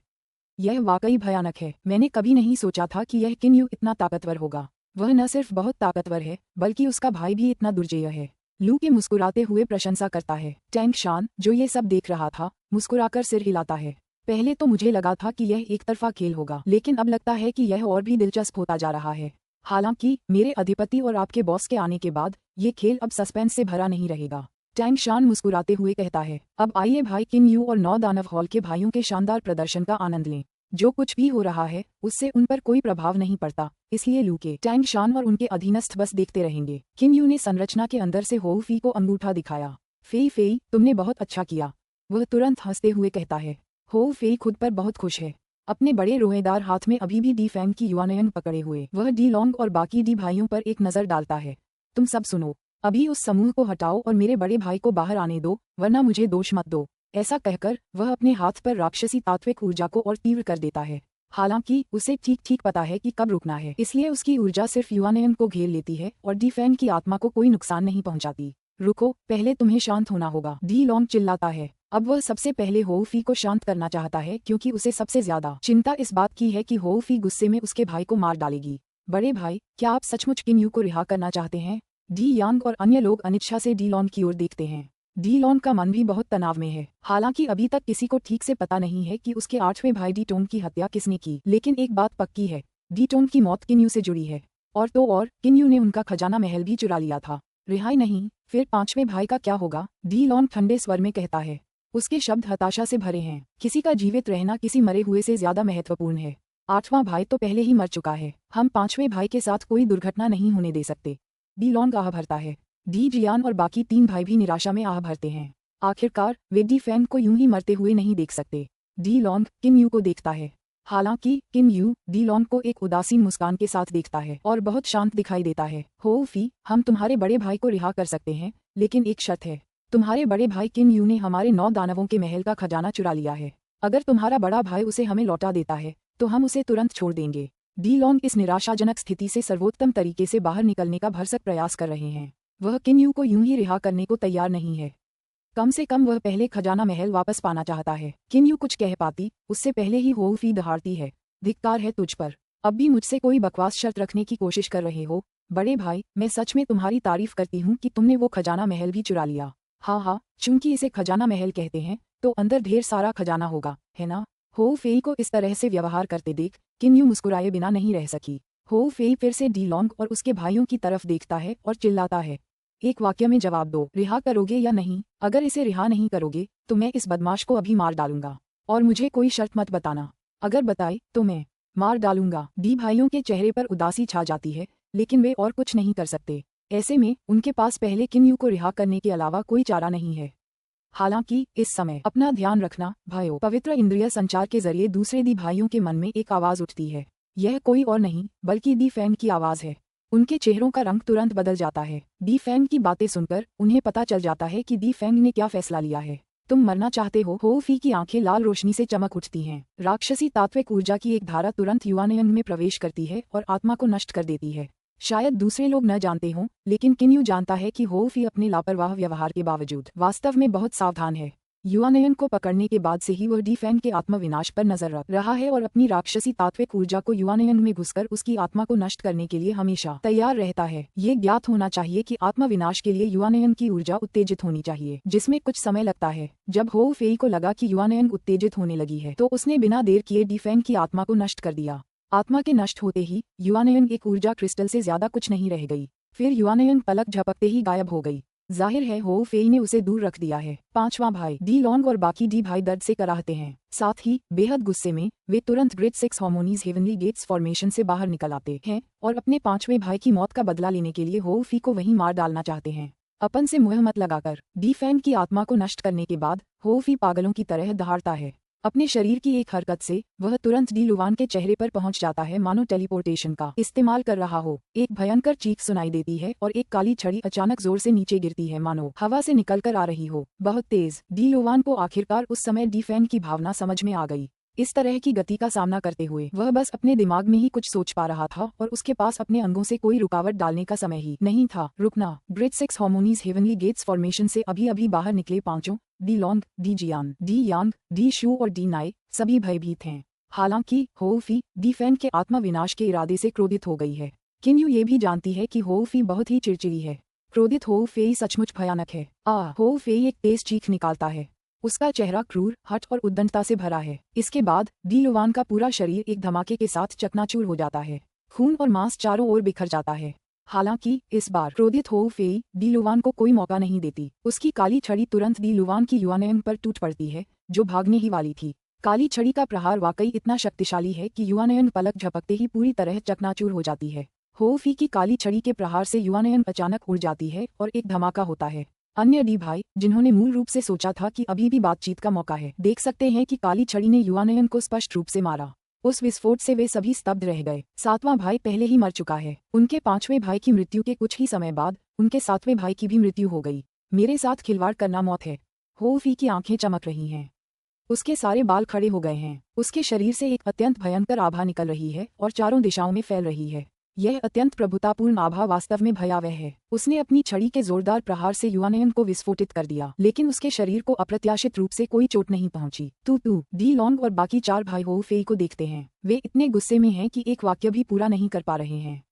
[SPEAKER 1] यह वाकई भयानक है। मैंने कभी नहीं सोचा था कि यह किंग यू इतना ताकतवर होगा। वह न सिर्फ बहुत ताकतवर है बल्कि उसका भाई भी इतना दुर्जय है। लू के मुस्कुराते हुए प्रशंसा करता है। टैंग शान, जो ये सब देख रहा था, मुस्कुराकर सिर हिलाता है। पहले तो मुझे लगा था कि यह एक तरफा खेल होगा, लेकिन अब लगता है कि यह और भी दिलचस्प होता जा रहा है। हालांकि मेरे अधिपति और आपके बॉस के आने के बाद ये खेल अब सस्पेंस से भरा नहीं रहेगा। टैंग शान मुस्कुराते हुए कहता है। अब आइए भाई किंग यू और 9 दानव हॉल के भाइयों के शानदार प्रदर्शन का आनंद लें। जो कुछ भी हो रहा है उससे उन पर कोई प्रभाव नहीं पड़ता, इसलिए लू के, टैंग शान और उनके अधीनस्थ बस देखते रहेंगे। किंग यू ने संरचना के अंदर से हो फी को अंगूठा दिखाया। फेई फेई, तुमने बहुत अच्छा किया, वह तुरंत हंसते हुए कहता है। हो फेई खुद पर बहुत खुश है। अपने बड़े रोएदार हाथ में अभी भी डी फैंग की युआनयन पकड़े हुए वह डी लॉन्ग और बाकी डी भाइयों पर एक नजर डालता है। तुम सब सुनो, अभी उस समूह को हटाओ और मेरे बड़े भाई को बाहर आने दो, वरना मुझे दोष मत दो। ऐसा कहकर वह अपने हाथ पर राक्षसी तात्विक ऊर्जा को और तीव्र कर देता है। हालांकि उसे ठीक ठीक पता है कि कब रुकना है, इसलिए उसकी ऊर्जा सिर्फ युआनयन को घेर लेती है और डी फैंग की आत्मा को कोई नुकसान नहीं पहुंचाती। रुको, पहले तुम्हें शांत होना होगा, डी लॉन्ग चिल्लाता है। अब वह सबसे पहले हो फी को शांत करना चाहता है क्योंकि उसे सबसे ज्यादा चिंता इस बात की है कि हो फी गुस्से में उसके भाई को मार डालेगी। बड़े भाई, क्या आप सचमुच किंग यू को रिहा करना चाहते हैं? डी यांग और अन्य लोग अनिच्छा से डी लॉन्ग की ओर देखते हैं। डी लॉन्ग का मन भी बहुत तनाव में है। हालांकि अभी तक किसी को ठीक से पता नहीं है कि उसके 8वें भाई डी टोन की हत्या किसने की, लेकिन एक बात पक्की है, डी टोन की मौत किंग यू से जुड़ी है। और तो और किंग यू ने उनका खजाना महल भी चुरा लिया था। रिहाई नहीं, फिर 5वें भाई का क्या होगा? डी लॉन्ग ठंडे स्वर में कहता है। उसके शब्द हताशा से भरे हैं। किसी का जीवित रहना किसी मरे हुए से ज्यादा महत्वपूर्ण है। 8वां भाई तो पहले ही मर चुका है। हम 5वें भाई के साथ कोई दुर्घटना नहीं होने दे सकते। डी लॉन्ग आह भरता है। डी जियान और बाकी 3 भाई भी निराशा में आह भरते हैं। आखिरकार वे डी फैंग को यूं ही मरते हुए नहीं देख सकते। डी लॉन्ग किंग यू को देखता है। हालांकि किंग यू डी लॉन्ग को एक उदासीन मुस्कान के साथ देखता है और बहुत शांत दिखाई देता है। हो फी, हम तुम्हारे बड़े भाई को रिहा कर सकते हैं, लेकिन एक शर्त है। तुम्हारे बड़े भाई किंग यू ने हमारे 9 दानवों के महल का खजाना चुरा लिया है। अगर तुम्हारा बड़ा भाई उसे हमें लौटा देता है तो हम उसे तुरंत छोड़ देंगे। डी लॉन्ग इस निराशाजनक स्थिति से सर्वोत्तम तरीके से बाहर निकलने का भरसक प्रयास कर रहे हैं। वह किंग यू को यूं ही रिहा करने को तैयार नहीं है। कम से कम वह पहले खजाना महल वापस पाना चाहता है। किंग यू कुछ कह पाती उससे पहले ही हो फी दहाड़ती है। धिक्कार है तुझ पर, अब भी मुझसे कोई बकवास शर्त रखने की कोशिश कर रहे हो। बड़े भाई, मैं सच में तुम्हारी तारीफ करती हूँ कि तुमने वो खजाना महल भी चुरा लिया। हाँ, चूंकि इसे खजाना महल कहते हैं तो अंदर ढेर सारा खजाना होगा, है ना? हो फेई को इस तरह से व्यवहार करते देख किंग यू मुस्कुराए बिना नहीं रह सकी। हो फेई फिर से डी लॉन्ग और उसके भाइयों की तरफ देखता है और चिल्लाता है। एक वाक्य में जवाब दो, रिहा करोगे या नहीं? अगर इसे रिहा नहीं करोगे तो मैं इस बदमाश को अभी मार डालूंगा, और मुझे कोई शर्त मत बताना। अगर बताई तो मैं मार डालूंगा। डी भाइयों के चेहरे पर उदासी छा जाती है, लेकिन वे और कुछ नहीं कर सकते। ऐसे में उनके पास पहले किंग यू को रिहा करने के अलावा कोई चारा नहीं है। हालांकि इस समय अपना ध्यान रखना भाइयों, पवित्र इंद्रिय संचार के जरिए दूसरे दी भाइयों के मन में एक आवाज उठती है। यह कोई और नहीं बल्कि दी फैंग की आवाज है। उनके चेहरों का रंग तुरंत बदल जाता है। दी फैंग की बातें सुनकर उन्हें पता चल जाता है कि दी फैंग ने क्या फैसला लिया है। तुम मरना चाहते हो फी की आंखें लाल रोशनी से चमक उठती हैं। राक्षसी तात्विक ऊर्जा की एक धारा तुरंत युवानयन में प्रवेश करती है और आत्मा को नष्ट कर देती है। शायद दूसरे लोग न जानते हों, लेकिन किन्यू जानता है कि हो फी अपने लापरवाह व्यवहार के बावजूद वास्तव में बहुत सावधान है। युवानयन को पकड़ने के बाद से ही वह डी फैंग के आत्मविनाश पर नजर रख रहा है और अपनी राक्षसी तात्विक ऊर्जा को युवानयन में घुसकर उसकी आत्मा को नष्ट करने के लिए हमेशा तैयार रहता है। ये ज्ञात होना चाहिए कि आत्मविनाश के लिए युवानयन की ऊर्जा उत्तेजित होनी चाहिए, जिसमें कुछ समय लगता है। जब हो फेई को लगा कि युवानयन उत्तेजित होने लगी है तो उसने बिना देर किए डी फैंग की आत्मा को नष्ट कर दिया। आत्मा के नष्ट होते ही युवानयन एक ऊर्जा क्रिस्टल से ज्यादा कुछ नहीं रह गई। फिर युवानयन पलक झपकते ही गायब हो गई। जाहिर है हो फेई ने उसे दूर रख दिया है। पांचवां भाई डी लॉन्ग और बाकी डी भाई दर्द से कराहते हैं। साथ ही बेहद गुस्से में वे तुरंत ग्रेट 6 हार्मोनीज हेवनली गेट्स फॉर्मेशन से बाहर निकल आते हैं और अपने पांचवें भाई की मौत का बदला लेने के लिए हो फी को वहीं मार डालना चाहते हैं। अपन से मुंह मत लगाकर डी फैंग की आत्मा को नष्ट करने के बाद हो फी पागलों की तरह दहाड़ता है। अपने शरीर की एक हरकत से वह तुरंत डी लुवान के चेहरे पर पहुंच जाता है, मानो टेलीपोर्टेशन का इस्तेमाल कर रहा हो। एक भयंकर चीख सुनाई देती है और एक काली छड़ी अचानक जोर से नीचे गिरती है, मानो हवा से निकलकर आ रही हो, बहुत तेज। डी लुवान को आखिरकार उस समय डी फैंग की भावना समझ में आ गई। इस तरह की गति का सामना करते हुए वह बस अपने दिमाग में ही कुछ सोच पा रहा था और उसके पास अपने अंगों से कोई रुकावट डालने का समय ही नहीं था। रुकना। ग्रेट 6 हार्मोनीज हेवनली गेट्स फॉर्मेशन से अभी अभी बाहर निकले पांचों डी लॉन्ग, डी जियान, डी यांग, डी शू और डी नाई सभी भयभीत हैं। हालांकि हो फी डी फैंग के आत्मविनाश के इरादे से क्रोधित हो गई है। किन्यू ये भी जानती है कि हो फी बहुत ही चिड़चिड़ी है। क्रोधित हो फेई सचमुच भयानक है। हो फेई एक तेज चीख निकालता है। उसका चेहरा क्रूर, हठ और उद्दंडता से भरा है। इसके बाद डी लुवान का पूरा शरीर एक धमाके के साथ चकनाचूर हो जाता है। खून और मांस चारों ओर बिखर जाता है। हालांकि इस बार क्रोधित हो फेई डी लुवान को कोई मौका नहीं देती। उसकी काली छड़ी तुरंत डी लुवान की युवानयन पर टूट पड़ती है, जो भागने ही वाली थी। काली छड़ी का प्रहार वाकई इतना शक्तिशाली है कि युवानयन पलक झपकते ही पूरी तरह चकनाचूर हो जाती है। हो फी की काली छड़ी के प्रहार से युवानयन अचानक उड़ जाती है और एक धमाका होता है। अन्य डी भाई, जिन्होंने मूल रूप से सोचा था कि अभी भी बातचीत का मौका है, देख सकते हैं कि काली छड़ी ने युवानयन को स्पष्ट रूप से मारा। उस विस्फोट से वे सभी स्तब्ध रह गए। सातवां भाई पहले ही मर चुका है। उनके पांचवें भाई की मृत्यु के कुछ ही समय बाद उनके सातवें भाई की भी मृत्यु हो गई। मेरे साथ खिलवाड़ करना मौत है। हो फी की आंखें चमक रही हैं। उसके सारे बाल खड़े हो गए हैं। उसके शरीर से एक अत्यंत भयंकर आभा निकल रही है और चारों दिशाओं में फैल रही है। यह अत्यंत प्रभुतापूर्ण आभा वास्तव में भयावह है। उसने अपनी छड़ी के जोरदार प्रहार से युवानयन को विस्फोटित कर दिया, लेकिन उसके शरीर को अप्रत्याशित रूप से कोई चोट नहीं पहुंची। तू डी लॉन्ग और बाकी चार भाई हो फेई को देखते हैं। वे इतने गुस्से में हैं कि एक वाक्य भी पूरा नहीं कर पा रहे हैं।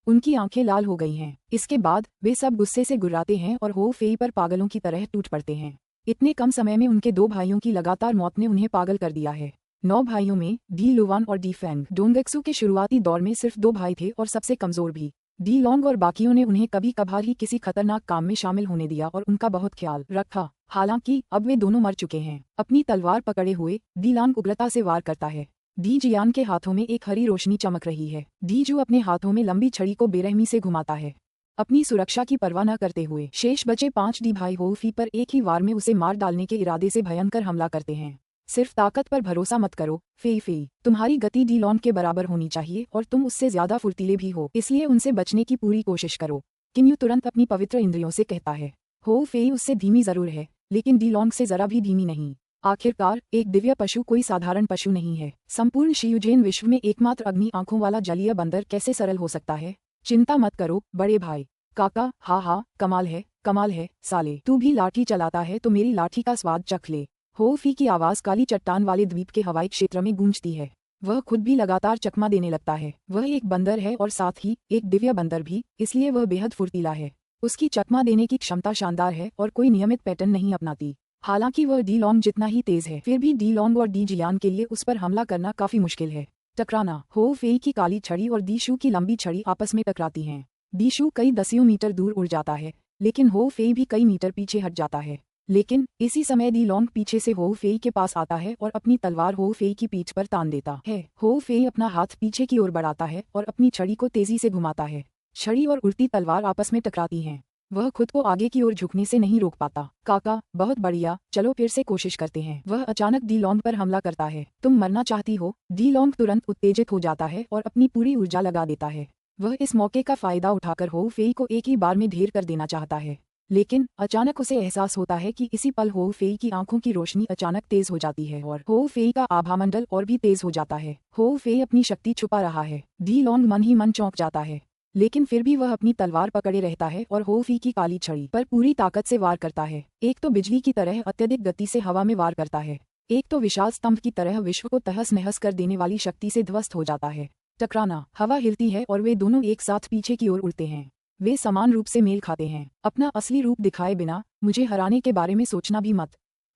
[SPEAKER 1] उनकी आंखें लाल हो गई हैं। इसके बाद वे सब गुस्से से गुर्राते हैं और हो फेई पर पागलों की तरह टूट पड़ते हैं। इतने कम समय में उनके दो भाइयों की लगातार मौत ने उन्हें पागल कर दिया है। 9 भाइयों में डी लुवान और डी फैंग डोंगक्सू के शुरुआती दौर में सिर्फ 2 भाई थे और सबसे कमजोर भी। डी लॉन्ग और बाकियों ने उन्हें कभी कभार ही किसी खतरनाक काम में शामिल होने दिया और उनका बहुत ख्याल रखा। हालांकि अब वे दोनों मर चुके हैं। अपनी तलवार पकड़े हुए डी लॉन्ग उग्रता से वार करता है। डी जियान के हाथों में एक हरी रोशनी चमक रही है। डी जू अपने हाथों में लंबी छड़ी को बेरहमी से घुमाता है। अपनी सुरक्षा की परवाह न करते हुए शेष बचे 5 डी भाई हो फी पर एक ही वार में उसे मार डालने के इरादे से भयंकर हमला करते हैं। सिर्फ ताकत पर भरोसा मत करो फेई। तुम्हारी गति डी लॉन्ग के बराबर होनी चाहिए और तुम उससे ज्यादा फुर्तीले भी हो, इसलिए उनसे बचने की पूरी कोशिश करो। किन्यू तुरंत अपनी पवित्र इंद्रियों से कहता है। हो फेई उससे धीमी जरूर है, लेकिन डी लॉन्ग से जरा भी धीमी नहीं। आखिरकार एक दिव्य पशु कोई साधारण पशु नहीं है। संपूर्ण शियुजेन विश्व में एकमात्र अग्नि आंखों वाला जलीय बंदर कैसे सरल हो सकता है। चिंता मत करो बड़े भाई। काका हा कमाल है साले। तू भी लाठी चलाता है तो मेरी लाठी का स्वाद चख ले। हो फी की आवाज काली चट्टान वाले द्वीप के हवाई क्षेत्र में गूंजती है। वह खुद भी लगातार चकमा देने लगता है। वह एक बंदर है और साथ ही एक दिव्य बंदर भी, इसलिए वह बेहद फुर्तीला है। उसकी चकमा देने की क्षमता शानदार है और कोई नियमित पैटर्न नहीं अपनाती। हालांकि वह डी लॉन्ग जितना ही तेज है, फिर भी डी लॉन्ग और डी जियान के लिए उस पर हमला करना काफी मुश्किल है। टकराना। हो फेई की काली छड़ी और डी शू की लंबी छड़ी आपस में टकराती हैं। डी शू कई दसियों मीटर दूर उड़ जाता है, लेकिन हो फेई भी कई मीटर पीछे हट जाता है। लेकिन इसी समय डी लॉन्ग पीछे से हो फेई के पास आता है और अपनी तलवार हो फेई की पीठ पर तान देता है। हो फेई अपना हाथ पीछे की ओर बढ़ाता है और अपनी छड़ी को तेजी से घुमाता है। छड़ी और उड़ती तलवार आपस में टकराती हैं। वह खुद को आगे की ओर झुकने से नहीं रोक पाता। काका, बहुत बढ़िया, चलो फिर से कोशिश करते हैं। वह अचानक डी लॉन्ग पर हमला करता है। तुम मरना चाहती हो? डी लॉन्ग तुरंत उत्तेजित हो जाता है और अपनी पूरी ऊर्जा लगा देता है। वह इस मौके का फायदा उठाकर हो फेई को एक ही बार में ढेर कर देना चाहता है, लेकिन अचानक उसे एहसास होता है कि इसी पल हो फेई की आंखों की रोशनी अचानक तेज हो जाती है और हो फेई का आभामंडल और भी तेज हो जाता है। हो फेई अपनी शक्ति छुपा रहा है। डी लॉन्ग मन ही मन चौंक जाता है, लेकिन फिर भी वह अपनी तलवार पकड़े रहता है और हो फी की काली छड़ी पर पूरी ताकत से वार करता है। एक तो बिजली की तरह अत्यधिक गति से हवा में वार करता है, एक तो विशाल स्तंभ की तरह विश्व को तहस नहस कर देने वाली शक्ति से ध्वस्त हो जाता है। टकराना, हवा हिलती है और वे दोनों एक साथ पीछे की ओर उड़ते हैं। वे समान रूप से मेल खाते हैं। अपना असली रूप दिखाए बिना मुझे हराने के बारे में सोचना भी मत,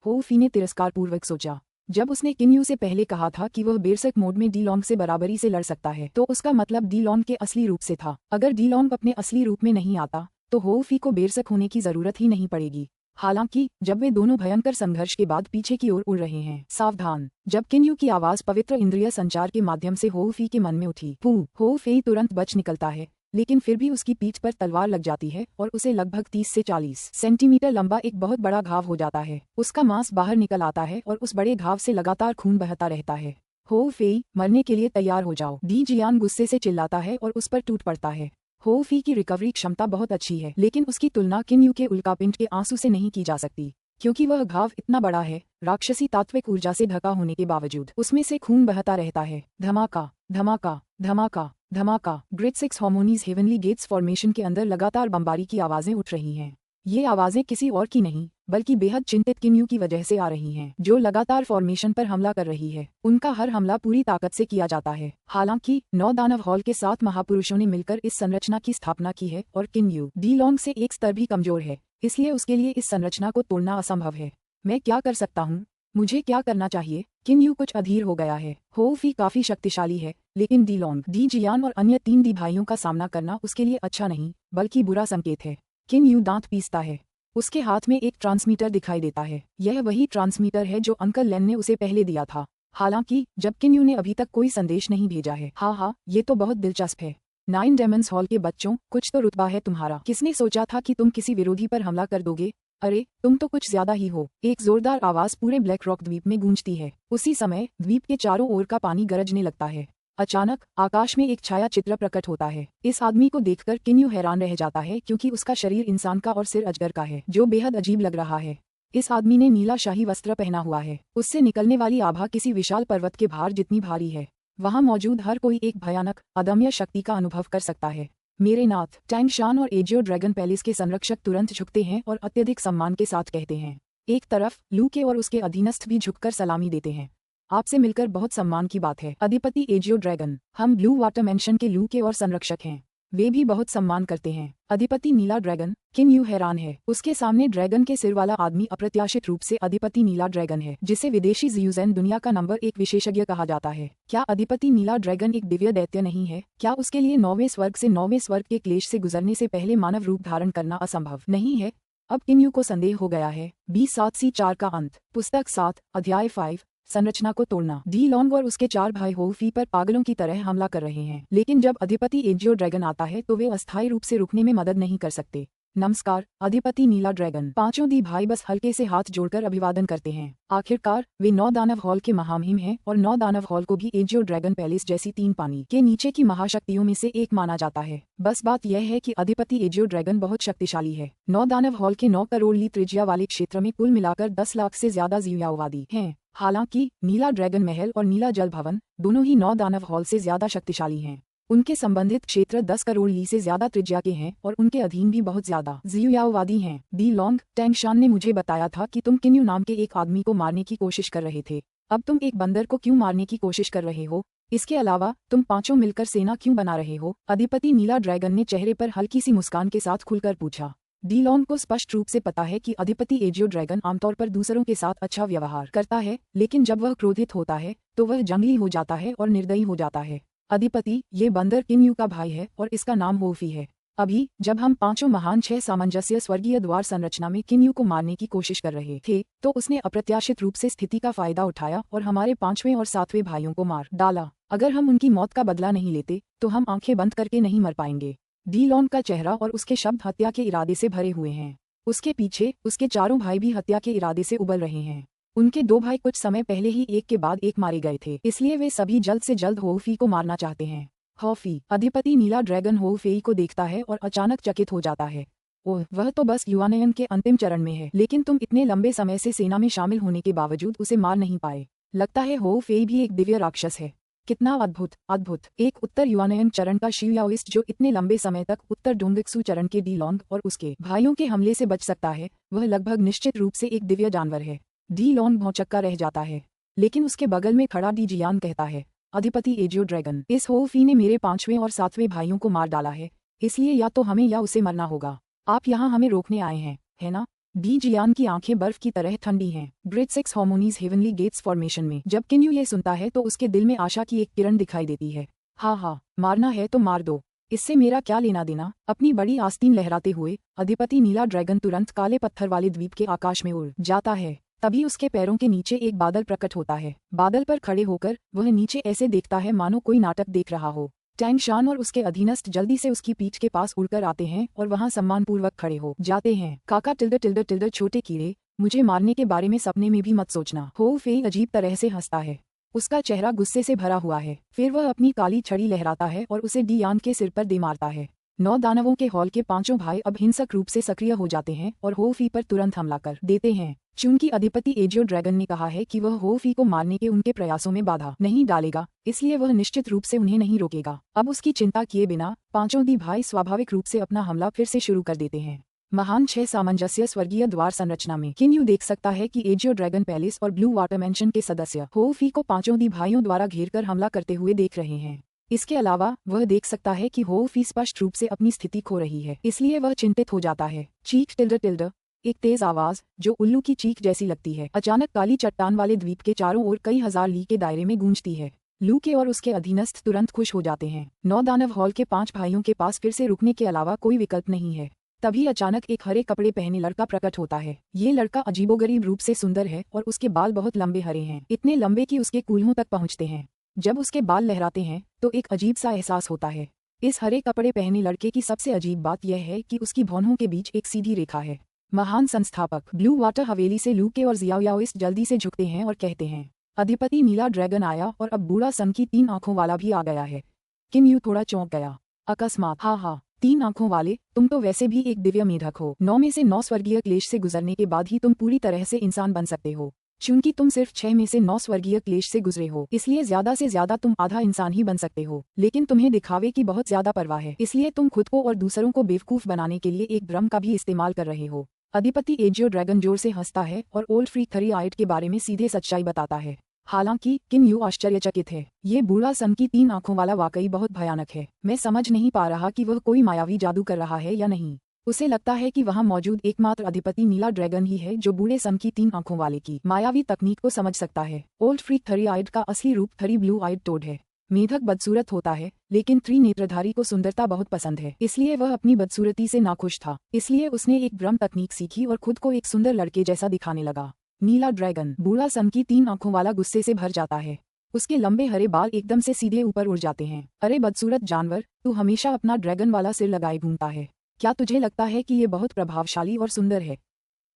[SPEAKER 1] हो फी ने तिरस्कारपूर्वक सोचा। जब उसने किन्यू से पहले कहा था कि वह बेरसक मोड में डी लॉन्ग से बराबरी से लड़ सकता है, तो उसका मतलब डी लॉन्ग के असली रूप से था। अगर डी लॉन्ग अपने असली रूप में नहीं आता तो हो फी को बेरसक होने की जरूरत ही नहीं पड़ेगी। हालांकि जब वे दोनों भयंकर संघर्ष के बाद पीछे की ओर उड़ रहे हैं, सावधान, जब किन्यू की आवाज पवित्र इंद्रिय संचार के माध्यम से हो फी के मन में उठी, हो फी तुरंत बच निकलता है, लेकिन फिर भी उसकी पीठ पर तलवार लग जाती है और उसे लगभग 30 से 40 सेंटीमीटर लंबा एक बहुत बड़ा घाव हो जाता है। उसका मांस बाहर निकल आता है और उस बड़े घाव से लगातार खून बहता रहता है। हो फेई, मरने के लिए तैयार हो जाओ, डी जियान गुस्से से चिल्लाता है और उस पर टूट पड़ता है। हो फी की रिकवरी क्षमता बहुत अच्छी है, लेकिन उसकी तुलना किन्यू के उल्कापिंड के आंसू से नहीं की जा सकती, क्योंकि वह घाव इतना बड़ा है। राक्षसी तात्विक ऊर्जा से ढका होने के बावजूद उसमें से खून बहता रहता है। धमाका धमाका धमाका धमाका। ग्रेट 6 हार्मोनीज हेवनली गेट्स फॉर्मेशन के अंदर लगातार बमबारी की आवाजें उठ रही हैं। ये आवाजें किसी और की नहीं बल्कि बेहद चिंतित किन्यू की वजह से आ रही हैं, जो लगातार फॉर्मेशन पर हमला कर रही है। उनका हर हमला पूरी ताकत से किया जाता है। हालांकि 9 दानव हॉल के 7 महापुरुषों ने मिलकर इस संरचना की स्थापना की है और किन्यू डी लॉन्ग से एक स्तर भी कमजोर है, इसलिए उसके लिए इस संरचना को तोड़ना असंभव है। मैं क्या कर सकता हूँ? मुझे क्या करना चाहिए? किन्यू कुछ अधीर हो गया है। हो फी काफी शक्तिशाली है, लेकिन डी लॉन्ग, डी जियान और अन्य 3 दी भाइयों का सामना करना उसके लिए अच्छा नहीं बल्कि बुरा संकेत है। किन्यू दांत पीसता है। उसके हाथ में एक ट्रांसमीटर दिखाई देता है। यह वही ट्रांसमीटर है जो अंकल लेन ने उसे पहले दिया था, हालांकि जब किन्यू ने अभी तक कोई संदेश नहीं भेजा है। हाँ, ये तो बहुत दिलचस्प है। 9 डेमन्स हॉल के बच्चों, कुछ तो रुतबा है तुम्हारा। किसने सोचा था कि तुम किसी विरोधी पर हमला कर दोगे? अरे तुम तो कुछ ज्यादा ही हो। एक जोरदार आवाज पूरे ब्लैक रॉक द्वीप में गूंजती है। उसी समय द्वीप के चारों ओर का पानी गरजने लगता है। अचानक आकाश में एक छाया चित्र प्रकट होता है। इस आदमी को देखकर किन्यू हैरान रह जाता है, क्योंकि उसका शरीर इंसान का और सिर अजगर का है, जो बेहद अजीब लग रहा है। इस आदमी ने नीला शाही वस्त्र पहना हुआ है। उससे निकलने वाली आभा किसी विशाल पर्वत के भार जितनी भारी है। वहाँ मौजूद हर कोई एक भयानक अदम्य शक्ति का अनुभव कर सकता है। मेरे नाथ, टैंग शान और एजियो ड्रैगन पैलेस के संरक्षक तुरंत झुकते हैं और अत्यधिक सम्मान के साथ कहते हैं। एक तरफ लू के और उसके अधीनस्थ भी झुककर सलामी देते हैं। आपसे मिलकर बहुत सम्मान की बात है, अधिपति एजियो ड्रैगन। हम ब्लू वाटर मैंशन के लू के और संरक्षक हैं। वे भी बहुत सम्मान करते हैं। अधिपति नीला ड्रैगन। किन्यू हैरान है। उसके सामने ड्रैगन के सिर वाला आदमी अप्रत्याशित रूप से अधिपति नीला ड्रैगन है, जिसे विदेशी ज़्यूज़ेन दुनिया का नंबर 1 विशेषज्ञ कहा जाता है। क्या अधिपति नीला ड्रैगन एक दिव्य दैत्य नहीं है? क्या उसके लिए 9वें स्वर्ग से 9वें स्वर्ग के क्लेश से गुजरने से पहले मानव रूप धारण करना असंभव नहीं है? अब किन्यू को संदेह हो गया है। 20-7C4 का अंत। पुस्तक 7, अध्याय 5, संरचना को तोड़ना। डी लॉन्ग और उसके 4 भाई हो फी पर पागलों की तरह हमला कर रहे हैं, लेकिन जब अधिपति एजियो ड्रैगन आता है तो वे अस्थायी रूप से रुकने में मदद नहीं कर सकते। नमस्कार अधिपति नीला ड्रैगन। पांचों दी भाई बस हल्के से हाथ जोड़कर अभिवादन करते हैं। आखिरकार वे 9 दानव हॉल के महामहिम हैं और 9 दानव हॉल को भी एजियो ड्रैगन पैलेस जैसी 3 पानी के नीचे की महाशक्तियों में से एक माना जाता है। बस बात यह है कि अधिपति एजियो ड्रैगन बहुत शक्तिशाली है। 9 दानव हॉल के 9 करोड़ ली त्रिज्या वाले क्षेत्र में कुल मिलाकर 10 लाख से ज्यादा जीवयावादी हैं। हालांकि नीला ड्रैगन महल और नीला जल भवन दोनों ही 9 दानव हॉल से ज्यादा शक्तिशाली हैं। उनके संबंधित क्षेत्र 10 करोड़ ली से ज्यादा त्रिज्या के हैं और उनके अधीन भी बहुत ज्यादा जीवयावादी हैं। डी लॉन्ग, टैंग शान ने मुझे बताया था कि तुम किन्यू नाम के एक आदमी को मारने की कोशिश कर रहे थे। अब तुम एक बंदर को क्यों मारने की कोशिश कर रहे हो? इसके अलावा तुम पांचों मिलकर सेना क्यों बना रहे हो? अधिपति नीला ड्रैगन ने चेहरे पर हल्की सी मुस्कान के साथ खुलकर पूछा। डी लॉन्ग को स्पष्ट रूप से पता है कि अधिपति एजियो ड्रैगन आमतौर पर दूसरों के साथ अच्छा व्यवहार करता है, लेकिन जब वह क्रोधित होता है तो वह जंगली हो जाता है और निर्दयी हो जाता है। अधिपति, ये बंदर किन्यू का भाई है और इसका नाम होफी है। अभी जब हम पांचों महान 6 सामंजस्य स्वर्गीय द्वार संरचना में किन्यू को मारने की कोशिश कर रहे थे, तो उसने अप्रत्याशित रूप से स्थिति का फायदा उठाया और हमारे 5वें और 7वें भाइयों को मार डाला। अगर हम उनकी मौत का बदला नहीं लेते तो हम आंखें बंद करके नहीं मर पाएंगे। डी लॉन्ग का चेहरा और उसके शब्द हत्या के इरादे से भरे हुए हैं। उसके पीछे उसके चारों भाई भी हत्या के इरादे से उबल रहे हैं। उनके दो भाई कुछ समय पहले ही एक के बाद एक मारे गए थे, इसलिए वे सभी जल्द से जल्द होउ फी को मारना चाहते हैं। होउ फी, अधिपति नीला ड्रैगन होउ फेई को देखता है और अचानक चकित हो जाता है। ओह, वह तो बस युवानयन के अंतिम चरण में है, लेकिन तुम इतने लंबे समय से सेना में शामिल होने के बावजूद उसे मार नहीं पाए। लगता है होउ फेई भी एक दिव्य राक्षस है। कितना अद्भुत, अद्भुत। एक उत्तर युवानयन चरण का शिवयाओइस्ट जो इतने लंबे समय तक उत्तर डोंगक्सू चरण के डी लॉन्ग और उसके भाइयों के हमले से बच सकता है, वह लगभग निश्चित रूप से एक दिव्य जानवर है। डी लॉन्ग भौंचक्का रह जाता है, लेकिन उसके बगल में खड़ा डी जियान कहता है, अधिपति एजियो ड्रैगन, इस होउ फी ने मेरे 5वें और 7वें भाइयों को मार डाला है, इसलिए या तो हमें या उसे मरना होगा। आप यहाँ हमें रोकने आए हैं, है ना? डी जियान की आंखें बर्फ की तरह ठंडी हैं। Great six harmonies heavenly gates formation में जब किन्यू ये सुनता है तो उसके दिल में आशा की एक किरण दिखाई देती है। हाँ, मारना है तो मार दो, इससे मेरा क्या लेना देना। अपनी बड़ी आस्तीन लहराते हुए अधिपति नीला ड्रैगन तुरंत काले पत्थर वाले द्वीप के आकाश में उड़ जाता है। तभी उसके पैरों के नीचे एक बादल प्रकट होता है। बादल पर खड़े होकर वह नीचे ऐसे देखता है मानो कोई नाटक देख रहा हो। टैंग शान और उसके अधीनस्थ जल्दी से उसकी पीठ के पास उड़कर आते हैं और वहां सम्मानपूर्वक खड़े हो जाते हैं। काका टिल्डर टिल्डर टिल्डर, छोटे कीड़े, मुझे मारने के बारे में सपने में भी मत सोचना। होउ फेई अजीब तरह से हंसता है, उसका चेहरा गुस्से से भरा हुआ है। फिर वह अपनी काली छड़ी लहराता है और उसे डी यान के सिर पर दे मारता है। 9 दानवों के हॉल के 5 भाई अब हिंसक रूप से सक्रिय हो जाते हैं और होउ फी पर तुरंत हमला कर देते हैं। चूंकि अधिपति एजियो ड्रैगन ने कहा है कि वह होउ फी को मारने के उनके प्रयासों में बाधा नहीं डालेगा, इसलिए वह निश्चित रूप से उन्हें नहीं रोकेगा। अब उसकी चिंता किए बिना 5 दी भाई स्वाभाविक रूप से अपना हमला फिर से शुरू कर देते हैं। महान 6 सामंजस्य स्वर्गीय द्वार संरचना में किन्यू देख सकता है कि एजियो ड्रैगन पैलेस और ब्लू वाटर मैंशन के सदस्य होउ फी को 5 दी भाइयों द्वारा घेरकर हमला करते हुए देख रहे हैं। इसके अलावा वह देख सकता है कि होउ फी स्पष्ट रूप से अपनी स्थिति खो रही है, इसलिए वह चिंतित हो जाता है। चीख टिल्डर टिल्डर, एक तेज आवाज जो उल्लू की चीख जैसी लगती है अचानक काली चट्टान वाले द्वीप के चारों ओर कई हजार ली के दायरे में गूंजती है। लू के और उसके अधीनस्थ तुरंत खुश हो जाते हैं। 9 दानव हॉल के 5 भाइयों के पास फिर से रुकने के अलावा कोई विकल्प नहीं है। तभी अचानक एक हरे कपड़े पहने लड़का प्रकट होता है। ये लड़का अजीबोगरीब रूप से सुंदर है और उसके बाल बहुत लंबे हरे हैं, इतने लंबे कि उसके कूल्हों तक पहुंचते हैं। जब उसके बाल लहराते हैं तो एक अजीब सा एहसास होता है। इस हरे कपड़े पहने लड़के की सबसे अजीब बात यह है कि उसकी भौंहों के बीच एक सीधी रेखा है। महान संस्थापक ब्लू वाटर हवेली से लू के और जियाओयाओइस्ट जल्दी से झुकते हैं और कहते हैं, अधिपति नीला ड्रैगन आया और अब बूढ़ा सन की 3 आंखों वाला भी आ गया है। किन्यू थोड़ा चौंक गया। अकस्मात, हाँ, 3 आंखों वाले, तुम तो वैसे भी एक दिव्य मेढक हो। 9 में से 9 स्वर्गीय क्लेश से गुजरने के बाद ही तुम पूरी तरह से इंसान बन सकते हो। चूंकि तुम सिर्फ 6 में से 9 स्वर्गीय क्लेश से गुजरे हो, इसलिए ज्यादा से ज्यादा तुम आधा इंसान ही बन सकते हो। लेकिन तुम्हें दिखावे की बहुत ज्यादा परवाह है, इसलिए तुम खुद को और दूसरों को बेवकूफ बनाने के लिए एक भ्रम का भी इस्तेमाल कर रहे हो। अधिपति एजियो ड्रैगन जोर से हंसता है और ओल्ड फ्रीक थरी आइट के बारे में सीधे सच्चाई बताता है। हालांकि किन्यू आश्चर्यचकित है। ये बूढ़ा सन की 3 आंखों वाला वाकई बहुत भयानक है। मैं समझ नहीं पा रहा कि वह कोई मायावी जादू कर रहा है या नहीं। उसे लगता है कि वहां मौजूद एकमात्र अधिपति नीला ड्रैगन ही है जो बूढ़े सन की 3 आंखों वाले की मायावी तकनीक को समझ सकता है। ओल्ड फ्रीक थरी आइट का असली रूप थरी ब्लू आइड टोड है। मेढक बदसूरत होता है, लेकिन त्रिनेत्रधारी को सुंदरता बहुत पसंद है, इसलिए वह अपनी बदसूरती से नाखुश था। इसलिए उसने एक भ्रम तकनीक सीखी और खुद को एक सुंदर लड़के जैसा दिखाने लगा। नीला ड्रैगन, बूढ़ा सन की 3 आंखों वाला, गुस्से से भर जाता है। उसके लंबे हरे बाल एकदम से सीधे ऊपर उड़ जाते हैं। अरे बदसूरत जानवर, तू हमेशा अपना ड्रैगन वाला सिर लगाए घूमता है। क्या तुझे लगता है कि ये बहुत प्रभावशाली और सुंदर है?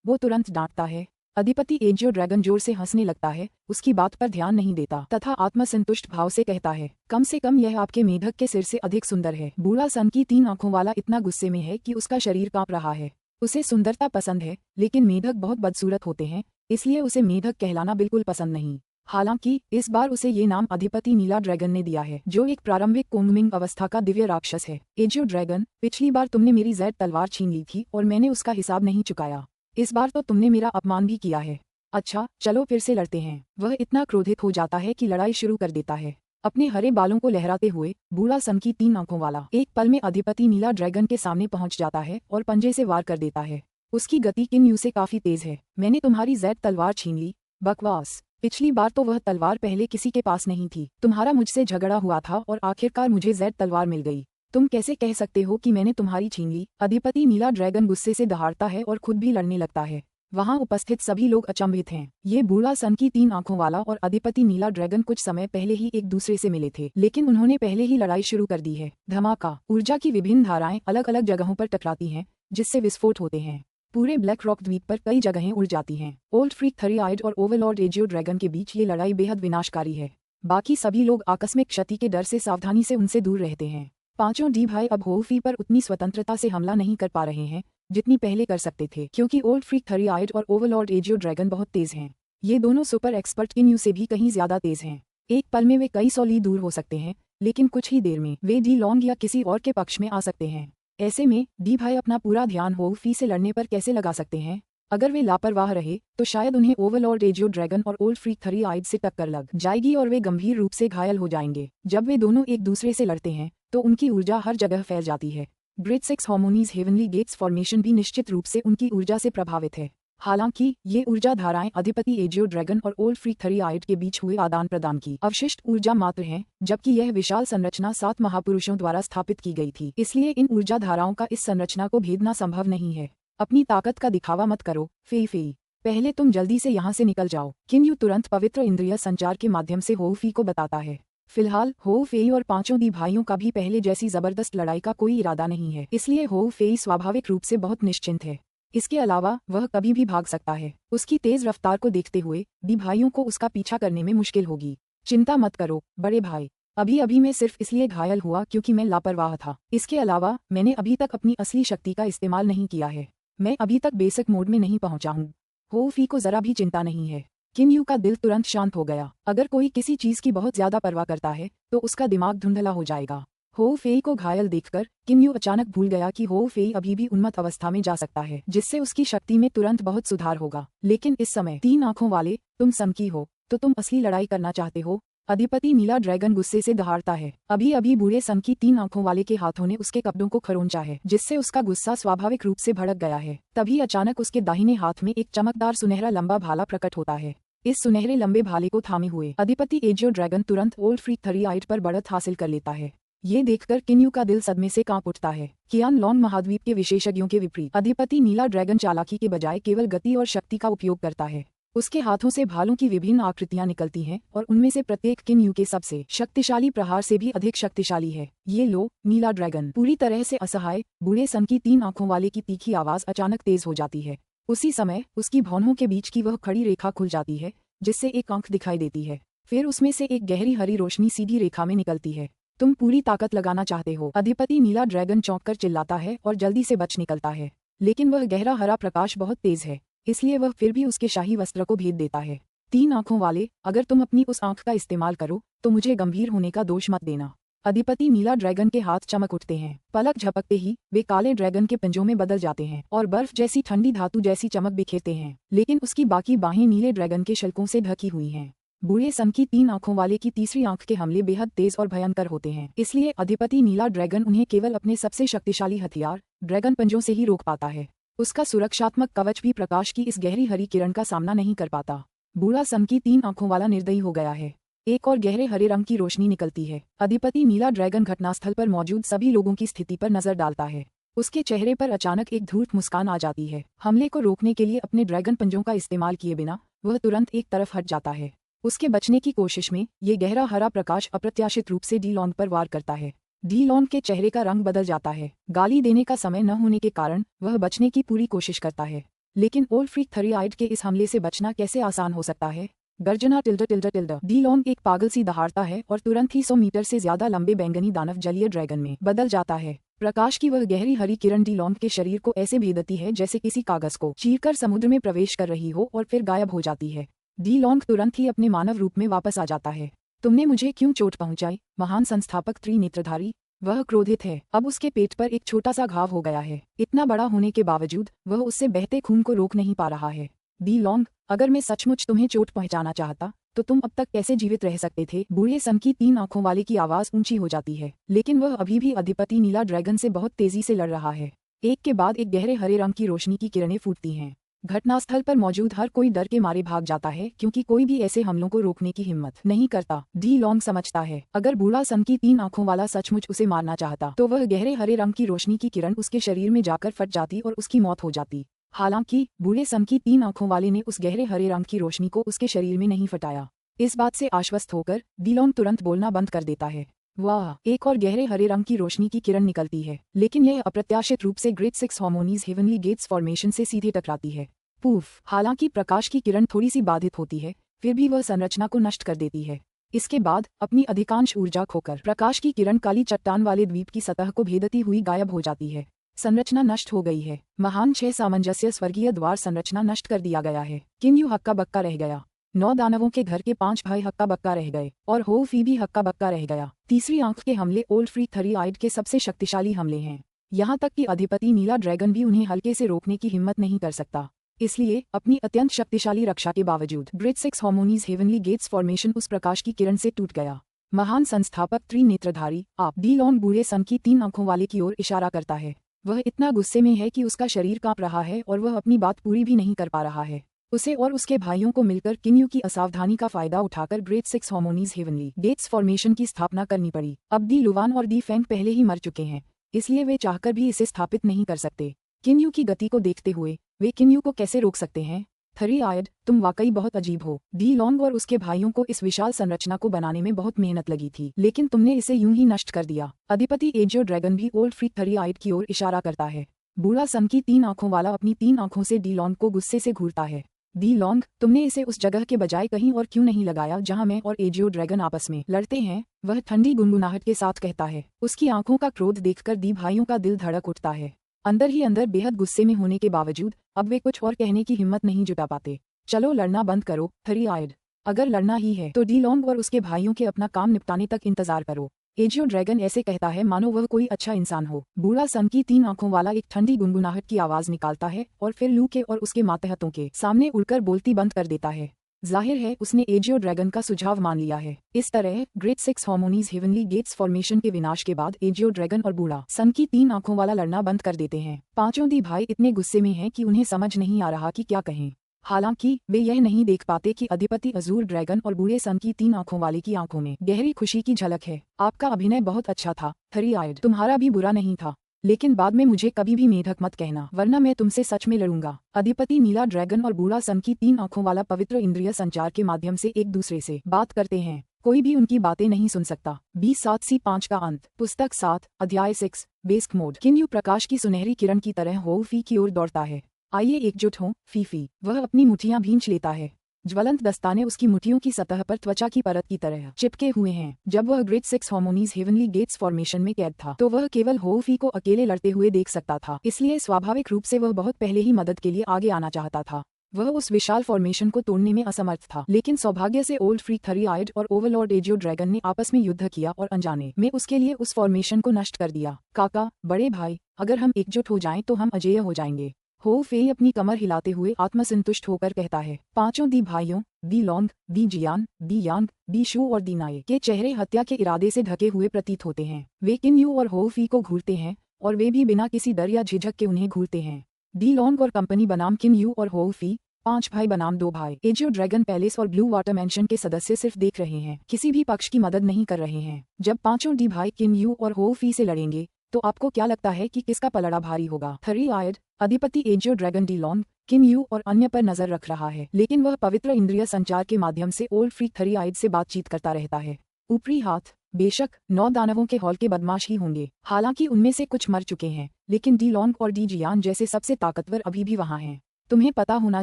[SPEAKER 1] वो तुरंत डांटता है। अधिपति एजियो ड्रैगन जोर से हंसने लगता है, उसकी बात पर ध्यान नहीं देता तथा आत्मसंतुष्ट भाव से कहता है, कम से कम यह आपके मेढक के सिर से अधिक सुंदर है। बूढ़ा सन की 3 आंखों वाला इतना गुस्से में है कि उसका शरीर कांप रहा है। उसे सुंदरता पसंद है, लेकिन मेढक बहुत बदसूरत होते हैं, इसलिए उसे मेढक कहलाना बिल्कुल पसंद नहीं। हालांकि इस बार उसे ये नाम अधिपति नीला ड्रैगन ने दिया है, जो एक प्रारंभिक कोंगमिंग अवस्था का दिव्य राक्षस है। एजियो ड्रैगन, पिछली बार तुमने मेरी ज़ैड तलवार छीन ली थी और मैंने उसका हिसाब नहीं चुकाया। इस बार तो तुमने मेरा अपमान भी किया है। अच्छा, चलो फिर से लड़ते हैं। वह इतना क्रोधित हो जाता है कि लड़ाई शुरू कर देता है। अपने हरे बालों को लहराते हुए बूढ़ा सन की 3 आंखों वाला एक पल में अधिपति नीला ड्रैगन के सामने पहुंच जाता है और पंजे से वार कर देता है। उसकी गति किन्यू से काफी तेज है। मैंने तुम्हारी ज़ैड तलवार छीन ली? बकवास। पिछली बार तो वह तलवार पहले किसी के पास नहीं थी। तुम्हारा मुझसे झगड़ा हुआ था और आखिरकार मुझे ज़ैड तलवार मिल गई। तुम कैसे कह सकते हो कि मैंने तुम्हारी छीन ली? अधिपति नीला ड्रैगन गुस्से से दहाड़ता है और खुद भी लड़ने लगता है। वहां उपस्थित सभी लोग अचंभित हैं। ये बूढ़ा सन की 3 आंखों वाला और अधिपति नीला ड्रैगन कुछ समय पहले ही एक दूसरे से मिले थे, लेकिन उन्होंने पहले ही लड़ाई शुरू कर दी है। धमाका। ऊर्जा की विभिन्न धाराएं अलग अलग जगहों पर टकराती हैं, जिससे विस्फोट होते हैं। पूरे ब्लैक रॉक द्वीप पर कई जगहें उड़ जाती हैं। ओल्ड फ्रीक थरी-आइड और ओवरलॉर्ड एजियो ड्रैगन के बीच ये लड़ाई बेहद विनाशकारी है। बाकी सभी लोग आकस्मिक क्षति के डर से सावधानी से उनसे दूर रहते हैं। पांचों डी भाई अब होवफी पर उतनी स्वतंत्रता से हमला नहीं कर पा रहे हैं जितनी पहले कर सकते थे, क्योंकि ओल्ड फ्रीक थरी-आइड और ओवरलॉर्ड एजियो ड्रैगन बहुत तेज हैं। ये दोनों सुपर एक्सपर्ट किन्यू से भी कहीं ज्यादा तेज हैं। एक पल में वे कई 100 ली दूर हो सकते हैं, लेकिन कुछ ही देर में वे डी लॉन्ग या किसी और के पक्ष में आ सकते हैं। ऐसे में डी भाई अपना पूरा ध्यान होवफी से लड़ने पर कैसे लगा सकते हैं? अगर वे लापरवाह रहे तो शायद उन्हें ओवरलॉर्ड एजियो ड्रैगन और ओल्ड फ्रीक थरी-आइड से टक्कर लग जाएगी और वे गंभीर रूप से घायल हो जाएंगे। जब वे दोनों एक दूसरे से लड़ते हैं तो उनकी ऊर्जा हर जगह फैल जाती है। ग्रेट 6 हार्मोनीज हेवनली गेट्स फॉर्मेशन भी निश्चित रूप से उनकी ऊर्जा से प्रभावित है। हालांकि ये ऊर्जा धाराएं अधिपति एजियो ड्रैगन और ओल्ड फ्रीक थरी-आइड के बीच हुए आदान प्रदान की अवशिष्ट ऊर्जा मात्र हैं, जबकि यह विशाल संरचना 7 महापुरुषों द्वारा स्थापित की गई थी। इसलिए इन ऊर्जा धाराओं का इस संरचना को भेदना संभव नहीं है। अपनी ताकत का दिखावा मत करो, फेई। पहले तुम जल्दी से यहाँ से निकल जाओ। किन्यू तुरंत पवित्र इंद्रिय संचार के माध्यम से होवफी को बताता है। फिलहाल होवफेई और पांचों दी भाइयों का भी पहले जैसी जबरदस्त लड़ाई का कोई इरादा नहीं है, इसलिए होवफेई स्वाभाविक रूप से बहुत निश्चिंत है। इसके अलावा वह कभी भी भाग सकता है। उसकी तेज रफ्तार को देखते हुए दी भाइयों को उसका पीछा करने में मुश्किल होगी। चिंता मत करो बड़े भाई, अभी अभी मैं सिर्फ इसलिए घायल हुआ क्योंकि मैं लापरवाह था। इसके अलावा मैंने अभी तक अपनी असली शक्ति का इस्तेमाल नहीं किया है। मैं अभी तक बेसिक मोड में नहीं पहुंचा हूँ। होवफी को जरा भी चिंता नहीं है। किन्यू का दिल तुरंत शांत हो गया। अगर कोई किसी चीज की बहुत ज्यादा परवाह करता है तो उसका दिमाग धुंधला हो जाएगा। होवफेई को घायल देखकर किन्यू अचानक भूल गया कि होवफेई अभी भी उन्मत्त अवस्था में जा सकता है, जिससे उसकी शक्ति में तुरंत बहुत सुधार होगा। लेकिन इस समय 3 आंखों वाले, तुम समकी हो तो तुम असली लड़ाई करना चाहते हो? अधिपति नीला ड्रैगन गुस्से से दहाड़ता है। अभी अभी बूढ़े सन की 3 आंखों वाले के हाथों ने उसके कपड़ों को खरोंचा है, जिससे उसका गुस्सा स्वाभाविक रूप से भड़क गया है। तभी अचानक उसके दाहिने हाथ में एक चमकदार सुनहरा लंबा भाला प्रकट होता है। इस सुनहरे लंबे भाले को थामे हुए अधिपति एजियो ड्रैगन तुरंत ओल्ड फ्रीक थरी-आइड पर बढ़त हासिल कर लेता है। ये देखकर किन्यू का दिल सदमे से कांप उठता है। कियान लॉन्ग महाद्वीप के विशेषज्ञों के विपरीत अधिपति नीला ड्रैगन चालाकी के बजाय केवल गति और शक्ति का उपयोग करता है। उसके हाथों से भालों की विभिन्न आकृतियां निकलती हैं और उनमें से प्रत्येक किन्यू के सबसे शक्तिशाली प्रहार से भी अधिक शक्तिशाली है। ये लो, नीला ड्रैगन पूरी तरह से असहाय बूढ़े सन की 3 आंखों वाले की तीखी आवाज अचानक तेज हो जाती है। उसी समय उसकी भौहों के बीच की वह खड़ी रेखा खुल जाती है, जिससे एक आंख दिखाई देती है। फिर उसमें से एक गहरी हरी रोशनी सीधी रेखा में निकलती है। तुम पूरी ताकत लगाना चाहते हो? अधिपति नीला ड्रैगन चौंककर चिल्लाता है और जल्दी से बच निकलता है। लेकिन वह गहरा हरा प्रकाश बहुत तेज है, इसलिए वह फिर भी उसके शाही वस्त्र को भेद देता है। 3 आंखों वाले, अगर तुम अपनी उस आंख का इस्तेमाल करो तो मुझे गंभीर होने का दोष मत देना। अधिपति नीला ड्रैगन के हाथ चमक उठते हैं। पलक झपकते ही वे काले ड्रैगन के पंजों में बदल जाते हैं और बर्फ जैसी ठंडी धातु जैसी चमक बिखेरते हैं। लेकिन उसकी बाकी बाहें नीले ड्रैगन के शल्कों से ढकी हुई हैं। बूढ़े सन की 3 आंखों वाले की तीसरी आंख के हमले बेहद तेज और भयंकर होते हैं, इसलिए अधिपति नीला ड्रैगन उन्हें केवल अपने सबसे शक्तिशाली हथियार ड्रैगन पंजों से ही रोक पाता है। उसका सुरक्षात्मक कवच भी प्रकाश की इस गहरी हरी किरण का सामना नहीं कर पाता। बूढ़ा सन की 3 आंखों वाला निर्दयी हो गया है। एक और गहरे हरे रंग की रोशनी निकलती है। अधिपति नीला ड्रैगन घटनास्थल पर मौजूद सभी लोगों की स्थिति पर नजर डालता है। उसके चेहरे पर अचानक एक धूर्त मुस्कान आ जाती है। हमले को रोकने के लिए अपने ड्रैगन पंजों का इस्तेमाल किए बिना वह तुरंत एक तरफ हट जाता है। उसके बचने की कोशिश में ये गहरा हरा प्रकाश अप्रत्याशित रूप से डी लॉन्ग पर वार करता है। डी लॉन्ग के चेहरे का रंग बदल जाता है। गाली देने का समय न होने के कारण वह बचने की पूरी कोशिश करता है, लेकिन ओल्ड फ्रीक थरी-आइड के इस हमले से बचना कैसे आसान हो सकता है? गर्जना टिल्डर टिल्डर टिल्डर। डी लॉन्ग एक पागल सी दहाड़ता है और तुरंत ही 100 मीटर से ज्यादा लंबे बैंगनी दानव जलीय ड्रैगन में बदल जाता है। प्रकाश की वह गहरी हरी किरण डी लॉन्ग के शरीर को ऐसे भेदती है जैसे किसी कागज को चीरकर समुद्र में प्रवेश कर रही हो और फिर गायब हो जाती है। डी लॉन्ग तुरंत ही अपने मानव रूप में वापस आ जाता है। तुमने मुझे क्यों चोट पहुंचाई, महान संस्थापक त्रिनेत्रधारी? वह क्रोधित है। अब उसके पेट पर एक छोटा सा घाव हो गया है। इतना बड़ा होने के बावजूद वह उससे बहते खून को रोक नहीं पा रहा है। डी लॉन्ग, अगर मैं सचमुच तुम्हें चोट पहुंचाना चाहता तो तुम अब तक कैसे जीवित रह सकते थे? बूढ़े सन की 3 आंखों वाले की आवाज ऊंची हो जाती है, लेकिन वह अभी भी अधिपति नीला ड्रैगन से बहुत तेजी से लड़ रहा है। एक के बाद एक गहरे हरे रंग की रोशनी की किरणें फूटती हैं। घटनास्थल पर मौजूद हर कोई डर के मारे भाग जाता है, क्योंकि कोई भी ऐसे हमलों को रोकने की हिम्मत नहीं करता। डी लॉन्ग समझता है, अगर बूढ़ा सन की 3 आंखों वाला सचमुच उसे मारना चाहता तो वह गहरे हरे रंग की रोशनी की किरण उसके शरीर में जाकर फट जाती और उसकी मौत हो जाती। हालांकि बूढ़े सम की 3 आंखों वाले ने उस गहरे हरे रंग की रोशनी को उसके शरीर में नहीं फटाया। इस बात से आश्वस्त होकर डीलॉन्ग तुरंत बोलना बंद कर देता है। वाह, एक और गहरे हरे रंग की रोशनी की किरण निकलती है, लेकिन यह अप्रत्याशित रूप से ग्रेट 6 हार्मोनीज हेवनली गेट्स फॉर्मेशन से सीधे टकराती है। पूफ। हालांकि प्रकाश की किरण थोड़ी सी बाधित होती है, फिर भी वह संरचना को नष्ट कर देती है। इसके बाद अपनी अधिकांश ऊर्जा खोकर प्रकाश की किरण काली चट्टान वाले द्वीप की सतह को भेदती हुई गायब हो जाती है। संरचना नष्ट हो गई है। महान 6 सामंजस्य स्वर्गीय द्वार संरचना नष्ट कर दिया गया है। किन्यू हक्का बक्का रह गया। 9 दानवों के घर के 5 भाई हक्का बक्का रह गए और हो फी भी हक्का बक्का रह गया। तीसरी आंख के हमले ओल्ड फ्री थरी आइड के सबसे शक्तिशाली हमले हैं। यहाँ तक कि अधिपति नीला ड्रैगन भी उन्हें हल्के से रोकने की हिम्मत नहीं कर सकता। इसलिए अपनी अत्यंत शक्तिशाली रक्षा के बावजूद ग्रेट 6 हार्मोनीज हेवनली गेट्स फॉर्मेशन उस प्रकाश की किरण से टूट गया। महान संस्थापक त्रिनेत्रधारी आप डीलॉन्ग बूढ़े सन की 3 आंखों वाले की ओर इशारा करता है। वह इतना गुस्से में है कि उसका शरीर कांप रहा है और वह अपनी बात पूरी भी नहीं कर पा रहा है। उसे और उसके भाइयों को मिलकर किन्यू की असावधानी का फायदा उठाकर ग्रेट 6 हार्मोनीज हेवनली गेट्स फॉर्मेशन की स्थापना करनी पड़ी। अब दी लुवान और दी फेंग पहले ही मर चुके हैं, इसलिए वे चाहकर भी इसे स्थापित नहीं कर सकते। किन्यू की गति को देखते हुए वे किन्यू को कैसे रोक सकते हैं? थरी आयड, तुम वाकई बहुत अजीब हो। डी लॉन्ग और उसके भाइयों को इस विशाल संरचना को बनाने में बहुत मेहनत लगी थी, लेकिन तुमने इसे यूं ही नष्ट कर दिया। अधिपति एजियो ड्रैगन भी ओल्ड फ्री थरी आयड की ओर इशारा करता है। बूढ़ा सन की 3 आंखों वाला अपनी 3 आंखों से डी लॉन्ग को गुस्से से घूरता है। डी लॉन्ग, तुमने इसे उस जगह के बजाय कहीं और क्यों नहीं लगाया जहां मैं और एजियो ड्रैगन आपस में लड़ते हैं? वह ठंडी गुनगुनाहट के साथ कहता है। उसकी आंखों का क्रोध देखकर दी भाइयों का दिल धड़क उठता है। अंदर ही अंदर बेहद गुस्से में होने के बावजूद अब वे कुछ और कहने की हिम्मत नहीं जुटा पाते। चलो लड़ना बंद करो थरी आयड। अगर लड़ना ही है तो डी लॉन्ग और उसके भाइयों के अपना काम निपटाने तक इंतजार करो। एजियो ड्रैगन ऐसे कहता है मानो वह कोई अच्छा इंसान हो। बूढ़ा सन की 3 आंखों वाला एक ठंडी गुनगुनाहट की आवाज निकालता है और फिर लू के और उसके मातहतों के सामने उड़कर बोलती बंद कर देता है। जाहिर है उसने एजियो ड्रैगन का सुझाव मान लिया है। इस तरह ग्रेट 6 हार्मोनीज हेवनली गेट्स फॉर्मेशन के विनाश के बाद एजियो ड्रैगन और बूढ़ा सन की 3 आंखों वाला लड़ना बंद कर देते हैं। पांचों दी भाई इतने गुस्से में हैं कि उन्हें समझ नहीं आ रहा कि क्या कहें। हालांकि वे यह नहीं देख पाते कि अधिपति अजूर ड्रैगन और बूढ़े सन की 3 आंखों वाले की आंखों में गहरी खुशी की झलक है। आपका अभिनय बहुत अच्छा था थरी आयड, तुम्हारा भी बुरा नहीं था, लेकिन बाद में मुझे कभी भी मेढक मत कहना, वरना मैं तुमसे सच में लड़ूंगा। अधिपति नीला ड्रैगन और बूढ़ा सन की 3 आंखों वाला पवित्र इंद्रिय संचार के माध्यम से एक दूसरे से बात करते हैं। कोई भी उनकी बातें नहीं सुन सकता। 20-7C5 का अंत। पुस्तक 7, अध्याय 6, बेस्क मोड। किन्यू प्रकाश की सुनहरी किरण की तरह हो फी की ओर दौड़ता है। आइए एकजुट हों फीफी। वह अपनी मुठ्ठियां भींच लेता है। ज्वलंत दस्ताने उसकी मुठ्ठियों की सतह पर त्वचा की परत की तरह चिपके हुए हैं। जब वह ग्रेट 6 हार्मोनीज हेवनली गेट्स फॉर्मेशन में कैद था तो वह केवल हो फी को अकेले लड़ते हुए देख सकता था, इसलिए स्वाभाविक रूप से वह बहुत पहले ही मदद के लिए आगे आना चाहता था। वह उस विशाल फॉर्मेशन को तोड़ने में असमर्थ था, लेकिन सौभाग्य से ओल्ड फ्री थरी आयड और ओवरलॉर्ड एजियो ड्रैगन ने आपस में युद्ध किया और अनजाने में उसके लिए उस फॉर्मेशन को नष्ट कर दिया। काका, बड़े भाई, अगर हम एकजुट हो जाएं तो हम अजेय हो जाएंगे। हो फे अपनी कमर हिलाते हुए आत्मसंतुष्ट होकर कहता है। पांचों दी भाइयों, दी लॉन्ग, दी जियान, दी यांग, दी शू और दी नाये के चेहरे हत्या के इरादे से ढके हुए प्रतीत होते हैं। वे किन्यू और हो फी को घूरते हैं और वे भी बिना किसी डर या झिझक के उन्हें घूरते हैं। दी लॉन्ग और कंपनी बनाम किन्यू और हो फी, 5 भाई बनाम 2 भाई। एजियो ड्रैगन पैलेस और ब्लू वाटर मैंशन के सदस्य सिर्फ देख रहे हैं, किसी भी पक्ष की मदद नहीं कर रहे हैं। जब पांचों डी भाई किन्यू और हो फी से लड़ेंगे तो आपको क्या लगता है कि किसका पलड़ा भारी होगा? थरी आयड। अधिपति एजियो ड्रैगन डी लॉन्ग, किन्यू और अन्य पर नजर रख रहा है, लेकिन वह पवित्र इंद्रिय संचार के माध्यम से ओल्ड फ्री थरी आयड से बातचीत करता रहता है। ऊपरी हाथ। बेशक 9 दानवों के हॉल के बदमाश ही होंगे, हालांकि उनमें से कुछ मर चुके हैं, लेकिन डी लॉन्ग और डी जियान जैसे सबसे ताकतवर अभी भी वहां हैं। तुम्हें पता होना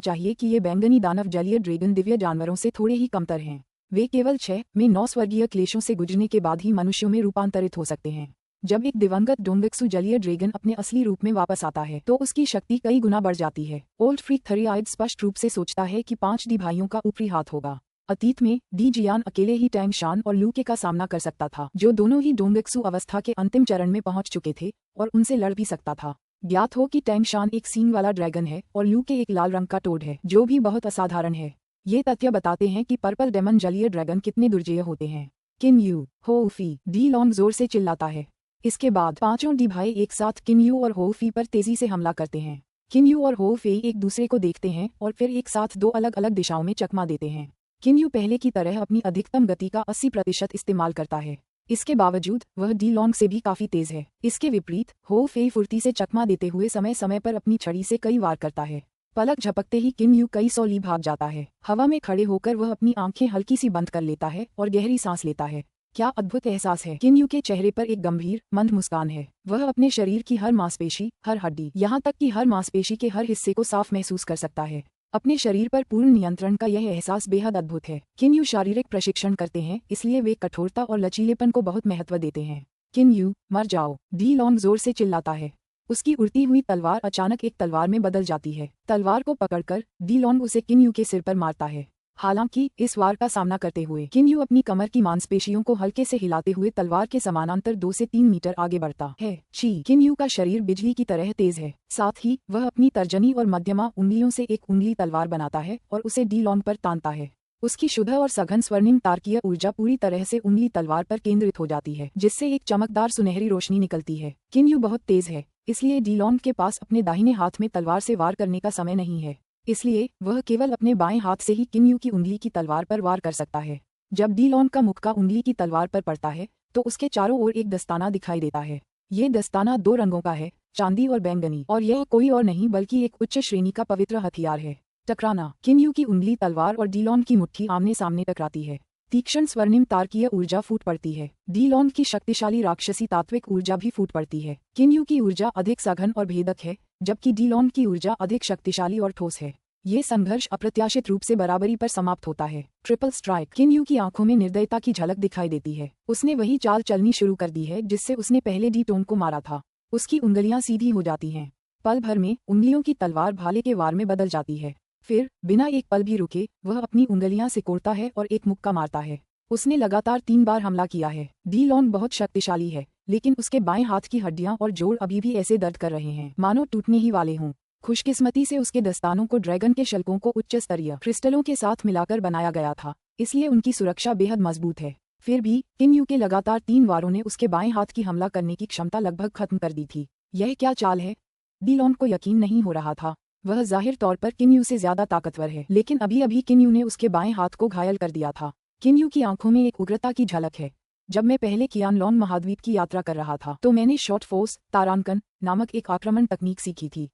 [SPEAKER 1] चाहिए कि ये बैंगनी दानव जलीय ड्रैगन दिव्य जानवरों से थोड़े ही कमतर हैं। वे केवल 6 में 9 स्वर्गीय क्लेशों से गुजरने के बाद ही मनुष्यों में रूपांतरित हो सकते हैं। जब एक दिवंगत डोंगक्सु जलीय ड्रैगन अपने असली रूप में वापस आता है तो उसकी शक्ति कई गुना बढ़ जाती है। ओल्ड फ्री थरी आयड स्पष्ट रूप से सोचता है कि 5 डी भाइयों का ऊपरी हाथ होगा। अतीत में डी जियान अकेले ही टैंग शान और लू के का सामना कर सकता था, जो दोनों ही डोंगक्सु अवस्था के अंतिम चरण में पहुंच चुके थे और उनसे लड़ भी सकता था। ज्ञात हो कि टैंग शान एक सींग वाला ड्रैगन है और लू के एक लाल रंग का टोड है, जो भी बहुत असाधारण है। ये तथ्य बताते हैं कि पर्पल डेमन जलीय ड्रैगन कितने दुर्जेय होते हैं। किन्यू, हो फी, डी लॉन्ग जोर से चिल्लाता है। इसके बाद पांचों डी भाई एक साथ किन्यू और हो फी पर तेजी से हमला करते हैं। किन्यू और हो फी एक दूसरे को देखते हैं और फिर एक साथ 2 अलग अलग दिशाओं में चकमा देते हैं। किन्यू पहले की तरह अपनी अधिकतम गति का 80% इस्तेमाल करता है। इसके बावजूद वह डी लॉन्ग से भी काफी तेज है। इसके विपरीत हो फेई फुर्ती से चकमा देते हुए समय समय पर अपनी छड़ी से कई वार करता है। पलक झपकते ही किम यू कई सौ ली भाग जाता है। हवा में खड़े होकर वह अपनी आंखें हल्की सी बंद कर लेता है और गहरी सांस लेता है। क्या अद्भुत एहसास है। किम यू के चेहरे पर एक गंभीर मंद मुस्कान है। वह अपने शरीर की हर मांसपेशी, हर हड्डी, यहाँ तक कि हर मांसपेशी के हर हिस्से को साफ महसूस कर सकता है। अपने शरीर पर पूर्ण नियंत्रण का यह एहसास बेहद अद्भुत है। किम यू शारीरिक प्रशिक्षण करते हैं, इसलिए वे कठोरता और लचीलेपन को बहुत महत्व देते हैं। किम यू, मर जाओ, डी लॉन्ग जोर से चिल्लाता है। उसकी उड़ती हुई तलवार अचानक एक तलवार में बदल जाती है। तलवार को पकड़कर डी लॉन्ग उसे किम यू के सिर पर मारता है। हालांकि इस वार का सामना करते हुए किम यू अपनी कमर की मांसपेशियों को हल्के से हिलाते हुए तलवार के समानांतर 2 से 3 मीटर आगे बढ़ता है। किम यू का शरीर बिजली की तरह तेज है। साथ ही वह अपनी तर्जनी और मध्यमा उंगलियों से एक उंगली तलवार बनाता है और उसे डी लॉन्ग पर तानता है। उसकी शुद्ध और सघन स्वर्णिम तारकीय ऊर्जा पूरी तरह से उंगली तलवार पर केंद्रित हो जाती है, जिससे एक चमकदार सुनहरी रोशनी निकलती है। किम यू बहुत तेज है, इसलिए डी लॉन्ग के पास अपने दाहिने हाथ में तलवार से वार करने का समय नहीं है। इसलिए वह केवल अपने बाएं हाथ से ही किम यू की उंगली की तलवार पर वार कर सकता है। जब डी लॉन्ग का मुक्का उंगली की तलवार पर पड़ता है तो उसके चारों ओर एक दस्ताना दिखाई देता है। ये दस्ताना 2 रंगों का है, चांदी और बैंगनी, और यह कोई और नहीं बल्कि एक उच्च श्रेणी का पवित्र हथियार है। टकराना। किम यू की उंगली तलवार और डी लॉन्ग की मुट्ठी आमने सामने टकराती है। तीक्ष्ण स्वर्णिम तारकीय ऊर्जा फूट पड़ती है। डी लॉन्ग की शक्तिशाली राक्षसी तात्विक ऊर्जा भी फूट पड़ती है। किम यू की ऊर्जा अधिक सघन और भेदक है, जबकि डी लॉन्ग की ऊर्जा अधिक शक्तिशाली और ठोस है। ये संघर्ष अप्रत्याशित रूप से बराबरी पर समाप्त होता है। Triple strike. किम यू की आंखों में निर्दयता की झलक दिखाई देती है। उसने वही चाल चलनी शुरू कर दी है जिससे उसने पहले डी टोन को मारा था। उसकी उंगलियां सीधी हो जाती हैं। पल भर में उंगलियों की तलवार भाले के वार में बदल जाती है। फिर बिना एक पल भी रुके वह अपनी उंगलियां सिकोड़ता है और एक मुक्का मारता है। उसने लगातार 3 बार हमला किया है। डी लॉन्ग बहुत शक्तिशाली है, लेकिन उसके बाएं हाथ की हड्डियां और जोड़ अभी भी ऐसे दर्द कर रहे हैं मानो टूटने ही वाले हों। खुशकिस्मती से उसके दस्तानों को ड्रैगन के शल्कों को उच्च स्तरीय क्रिस्टलों के साथ मिलाकर बनाया गया था, इसलिए उनकी सुरक्षा बेहद मजबूत है। फिर भी किम यू के लगातार 3 वारों ने उसके बाएं हाथ की हमला करने की क्षमता लगभग खत्म कर दी थी। यह क्या चाल है? डी लॉन्ग को यकीन नहीं हो रहा था। वह जाहिर तौर पर किम यू से ज्यादा ताकतवर है, लेकिन अभी अभी किम यू ने उसके बाएं हाथ को घायल कर दिया था। किम यू की आंखों में एक उग्रता की झलक है। जब मैं पहले कियानलोंग महाद्वीप की यात्रा कर रहा था तो मैंने शॉर्ट फोर्स तारांकन नामक एक आक्रमण तकनीक सीखी थी।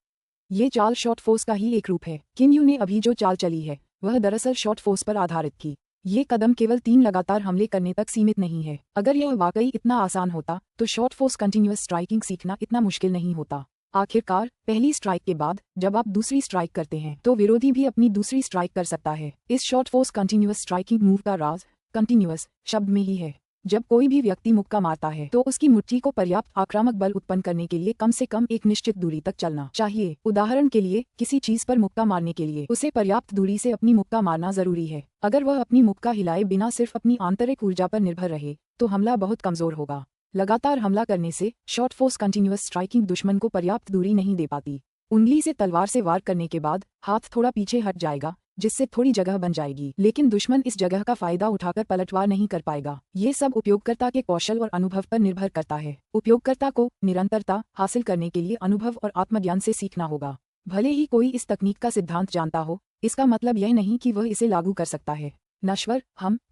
[SPEAKER 1] ये चाल शॉर्ट फोर्स का ही एक रूप है। किम यू ने अभी जो चाल चली है वह दरअसल शॉर्ट फोर्स पर आधारित थी। ये कदम केवल 3 लगातार हमले करने तक सीमित नहीं है। अगर यह वाकई इतना आसान होता तो शॉर्ट फोर्स कंटिन्यूअस स्ट्राइकिंग सीखना इतना मुश्किल नहीं होता। आखिरकार पहली स्ट्राइक के बाद जब आप दूसरी स्ट्राइक करते हैं तो विरोधी भी अपनी दूसरी स्ट्राइक कर सकता है। इस short force continuous striking move का राज कंटिन्यूअस शब्द में ही है। जब कोई भी व्यक्ति मुक्का मारता है तो उसकी मुट्ठी को पर्याप्त आक्रामक बल उत्पन्न करने के लिए कम से कम एक निश्चित दूरी तक चलना चाहिए। उदाहरण के लिए किसी चीज पर मुक्का मारने के लिए उसे पर्याप्त दूरी से अपनी मुक्का मारना जरूरी है। अगर वह अपनी मुक्का हिलाए बिना सिर्फ अपनी आंतरिक ऊर्जा पर निर्भर रहे तो हमला बहुत कमजोर होगा। लगातार हमला करने से शॉर्ट फोर्स कंटिन्यूअस स्ट्राइकिंग दुश्मन को पर्याप्त दूरी नहीं दे पाती। उंगली से तलवार से वार करने के बाद हाथ थोड़ा पीछे हट जाएगा, जिससे थोड़ी जगह बन जाएगी, लेकिन दुश्मन इस जगह का फायदा उठाकर पलटवार नहीं कर पाएगा। ये सब उपयोगकर्ता के कौशल और अनुभव पर निर्भर करता है। उपयोगकर्ता को निरंतरता हासिल करने के लिए अनुभव और आत्मज्ञान से सीखना होगा। भले ही कोई इस तकनीक का सिद्धांत जानता हो, इसका मतलब यह नहीं कि वह इसे लागू कर सकता है। नश्वर,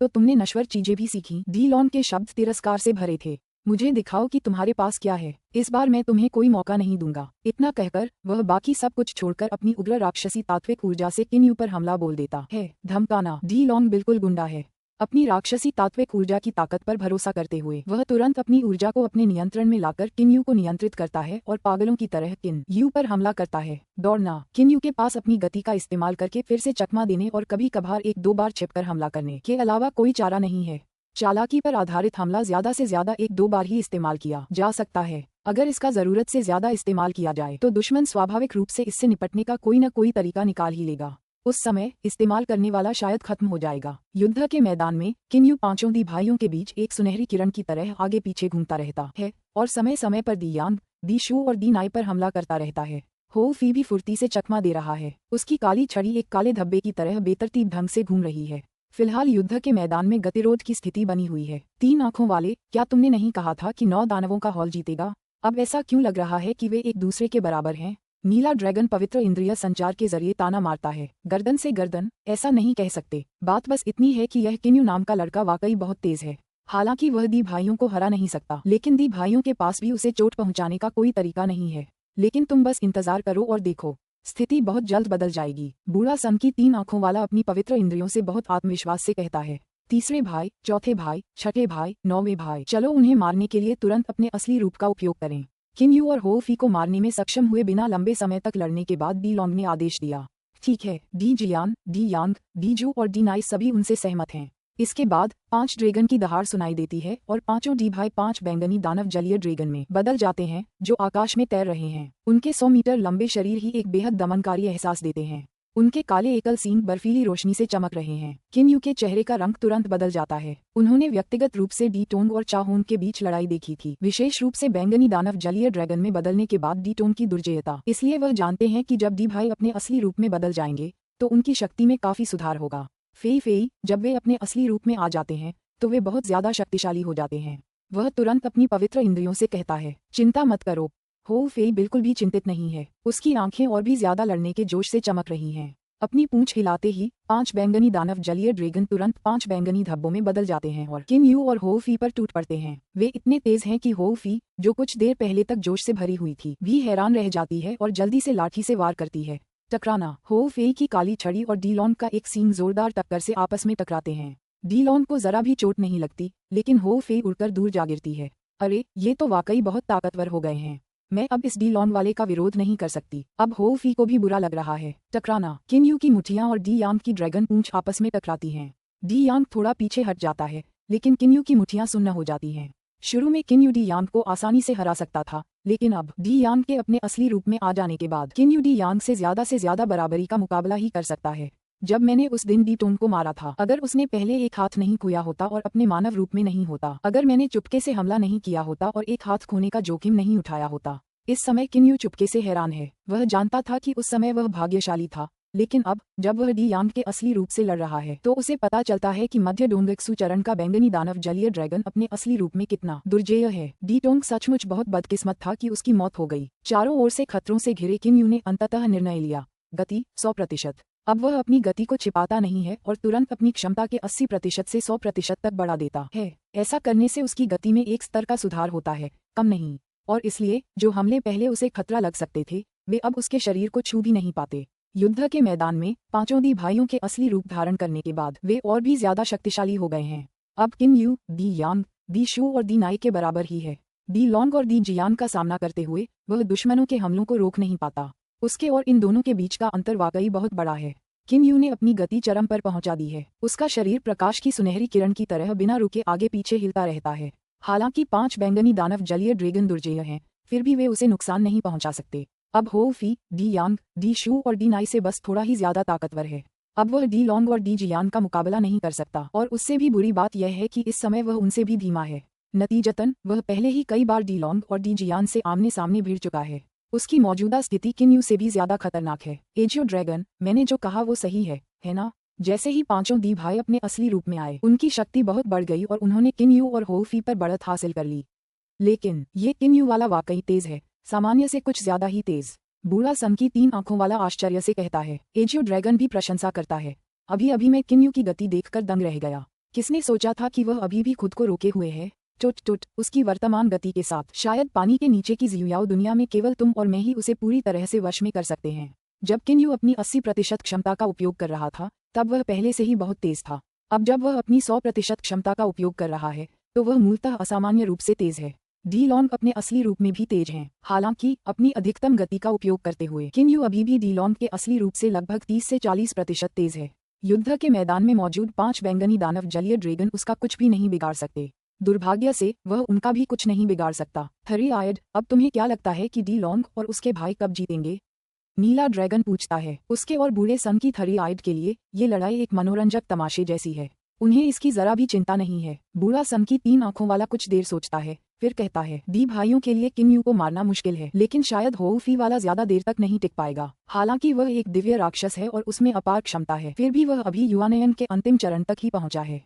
[SPEAKER 1] तो तुमने नश्वर चीजें भी सीखी। डी लॉन के शब्द तिरस्कार से भरे थे। मुझे दिखाओ कि तुम्हारे पास क्या है। इस बार मैं तुम्हें कोई मौका नहीं दूंगा। इतना कहकर वह बाकी सब कुछ छोड़कर अपनी उग्र राक्षसी तात्विक ऊर्जा से किम यू पर हमला बोल देता है। धमकाना। डी लॉन्ग बिल्कुल गुंडा है। अपनी राक्षसी तात्विक ऊर्जा की ताकत पर भरोसा करते हुए वह तुरंत अपनी ऊर्जा को अपने नियंत्रण में लाकर किम यू को नियंत्रित करता है और पागलों की तरह किम यू पर हमला करता है। दौड़ना। किम यू के पास अपनी गति का इस्तेमाल करके फिर से चकमा देने और कभी कभार 1-2 बार छिपकर हमला करने के अलावा कोई चारा नहीं है। चालाकी पर आधारित हमला ज्यादा से ज्यादा 1-2 बार ही इस्तेमाल किया जा सकता है। अगर इसका जरूरत से ज्यादा इस्तेमाल किया जाए तो दुश्मन स्वाभाविक रूप से इससे निपटने का कोई न कोई तरीका निकाल ही लेगा। उस समय इस्तेमाल करने वाला शायद खत्म हो जाएगा। युद्ध के मैदान में किम यू पांचों दी भाइयों के बीच एक सुनहरी किरण की तरह आगे पीछे घूमता रहता है और समय समय पर दी यांग, दी शू और दी नाई पर हमला करता रहता है। हो फी भी फुर्ती से चकमा दे रहा है। उसकी काली छड़ी एक काले धब्बे की तरह बेतरतीब ढंग से घूम रही है। फिलहाल युद्ध के मैदान में गतिरोध की स्थिति बनी हुई है। 3 आंखों वाले, क्या तुमने नहीं कहा था कि 9 दानवों का हॉल जीतेगा? अब ऐसा क्यों लग रहा है कि वे एक दूसरे के बराबर हैं? नीला ड्रैगन पवित्र इंद्रिय संचार के जरिए ताना मारता है। गर्दन से गर्दन, ऐसा नहीं कह सकते। बात बस इतनी है कि यह किम यू नाम का लड़का वाकई बहुत तेज है। हालांकि वह दी भाइयों को हरा नहीं सकता, लेकिन दी भाइयों के पास भी उसे चोट पहुंचाने का कोई तरीका नहीं है। लेकिन तुम बस इंतजार करो और देखो, स्थिति बहुत जल्द बदल जाएगी। बूढ़ा सन की 3 आंखों वाला अपनी पवित्र इंद्रियों से बहुत आत्मविश्वास से कहता है। तीसरे भाई, चौथे भाई, छठे भाई, 9वें भाई, चलो उन्हें मारने के लिए तुरंत अपने असली रूप का उपयोग करें। किन यू और हो फी को मारने में सक्षम हुए बिना लंबे समय तक लड़ने के बाद डी लॉन्ग ने आदेश दिया, ठीक है। डी जियान, डी यांग, डी जू और डी नाइस सभी उनसे सहमत हैं। इसके बाद 5 ड्रैगन की दहाड़ सुनाई देती है और पांचों डी भाई 5 बैंगनी दानव जलीय ड्रैगन में बदल जाते हैं जो आकाश में तैर रहे हैं। उनके 100 मीटर लंबे शरीर ही एक बेहद दमनकारी एहसास देते हैं। उनके काले एकल सींग बर्फीली रोशनी से चमक रहे हैं। किन यू के चेहरे का रंग तुरंत बदल जाता है। उन्होंने व्यक्तिगत रूप से डी टोंग और चाहोन के बीच लड़ाई देखी थी, विशेष रूप से बैंगनी दानव जलीय ड्रैगन में बदलने के बाद डी टोंग की दुर्जयता। इसलिए वह जानते हैं कि जब डी भाई अपने असली रूप में बदल जाएंगे तो उनकी शक्ति में काफी सुधार होगा। फेई फेई, जब वे अपने असली रूप में आ जाते हैं तो वे बहुत ज्यादा शक्तिशाली हो जाते हैं। वह तुरंत अपनी पवित्र इंद्रियों से कहता है, चिंता मत करो। हो फेई बिल्कुल भी चिंतित नहीं है, उसकी आंखें और भी ज्यादा लड़ने के जोश से चमक रही हैं। अपनी पूंछ हिलाते ही 5 बैंगनी दानव जलीय ड्रैगन तुरंत 5 बैंगनी धब्बों में बदल जाते हैं और किन यू और हो फी पर टूट पड़ते हैं। वे इतने तेज हैं कि हो फी, जो कुछ देर पहले तक जोश से भरी हुई थी, भी हैरान रह जाती है और जल्दी से लाठी से वार करती है। टकराना, हो फेई की काली छड़ी और डी लॉन्ग का एक सींग जोरदार टक्कर से आपस में टकराते हैं। डी लॉन्ग को जरा भी चोट नहीं लगती, लेकिन हो फेई उड़कर दूर जा गिरती है। अरे, ये तो वाकई बहुत ताकतवर हो गए हैं। मैं अब इस डी लॉन्ग वाले का विरोध नहीं कर सकती। अब हो फी को भी बुरा लग रहा है। टकराना, किन यू की मुठियां और डी यांग की ड्रैगन पूंछ आपस में टकराती हैं। डी यांग थोड़ा पीछे हट जाता है, लेकिन किन यू की मुठियां सुन्न हो जाती हैं। शुरू में किन यू डी यांग को आसानी से हरा सकता था, लेकिन अब डी यांग के अपने असली रूप में आ जाने के बाद किन यू डी यांग से ज्यादा बराबरी का मुकाबला ही कर सकता है। जब मैंने उस दिन डी टोंग को मारा था, अगर उसने पहले एक हाथ नहीं खोया होता और अपने मानव रूप में नहीं होता, अगर मैंने चुपके से हमला नहीं किया होता और एक हाथ खोने का जोखिम नहीं उठाया होता। इस समय किन यू चुपके से हैरान है। वह जानता था कि उस समय वह भाग्यशाली था, लेकिन अब जब वह डी यांग के असली रूप से लड़ रहा है तो उसे पता चलता है कि मध्य डोंगक्सू चरण का बैंगनी दानव जलीय ड्रैगन अपने असली रूप में कितना दुर्जेय है। डी टोंग सचमुच बहुत बदकिस्मत था कि उसकी मौत हो गई। चारों ओर से खतरों से घिरे किन यू ने अंततः निर्णय लिया, गति 100%। अब वह अपनी गति को छिपाता नहीं है और तुरंत अपनी क्षमता के 80% से 100% तक बढ़ा देता है। ऐसा करने से उसकी गति में एक स्तर का सुधार होता है, कम नहीं। और इसलिए जो हमले पहले उसे खतरा लग सकते थे, वे अब उसके शरीर को छू भी नहीं पाते। युद्ध के मैदान में पांचों दी भाइयों के असली रूप धारण करने के बाद वे और भी ज्यादा शक्तिशाली हो गए हैं। अब किन यू, डी यांग, डी शू और डी नाई के बराबर ही है। डी लॉन्ग और डी जियान का सामना करते हुए वह दुश्मनों के हमलों को रोक नहीं पाता। उसके और इन दोनों के बीच का अंतर वाकई बहुत बड़ा है। किन यू ने अपनी गति चरम पर पहुंचा दी है। उसका शरीर प्रकाश की सुनहरी किरण की तरह बिना रुके आगे पीछे हिलता रहता है। हालांकि 5 बैंगनी दानव जलीय ड्रैगन दुर्जेय हैं, फिर भी वे उसे नुकसान नहीं पहुंचा सकते। अब हो फी, डी यांग, डी शू और डी नाई से बस थोड़ा ही ज्यादा ताकतवर है। अब वह डी लॉन्ग और डी जियान का मुकाबला नहीं कर सकता, और उससे भी बुरी बात यह है कि इस समय वह उनसे भी धीमा है। नतीजतन वह पहले ही कई बार डी लॉन्ग और डी जियान से आमने सामने भिड़ चुका है। उसकी मौजूदा स्थिति किन यू से भी ज्यादा खतरनाक है। एजियो ड्रैगन, मैंने जो कहा वो सही है ना? जैसे ही पांचों दी भाई अपने असली रूप में आए, उनकी शक्ति बहुत बढ़ गई और उन्होंने किन यू और हो फी पर बढ़त हासिल कर ली। लेकिन ये किन यू वाला वाकई तेज है, सामान्य से कुछ ज्यादा ही तेज। बूढ़ा सन की 3 आंखों वाला आश्चर्य से कहता है। एजियो ड्रैगन भी प्रशंसा करता है। अभी अभी मैं किन यू की गति देखकर दंग रह गया। किसने सोचा था कि वह अभी भी खुद को रोके हुए है। टुट टुट, उसकी वर्तमान गति के साथ शायद पानी के नीचे की जियुयाओ दुनिया में केवल तुम और मैं ही उसे पूरी तरह से वश में कर सकते हैं। जब किन यू अपनी 80% क्षमता का उपयोग कर रहा था, तब वह पहले से ही बहुत तेज था। अब जब वह अपनी 100% क्षमता का उपयोग कर रहा है, तो वह मूलतः असामान्य रूप से तेज है। डी लॉन्ग अपने असली रूप में भी तेज हैं। हालांकि अपनी अधिकतम गति का उपयोग करते हुए किन यू अभी भी डी लॉन्ग के असली रूप से लगभग 30 से 40% तेज है। युद्ध के मैदान में मौजूद 5 बैंगनी दानव जलीय ड्रैगन उसका कुछ भी नहीं बिगाड़ सकते। दुर्भाग्य से वह उनका भी कुछ नहीं बिगाड़ सकता। थरी आयड, अब तुम्हें क्या लगता है कि डी लॉन्ग और उसके भाई कब जीतेंगे? नीला ड्रैगन पूछता है। उसके और बूढ़े सन की थरी आयड के लिए ये लड़ाई एक मनोरंजक तमाशे जैसी है। उन्हें इसकी जरा भी चिंता नहीं है। बूढ़ा सन की 3 आंखों वाला कुछ देर सोचता है, फिर कहता है, दी भाइयों के लिए किन यू को मारना मुश्किल है, लेकिन शायद हो फी वाला ज्यादा देर तक नहीं टिक पाएगा। हालांकि वह एक दिव्य राक्षस है और उसमें अपार क्षमता है, फिर भी वह अभी युवानयन के अंतिम चरण तक ही पहुंचा है।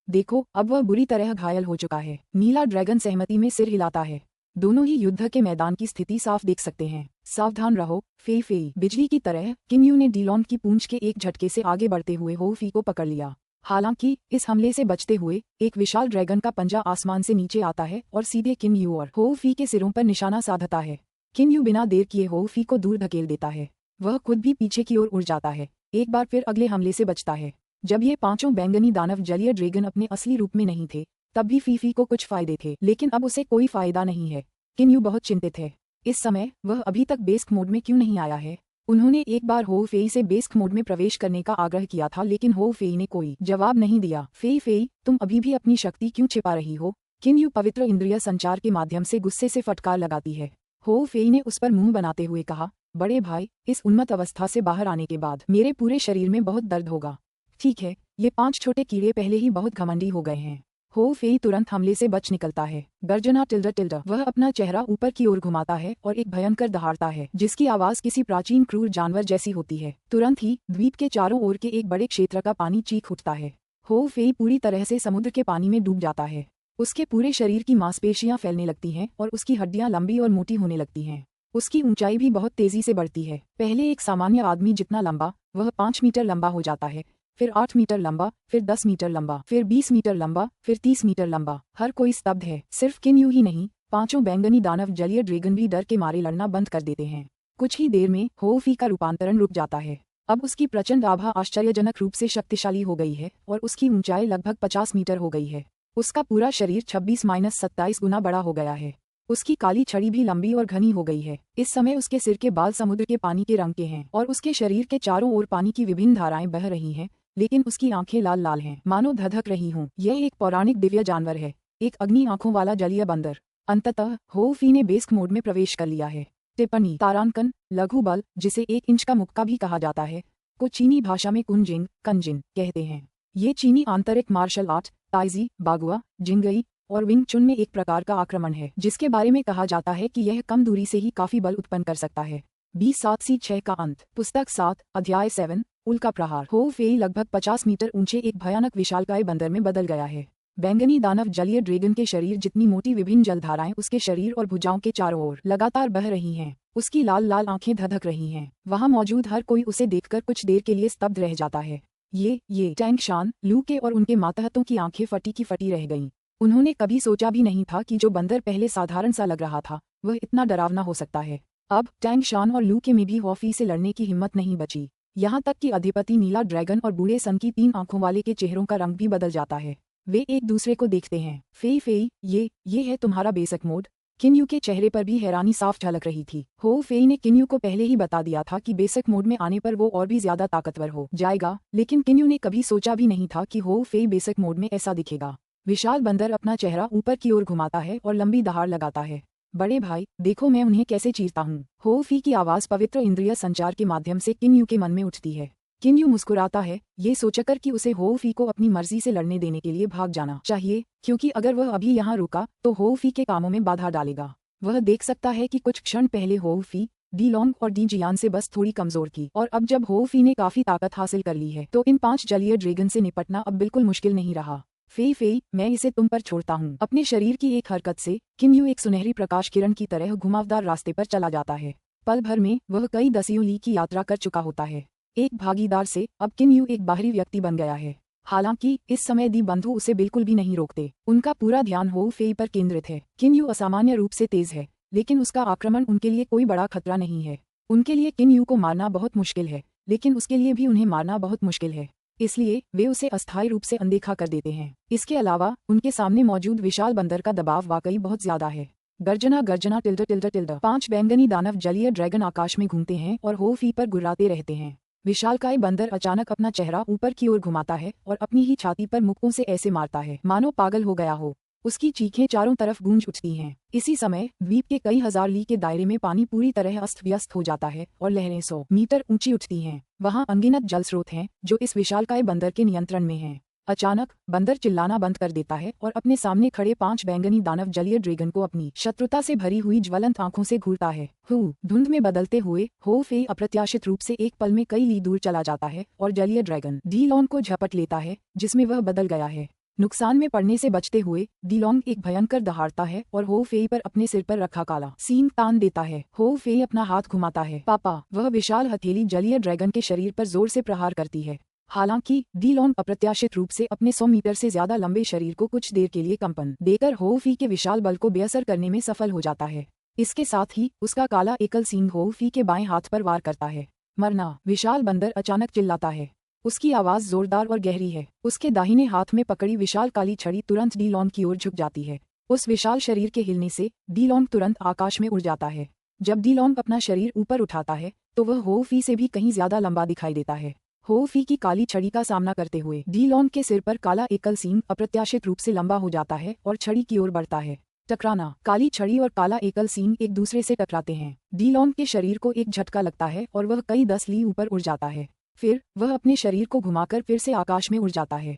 [SPEAKER 1] देखो, अब वह बुरी तरह घायल हो चुका है। नीला ड्रैगन सहमति में सिर हिलाता है। दोनों ही युद्ध के मैदान की स्थिति साफ देख सकते हैं। सावधान रहो फेई फेई। बिजली की तरह किन यू ने डी लॉन्ग की पूंछ के एक झटके से आगे बढ़ते हुए हो फी को पकड़ लिया। हालांकि इस हमले से बचते हुए एक विशाल ड्रैगन का पंजा आसमान से नीचे आता है और सीधे किन यू और हो फी के सिरों पर निशाना साधता है। किन यू बिना देर किए हो फी को दूर धकेल देता है। वह खुद भी पीछे की ओर उड़ जाता है, एक बार फिर अगले हमले से बचता है। जब ये पांचों बैंगनी दानव जलीय ड्रैगन अपने असली रूप में नहीं थे, तब भी फीफी को कुछ फायदे थे, लेकिन अब उसे कोई फायदा नहीं है। किन यू बहुत चिंतित है। इस समय वह अभी तक बेस्क मोड में क्यों नहीं आया है। उन्होंने एक बार हो फेई से बेस्क मोड में प्रवेश करने का आग्रह किया था, लेकिन हो फेई ने कोई जवाब नहीं दिया। फेई, तुम अभी भी अपनी शक्ति क्यों छिपा रही हो। किन यू पवित्र इंद्रिय संचार के माध्यम से गुस्से से फटकार लगाती है। हो फेई ने उस पर मुंह बनाते हुए कहा, बड़े भाई, इस उन्मत्त अवस्था से बाहर आने के बाद मेरे पूरे शरीर में बहुत दर्द होगा। ठीक है, ये 5 छोटे कीड़े पहले ही बहुत घमंडी हो गए हैं। हो फेई तुरंत हमले से बच निकलता है। गर्जना टिल्डा वह अपना चेहरा ऊपर की ओर घुमाता है और एक भयंकर दहाड़ता है, जिसकी आवाज किसी प्राचीन क्रूर जानवर जैसी होती है। तुरंत ही द्वीप के चारों ओर के एक बड़े क्षेत्र का पानी चीख उठता है। हो फेई पूरी तरह से समुद्र के पानी में डूब जाता है। उसके पूरे शरीर की मांसपेशियां फैलने लगती हैं और उसकी हड्डियां लंबी और मोटी होने लगती हैं। उसकी ऊंचाई भी बहुत तेजी से बढ़ती है। पहले एक सामान्य आदमी जितना लंबा, वह 5 मीटर लंबा हो जाता है, फिर 8 मीटर लंबा, फिर 10 मीटर लंबा, फिर 20 मीटर लंबा, फिर 30 मीटर लंबा। हर कोई स्तब्ध है। सिर्फ किन यू ही नहीं, 5 बैंगनी दानव जलीय ड्रैगन भी डर के मारे लड़ना बंद कर देते हैं। कुछ ही देर में हो फी का रूपांतरण रुक जाता है। अब उसकी प्रचंड आभा आश्चर्यजनक रूप से शक्तिशाली हो गई है और उसकी ऊंचाई लगभग 50 मीटर हो गई है। उसका पूरा शरीर 26-27 गुना बड़ा हो गया है। उसकी काली छड़ी भी लंबी और घनी हो गई है। इस समय उसके सिर के बाल समुद्र के पानी के रंग के हैं और उसके शरीर के चारों ओर पानी की विभिन्न धाराएं बह रही हैं, लेकिन उसकी आंखें लाल लाल हैं, मानो धधक रही हों। यह एक पौराणिक दिव्य जानवर है, एक अग्नि आंखों वाला जलीय बंदर। अंततः हो फी ने बेस्क मोड में प्रवेश कर लिया है। टिप्पणी: तारांकन, लघु बल, जिसे 1 इंच का मुक्का भी कहा जाता है, को चीनी भाषा में कंजिन कहते हैं। ये चीनी आंतरिक मार्शल आर्ट, ताइजी, बागुआ, जिंगई और विंग चुन में एक प्रकार का आक्रमण है, जिसके बारे में कहा जाता है कि यह कम दूरी से ही काफी बल उत्पन्न कर सकता है। 20-7C6 का अंत। पुस्तक 7, अध्याय 7, उल्का प्रहार। हो फेई लगभग 50 मीटर ऊंचे एक भयानक विशालकाय बंदर में बदल गया है। बैंगनी दानव जलीय ड्रैगन के शरीर जितनी मोटी विभिन्न जलधाराएं उसके शरीर और भुजाओं के चारों ओर लगातार बह रही हैं। उसकी लाल लाल आंखें धधक रही हैं। वहां मौजूद हर कोई उसे देखकर कुछ देर के लिए स्तब्ध रह जाता है। ये टैंग शान, लू के और उनके मातहतों की आंखें फटी की फटी रह गईं। उन्होंने कभी सोचा भी नहीं था कि जो बंदर पहले साधारण सा लग रहा था, वह इतना डरावना हो सकता है। अब टैंग शान और लू के में भी हॉफी से लड़ने की हिम्मत नहीं बची। यहाँ तक कि अधिपति नीला ड्रैगन और बूढ़े सन की 3 आंखों वाले के चेहरों का रंग भी बदल जाता है। वे एक दूसरे को देखते हैं। फेई, ये है तुम्हारा बेसिक मोड। किन यू के चेहरे पर भी हैरानी साफ झलक रही थी। हो फेई ने किन यू को पहले ही बता दिया था कि बेसिक मोड में आने पर वो और भी ज्यादा ताकतवर हो जाएगा, लेकिन किन यू ने कभी सोचा भी नहीं था कि हो फेई बेसिक मोड में ऐसा दिखेगा। विशाल बंदर अपना चेहरा ऊपर की ओर घुमाता है और लंबी दहाड़ लगाता है। बड़े भाई, देखो मैं उन्हें कैसे चीरता हूँ। हो फी की आवाज पवित्र इंद्रिय संचार के माध्यम से किन यू के मन में उठती है। किन यू मुस्कुराता है, ये सोचकर कि उसे हो फी को अपनी मर्जी से लड़ने देने के लिए भाग जाना चाहिए, क्योंकि अगर वह अभी यहाँ रुका तो हो फी के कामों में बाधा डालेगा। वह देख सकता है कि कुछ क्षण पहले हो फी डी लॉन्ग और डी जियान से बस थोड़ी कमजोर थी, और अब जब हो फी ने काफी ताकत हासिल कर ली है तो इन 5 जलीय ड्रैगन से निपटना अब बिल्कुल मुश्किल नहीं रहा। फेई, मैं इसे तुम पर छोड़ता हूँ। अपने शरीर की एक हरकत से किन यू एक सुनहरी प्रकाश किरण की तरह घुमावदार रास्ते पर चला जाता है। पल भर में वह कई दसियों ली की यात्रा कर चुका होता है। एक भागीदार से अब किन यू एक बाहरी व्यक्ति बन गया है। हालांकि इस समय दी बंधु उसे बिल्कुल भी नहीं रोकते। उनका पूरा ध्यान हो फेई पर केंद्रित है। किन यू असामान्य रूप से तेज है, लेकिन उसका आक्रमण उनके लिए कोई बड़ा खतरा नहीं है। उनके लिए किन यू को मारना बहुत मुश्किल है, लेकिन उसके लिए भी उन्हें मारना बहुत मुश्किल है, इसलिए वे उसे अस्थायी रूप से अनदेखा कर देते हैं। इसके अलावा उनके सामने मौजूद विशाल बंदर का दबाव वाकई बहुत ज्यादा है। गर्जना टिल्डा 5 बैंगनी दानव जलीय ड्रैगन आकाश में घूमते हैं और हो फी पर गुर्राते रहते हैं। विशालकाय बंदर अचानक अपना चेहरा ऊपर की ओर घुमाता है और अपनी ही छाती पर मुक्कों से ऐसे मारता है मानो पागल हो गया हो। उसकी चीखें चारों तरफ गूंज उठती हैं। इसी समय द्वीप के कई हजार ली के दायरे में पानी पूरी तरह अस्त व्यस्त हो जाता है और लहरें 100 मीटर ऊंची उठती हैं। वहां अनगिनत जल स्रोत हैं जो इस विशालकाय बंदर के नियंत्रण में हैं। अचानक बंदर चिल्लाना बंद कर देता है और अपने सामने खड़े 5 बैंगनी दानव जलीय ड्रैगन को अपनी शत्रुता से भरी हुई ज्वलंत आंखों से घूरता है। धुंध में बदलते हुए हो फे अप्रत्याशित रूप से एक पल में कई ली दूर चला जाता है और जलीय ड्रैगन डीलॉन को झपट लेता है, जिसमें वह बदल गया है। नुकसान में पड़ने से बचते हुए डीलॉन्ग एक भयंकर दहाड़ता है और हो फेई पर अपने सिर पर रखा काला सींग तान देता है। हो फेई अपना हाथ घुमाता है। पापा, वह विशाल हथेली जलीय ड्रैगन के शरीर पर जोर से प्रहार करती है। हालांकि डी लॉन्ग अप्रत्याशित रूप से अपने 100 मीटर से ज्यादा लंबे शरीर को कुछ देर के लिए कंपन देकर होव फी के विशाल बल को बेअसर करने में सफल हो जाता है। इसके साथ ही उसका काला एकल सींग होव फी के बाएं हाथ पर वार करता है। मरना! विशाल बंदर अचानक चिल्लाता है। उसकी आवाज जोरदार और गहरी है। उसके दाहिने हाथ में पकड़ी विशाल काली छड़ी तुरंत डी लॉन्ग की ओर झुक जाती है। उस विशाल शरीर के हिलने से डी लॉन्ग तुरंत आकाश में उड़ जाता है। जब डी लॉन्ग अपना शरीर ऊपर उठाता है तो वह होव फी से भी कहीं ज्यादा लंबा दिखाई देता है। होव फी की काली छड़ी का सामना करते हुए डी लॉन्ग के सिर पर काला एकल सींग अप्रत्याशित रूप से लंबा हो जाता है और छड़ी की ओर बढ़ता है। टकराना! काली छड़ी और काला एकल सींग एक दूसरे से टकराते हैं। डी लॉन्ग के शरीर को एक झटका लगता है और वह कई 10 ली ऊपर उड़ जाता है। फिर वह अपने शरीर को घुमाकर फिर से आकाश में उड़ जाता है।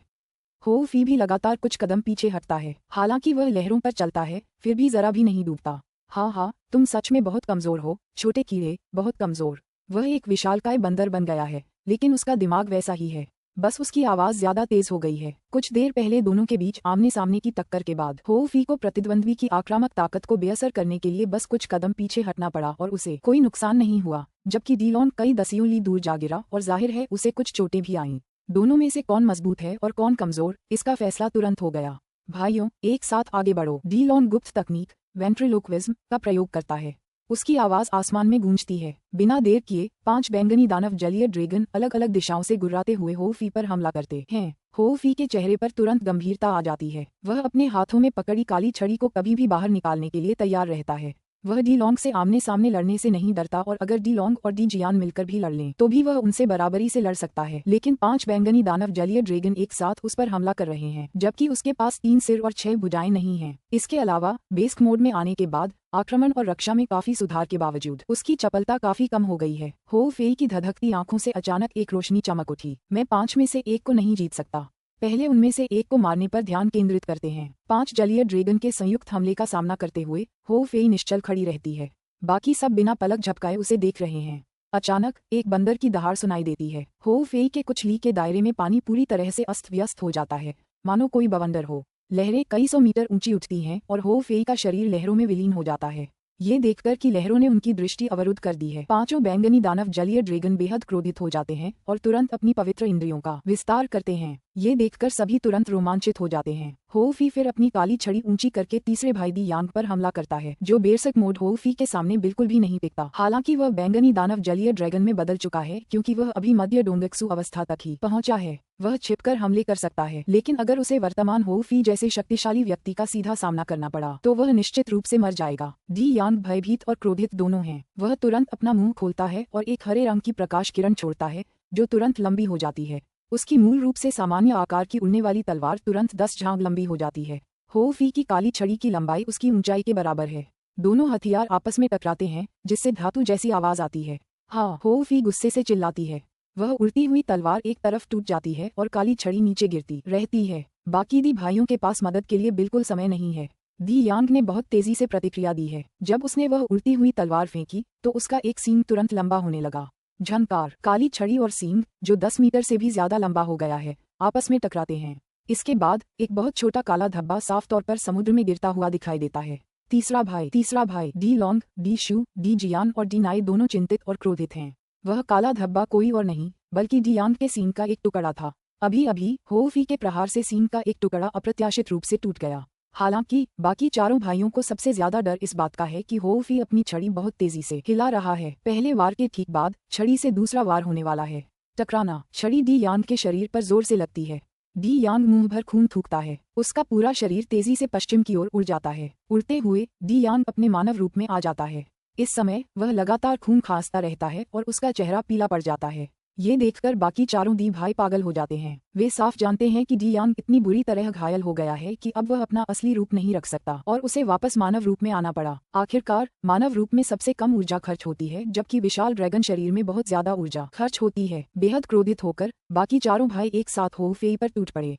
[SPEAKER 1] होव फी भी लगातार कुछ कदम पीछे हटता है। हालांकि वह लहरों पर चलता है, फिर भी जरा भी नहीं डूबता। हाँ, तुम सच में बहुत कमजोर हो, छोटे कीड़े, बहुत कमजोर। वह एक विशालकाय बंदर बन गया है, लेकिन उसका दिमाग वैसा ही है, बस उसकी आवाज ज्यादा तेज हो गई है। कुछ देर पहले दोनों के बीच आमने सामने की टक्कर के बाद होव फी को प्रतिद्वंद्वी की आक्रामक ताकत को बेअसर करने के लिए बस कुछ कदम पीछे हटना पड़ा और उसे कोई नुकसान नहीं हुआ, जबकि डी लॉन्ग कई दसियों ली दूर जा गिरा और जाहिर है उसे कुछ चोटें भी आईं। दोनों में से कौन मजबूत है और कौन कमजोर, इसका फैसला तुरंत हो गया। भाइयों, एक साथ आगे बढ़ो। डी लॉन्ग गुप्त तकनीक वेंट्रिलोक्विज्म का प्रयोग करता है। उसकी आवाज आसमान में गूंजती है। बिना देर किए 5 बैंगनी दानव जलीय ड्रैगन अलग अलग दिशाओं से गुर्राते हुए होव फी पर हमला करते हैं। होव फी के चेहरे पर तुरंत गंभीरता आ जाती है। वह अपने हाथों में पकड़ी काली छड़ी को कभी भी बाहर निकालने के लिए तैयार रहता है। वह डी लॉन्ग से आमने सामने लड़ने से नहीं डरता और अगर डी लॉन्ग और डी जियान मिलकर भी लड़ लें तो भी वह उनसे बराबरी से लड़ सकता है। लेकिन 5 बैंगनी दानव जलीय ड्रैगन एक साथ उस पर हमला कर रहे हैं, जबकि उसके पास 3 सिर और 6 भुजाएं नहीं हैं। इसके अलावा बेस्क मोड में आने के बाद आक्रमण और रक्षा में काफी सुधार के बावजूद उसकी चपलता काफी कम हो गई है। होव फी की धधकती आंखों से अचानक एक रोशनी चमक उठी। मैं 5 में से एक को नहीं जीत सकता। पहले उनमें से एक को मारने पर ध्यान केंद्रित करते हैं। 5 जलीय ड्रैगन के संयुक्त हमले का सामना करते हुए होव फी निश्चल खड़ी रहती है। बाकी सब बिना पलक झपकाए उसे देख रहे हैं। अचानक एक बंदर की दहाड़ सुनाई देती है। होव फी के कुछ ली के दायरे में पानी पूरी तरह से अस्त व्यस्त हो जाता है, मानो कोई बवंडर हो। लहरें कई 100 मीटर ऊंची उठती हैं और होव फी का शरीर लहरों में विलीन हो जाता है। ये देखकर कि लहरों ने उनकी दृष्टि अवरुद्ध कर दी है, 5 बैंगनी दानव जलीय ड्रैगन बेहद क्रोधित हो जाते हैं और तुरंत अपनी पवित्र इंद्रियों का विस्तार करते हैं। ये देखकर सभी तुरंत रोमांचित हो जाते हैं। होव फी फिर अपनी काली छड़ी ऊंची करके तीसरे भाई दी यांग पर हमला करता है, जो बेरसक मोड होव फी के सामने बिल्कुल भी नहीं टिकता। हालांकि वह बैंगनी दानव जलीय ड्रैगन में बदल चुका है, क्योंकि वह अभी मध्य डोंगक्सु अवस्था तक ही पहुंचा है। वह छिपकर हमले कर सकता है, लेकिन अगर उसे वर्तमान होव फी जैसे शक्तिशाली व्यक्ति का सीधा सामना करना पड़ा तो वह निश्चित रूप से मर जाएगा। डी यांग भयभीत और क्रोधित दोनों हैं। वह तुरंत अपना मुंह खोलता है और एक हरे रंग की प्रकाश किरण छोड़ता है, जो तुरंत लंबी हो जाती है। उसकी मूल रूप से सामान्य आकार की उड़ने वाली तलवार तुरंत 10 झांग लंबी हो जाती है। होव फी की काली छड़ी की लंबाई उसकी ऊंचाई के बराबर है। दोनों हथियार आपस में टकराते हैं, जिससे धातु जैसी आवाज आती है। हाँ, होव फी गुस्से से चिल्लाती है। वह उड़ती हुई तलवार एक तरफ टूट जाती है और काली छड़ी नीचे गिरती रहती है। बाकी दी भाइयों के पास मदद के लिए बिल्कुल समय नहीं है। दी यांग ने बहुत तेजी से प्रतिक्रिया दी है। जब उसने वह उड़ती हुई तलवार फेंकी तो उसका एक सींग तुरंत लंबा होने लगा। झनकार! काली छड़ी और सींग, जो 10 मीटर से भी ज्यादा लंबा हो गया है, आपस में टकराते हैं। इसके बाद एक बहुत छोटा काला धब्बा साफ तौर पर समुद्र में गिरता हुआ दिखाई देता है। तीसरा भाई डी लॉन्ग, डी शू, डी जियान और डी नाई दोनों चिंतित और क्रोधित हैं। वह काला धब्बा कोई और नहीं बल्कि डी यांग के सींग का एक टुकड़ा था। अभी अभी होव फी के प्रहार से सींग का एक टुकड़ा अप्रत्याशित रूप से टूट गया। हालांकि बाकी चारों भाइयों को सबसे ज्यादा डर इस बात का है कि होव फी अपनी छड़ी बहुत तेजी से हिला रहा है। पहले वार के ठीक बाद छड़ी से दूसरा वार होने वाला है। टकराना! छड़ी डी यांग के शरीर पर जोर से लगती है। डी यांग मुंह भर खून थूकता है। उसका पूरा शरीर तेजी से पश्चिम की ओर उड़ जाता है। उड़ते हुए डी यांग अपने मानव रूप में आ जाता है। इस समय वह लगातार खून खांसता रहता है और उसका चेहरा पीला पड़ जाता है। ये देखकर बाकी चारों दी भाई पागल हो जाते हैं। वे साफ जानते हैं कि डी यांग इतनी बुरी तरह घायल हो गया है कि अब वह अपना असली रूप नहीं रख सकता और उसे वापस मानव रूप में आना पड़ा। आखिरकार मानव रूप में सबसे कम ऊर्जा खर्च होती है, जबकि विशाल ड्रैगन शरीर में बहुत ज्यादा ऊर्जा खर्च होती है। बेहद क्रोधित होकर बाकी चारों भाई एक साथ होव फी पर टूट पड़े।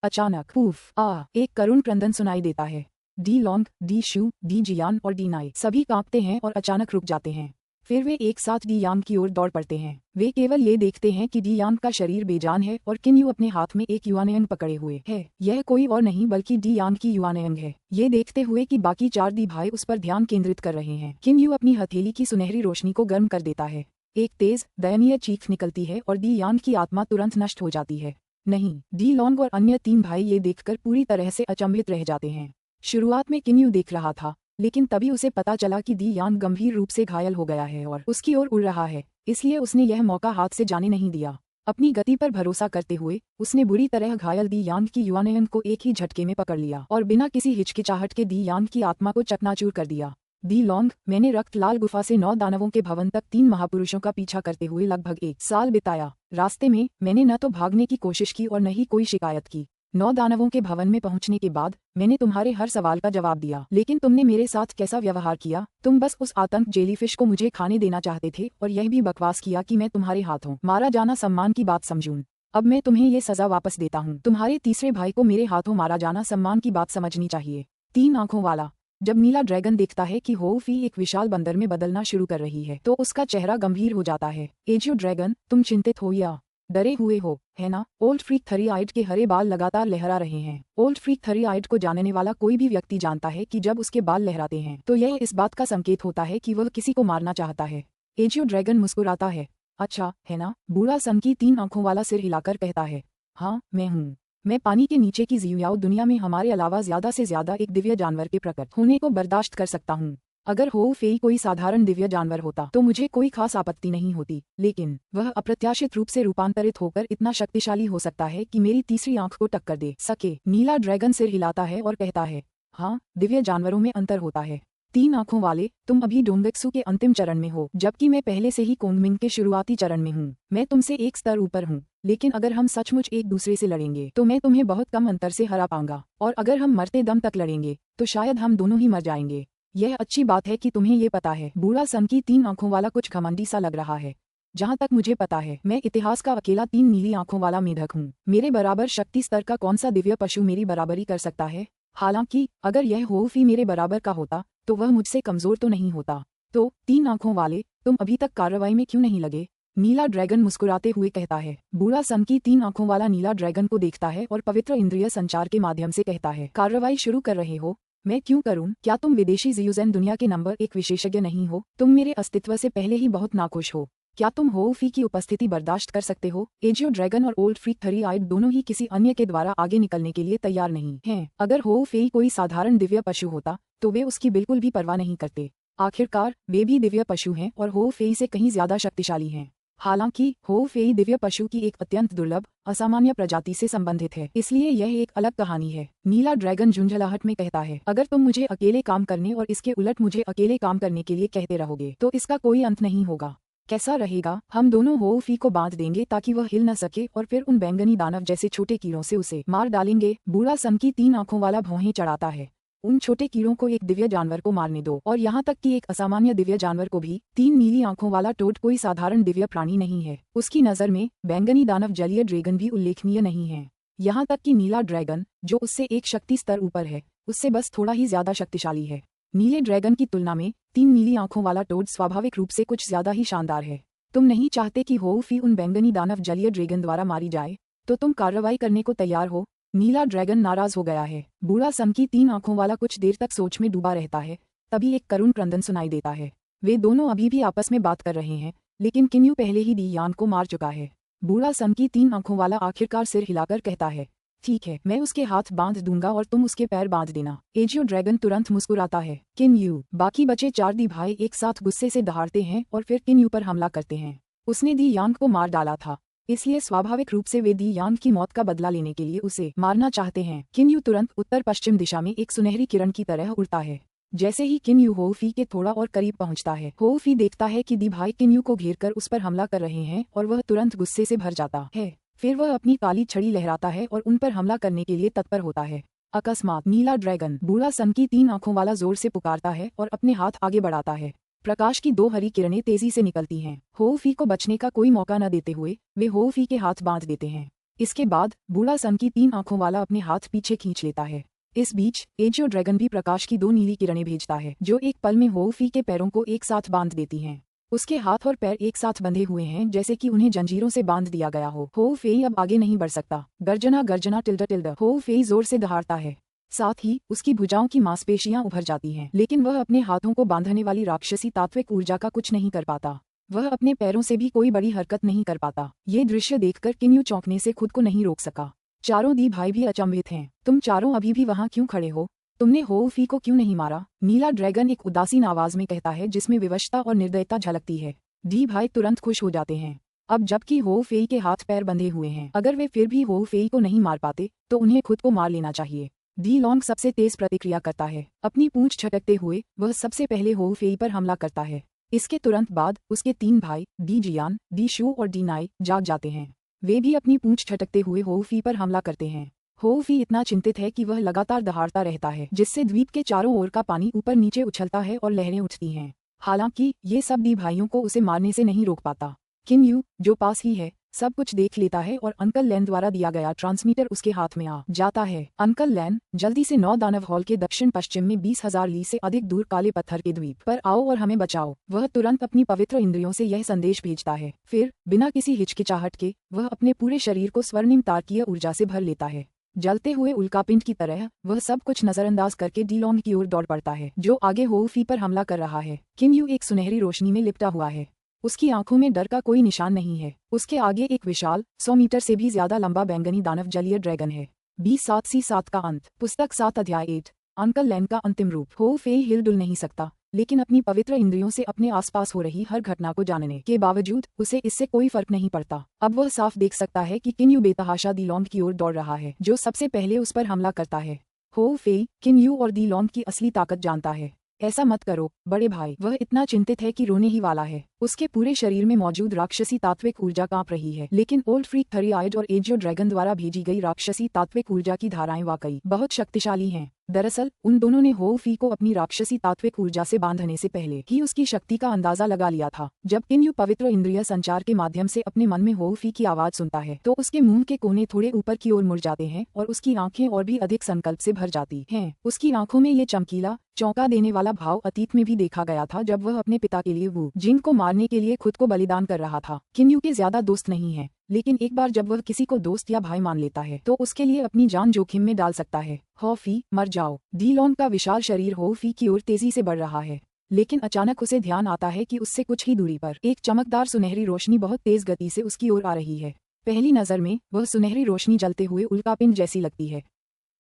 [SPEAKER 1] अचानक एक करुण क्रंदन सुनाई देता है। डी लॉन्ग, डी शू, डी जियान और डी नाई सभी कांपते हैं और अचानक रुक जाते हैं। फिर वे एक साथ डी यांग की ओर दौड़ पड़ते हैं। वे केवल ये देखते हैं कि डी यांग का शरीर बेजान है और किन्यू अपने हाथ में एक युआनयंग पकड़े हुए है। यह कोई और नहीं बल्कि डी यांग की युआनयंग है। ये देखते हुए कि बाकी 4 दी भाई उस पर ध्यान केंद्रित कर रहे हैं, किन्यू अपनी हथेली की सुनहरी रोशनी को गर्म कर देता है। एक तेज दयनीय चीख निकलती है और दी यान की आत्मा तुरंत नष्ट हो जाती है। नहीं, डी लॉन्ग और अन्य 3 भाई ये देखकर पूरी तरह से अचंभित रह जाते हैं। शुरुआत में किन्यू देख रहा था, लेकिन तभी उसे पता चला कि दी यान गंभीर रूप से घायल हो गया है और उसकी ओर उड़ रहा है, इसलिए उसने यह मौका हाथ से जाने नहीं दिया। अपनी गति पर भरोसा करते हुए उसने बुरी तरह घायल दी यान की युवानयन को एक ही झटके में पकड़ लिया और बिना किसी हिचकिचाहट के दी यान की आत्मा को चकनाचूर कर दिया। दी लॉन्ग, मैंने रक्त लाल गुफा से 9 दानवों के भवन तक 3 महापुरुषों का पीछा करते हुए लगभग 1 साल बिताया। रास्ते में मैंने न तो भागने की कोशिश की और न ही कोई शिकायत की। 9 दानवों के भवन में पहुंचने के बाद मैंने तुम्हारे हर सवाल का जवाब दिया, लेकिन तुमने मेरे साथ कैसा व्यवहार किया? तुम बस उस आतंक जेलीफिश को मुझे खाने देना चाहते थे और यह भी बकवास किया कि मैं तुम्हारे हाथों मारा जाना सम्मान की बात समझूं। अब मैं तुम्हें ये सजा वापस देता हूँ। तुम्हारे तीसरे भाई को मेरे हाथों मारा जाना सम्मान की बात समझनी चाहिए। 3 आंखों वाला। जब नीला ड्रैगन देखता है कि होउ फी एक विशाल बंदर में बदलना शुरू कर रही है तो उसका चेहरा गंभीर हो जाता है। एजियो ड्रैगन, तुम चिंतित हो या डरे हुए हो, है ना? ओल्ड फ्रीक थरी-आइड के हरे बाल लगातार लहरा रहे हैं। ओल्ड फ्रीक थरी-आइड को जानने वाला कोई भी व्यक्ति जानता है कि जब उसके बाल लहराते हैं तो यह इस बात का संकेत होता है कि वह किसी को मारना चाहता है। एजियो ड्रैगन मुस्कुराता है। अच्छा, है ना? बूढ़ा सनकी 3 आंखों वाला सिर हिलाकर कहता है। हाँ, मैं हूँ। मैं पानी के नीचे की जीवयाओं दुनिया में हमारे अलावा ज्यादा से ज्यादा एक दिव्य जानवर के प्रकट होने को बर्दाश्त कर सकता हूँ। अगर होउ फेई कोई साधारण दिव्य जानवर होता तो मुझे कोई खास आपत्ति नहीं होती, लेकिन वह अप्रत्याशित रूप से रूपांतरित होकर इतना शक्तिशाली हो सकता है कि मेरी तीसरी आंख को टक्कर दे सके। नीला ड्रैगन सिर हिलाता है और कहता है, हाँ, दिव्य जानवरों में अंतर होता है। 3 आंखों वाले, तुम अभी डोंगेक्सु के अंतिम चरण में हो, जबकि मैं पहले से ही कोंगमिंग के शुरुआती चरण में हूँ। मैं तुमसे एक स्तर ऊपर हूँ, लेकिन अगर हम सचमुच एक दूसरे से लड़ेंगे तो मैं तुम्हें बहुत कम अंतर से हरा पाऊंगा, और अगर हम मरते दम तक लड़ेंगे तो शायद हम दोनों ही मर जाएंगे। यह अच्छी बात है कि तुम्हें ये पता है। बूढ़ा सनकी 3 आंखों वाला कुछ घमंडी सा लग रहा है। जहाँ तक मुझे पता है, मैं इतिहास का अकेला 3 नीली आंखों वाला मेढक हूँ। मेरे बराबर शक्ति स्तर का कौन सा दिव्य पशु मेरी बराबरी कर सकता है? हालांकि अगर यह होउ फी मेरे बराबर का होता तो वह मुझसे कमजोर तो नहीं होता। तो 3 आंखों वाले, तुम अभी तक कार्रवाई में क्यों नहीं लगे? नीला ड्रैगन मुस्कुराते हुए कहता है। बूढ़ा सनकी 3 आंखों वाला नीला ड्रैगन को देखता है और पवित्र इंद्रिय संचार के माध्यम से कहता है, कार्रवाई शुरू कर रहे हो? मैं क्यों करूं? क्या तुम विदेशी ज़ियुज़ेन दुनिया के नंबर 1 विशेषज्ञ नहीं हो? तुम मेरे अस्तित्व से पहले ही बहुत नाखुश हो। क्या तुम होउ फी की उपस्थिति बर्दाश्त कर सकते हो? एजियो ड्रैगन और ओल्ड फ्रीक थरी-आइड दोनों ही किसी अन्य के द्वारा आगे निकलने के लिए तैयार नहीं हैं। अगर होउ फी कोई साधारण दिव्य पशु होता तो वे उसकी बिल्कुल भी परवाह नहीं करते। आखिरकार वे भी दिव्य पशु हैं और होउ फी से कहीं ज्यादा शक्तिशाली हैं। हालांकि होउ फी दिव्य पशु की एक अत्यंत दुर्लभ, असामान्य प्रजाति से संबंधित है, इसलिए यह एक अलग कहानी है। नीला ड्रैगन झुंझलाहट में कहता है, अगर तुम मुझे अकेले काम करने और इसके उलट मुझे अकेले काम करने के लिए कहते रहोगे तो इसका कोई अंत नहीं होगा। कैसा रहेगा? हम दोनों होउ फी को बांध देंगे ताकि वह हिल न सके और फिर उन बैंगनी दानव जैसे छोटे कीड़ों से उसे मार डालेंगे। बूढ़ा सनकी 3 आंखों वाला भौहें चढ़ाता है। उन छोटे कीड़ों को एक दिव्य जानवर को मारने दो, और यहाँ तक कि एक असामान्य दिव्य जानवर को भी। 3 नीली आंखों वाला टोड कोई साधारण दिव्य प्राणी नहीं है। उसकी नजर में बैंगनी दानव जलीय ड्रैगन भी उल्लेखनीय नहीं है। यहाँ तक कि नीला ड्रैगन, जो उससे एक शक्ति स्तर ऊपर है, उससे बस थोड़ा ही ज्यादा शक्तिशाली है। नीले ड्रैगन की तुलना में 3 नीली आंखों वाला टोड स्वाभाविक रूप से कुछ ज्यादा ही शानदार है। तुम नहीं चाहते कि होउ फी उन बैंगनी दानव जलीय ड्रैगन द्वारा मारी जाए, तो तुम कार्रवाई करने को तैयार हो? नीला ड्रैगन नाराज हो गया है। बूढ़ा सनकी 3 आंखों वाला कुछ देर तक सोच में डूबा रहता है, तभी एक करुण क्रंदन सुनाई देता है। वे दोनों अभी भी आपस में बात कर रहे हैं, लेकिन किन्यू पहले ही दी यान को मार चुका है। बूढ़ा सनकी 3 आंखों वाला आखिरकार सिर हिलाकर कहता है, ठीक है, मैं उसके हाथ बांध दूंगा और तुम उसके पैर बांध देना। एजियो ड्रैगन तुरंत मुस्कुराता है। किन्यू। बाकी बचे 4 दी भाई एक साथ गुस्से से दहाड़ते हैं और फिर किन्यू पर हमला करते हैं। उसने दी यांग को मार डाला था, इसलिए स्वाभाविक रूप से वे दी यांग की मौत का बदला लेने के लिए उसे मारना चाहते हैं। किन्यू तुरंत उत्तर पश्चिम दिशा में एक सुनहरी किरण की तरह उड़ता है। जैसे ही किन्यू होउ फी के थोड़ा और करीब पहुंचता है, होउ फी देखता है कि दी भाई किन्यू को घेरकर उस पर हमला कर रहे हैं और वह तुरंत गुस्से से भर जाता है। फिर वह अपनी काली छड़ी लहराता है और उन पर हमला करने के लिए तत्पर होता है। अकस्मात नीला ड्रैगन, बूढ़ा सनकी 3 आंखों वाला जोर से पुकारता है और अपने हाथ आगे बढ़ाता है। प्रकाश की 2 हरी किरणें तेजी से निकलती हैं। होउ फी को बचने का कोई मौका न देते हुए वे होउ फी के हाथ बांध देते हैं। इसके बाद बूढ़ा सनकी 3 आंखों वाला अपने हाथ पीछे खींच लेता है। इस बीच एजियो ड्रैगन भी प्रकाश की 2 नीली किरणें भेजता है, जो एक पल में होउ फी के पैरों को एक साथ बांध देती हैं। उसके हाथ और पैर एक साथ बंधे हुए हैं, जैसे कि उन्हें जंजीरों से बांध दिया गया हो। होउ फी अब आगे नहीं बढ़ सकता। गर्जना गर्जना टिल्डा टिल्डा। होउ फी जोर से दहाड़ता है, साथ ही उसकी भुजाओं की मांसपेशियां उभर जाती हैं, लेकिन वह अपने हाथों को बांधने वाली राक्षसी तात्विक ऊर्जा का कुछ नहीं कर पाता। वह अपने पैरों से भी कोई बड़ी हरकत नहीं कर पाता। ये दृश्य देखकर किन्यू चौंकने से खुद को नहीं रोक सका। चारों दी भाई भी अचंभित हैं। तुम चारों अभी भी वहाँ क्यों खड़े हो? तुमने होउ फी को क्यों नहीं मारा? नीला ड्रैगन एक उदासीन आवाज में कहता है, जिसमें विवशता और निर्दयता झलकती है। दी भाई तुरंत खुश हो जाते हैं। अब जबकि होउ फेई के हाथ पैर बंधे हुए हैं, अगर वे फिर भी होउ फेई को नहीं मार पाते तो उन्हें खुद को मार लेना चाहिए। डी लॉन्ग सबसे तेज प्रतिक्रिया करता है। अपनी पूंछ झटकते हुए वह सबसे पहले होउ फेई पर हमला करता है। इसके तुरंत बाद उसके 3 भाई डी जियान, डी शू और डी नाई जाग जाते हैं। वे भी अपनी पूंछ झटकते हुए होउ फी पर हमला करते हैं। होउ फी इतना चिंतित है कि वह लगातार दहाड़ता रहता है, जिससे द्वीप के चारों ओर का पानी ऊपर नीचे उछलता है और लहरें उठती हैं। हालांकि ये सब दी भाइयों को उसे मारने से नहीं रोक पाता। किन्यू, जो पास ही है, सब कुछ देख लेता है और अंकल लैन द्वारा दिया गया ट्रांसमीटर उसके हाथ में आ जाता है। अंकल लैन, जल्दी से 9 दानव हॉल के दक्षिण पश्चिम में 20,000 ली से अधिक दूर काले पत्थर के द्वीप पर आओ और हमें बचाओ। वह तुरंत अपनी पवित्र इंद्रियों से यह संदेश भेजता है। फिर बिना किसी हिचकिचाहट के वह अपने पूरे शरीर को स्वर्णिम तारकीय ऊर्जा से भर लेता है। जलते हुए उल्कापिंड की तरह वह सब कुछ नजरअंदाज करके डी लॉन्ग की ओर दौड़ पड़ता है, जो आगे होउ फी पर हमला कर रहा है। किन्यू एक सुनहरी रोशनी में लिपटा हुआ है। उसकी आंखों में डर का कोई निशान नहीं है। उसके आगे एक विशाल 100 मीटर से भी ज्यादा लंबा बैंगनी दानव जलीय ड्रैगन है। 20-7 का अंत। पुस्तक 7 अध्याय 8। अंकल लैन का अंतिम रूप। होउ फेई हिलडुल नहीं सकता, लेकिन अपनी पवित्र इंद्रियों से अपने आसपास हो रही हर घटना को जानने के बावजूद उसे इससे कोई फर्क नहीं पड़ता। अब वह साफ देख सकता है कि किन्यू बेतहाशा दी लॉन्ग की ओर दौड़ रहा है, जो सबसे पहले उस पर हमला करता है। होउ फेई किन्यू और दी लॉन्ग की असली ताकत जानता है। ऐसा मत करो बड़े भाई। वह इतना चिंतित है कि रोने ही वाला है। उसके पूरे शरीर में मौजूद राक्षसी तात्विक ऊर्जा कांप रही है, लेकिन ओल्ड फ्रीक थरी आइड और एजियो ड्रैगन द्वारा भेजी गई राक्षसी तात्विक ऊर्जा की धाराएं वाकई बहुत शक्तिशाली हैं। दरअसल उन दोनों ने होउ फी को अपनी राक्षसी तात्विक ऊर्जा से बांधने से पहले ही उसकी शक्ति का अंदाजा लगा लिया था। जब किन्यू पवित्र इंद्रिय संचार के माध्यम से अपने मन में होउ फी की आवाज सुनता है, तो उसके मुंह के कोने थोड़े ऊपर की ओर मुड़ जाते हैं और उसकी आंखें और भी अधिक संकल्प से भर जाती हैं। उसकी आंखों में ये चमकीला, चौंका देने वाला भाव अतीत में भी देखा गया था, जब वह अपने पिता के लिए वू जिन को मारने के लिए खुद को बलिदान कर रहा था। किन्यू के ज्यादा दोस्त नहीं है, लेकिन एक बार जब वह किसी को दोस्त या भाई मान लेता है तो उसके लिए अपनी जान जोखिम में डाल सकता है। होउ फी, मर जाओ। डी लॉन्ग का विशाल शरीर होउ फी की ओर तेजी से बढ़ रहा है, लेकिन अचानक उसे ध्यान आता है कि उससे कुछ ही दूरी पर एक चमकदार सुनहरी रोशनी बहुत तेज गति से उसकी ओर आ रही है। पहली नजर में वह सुनहरी रोशनी जलते हुए उल्कापिंड जैसी लगती है।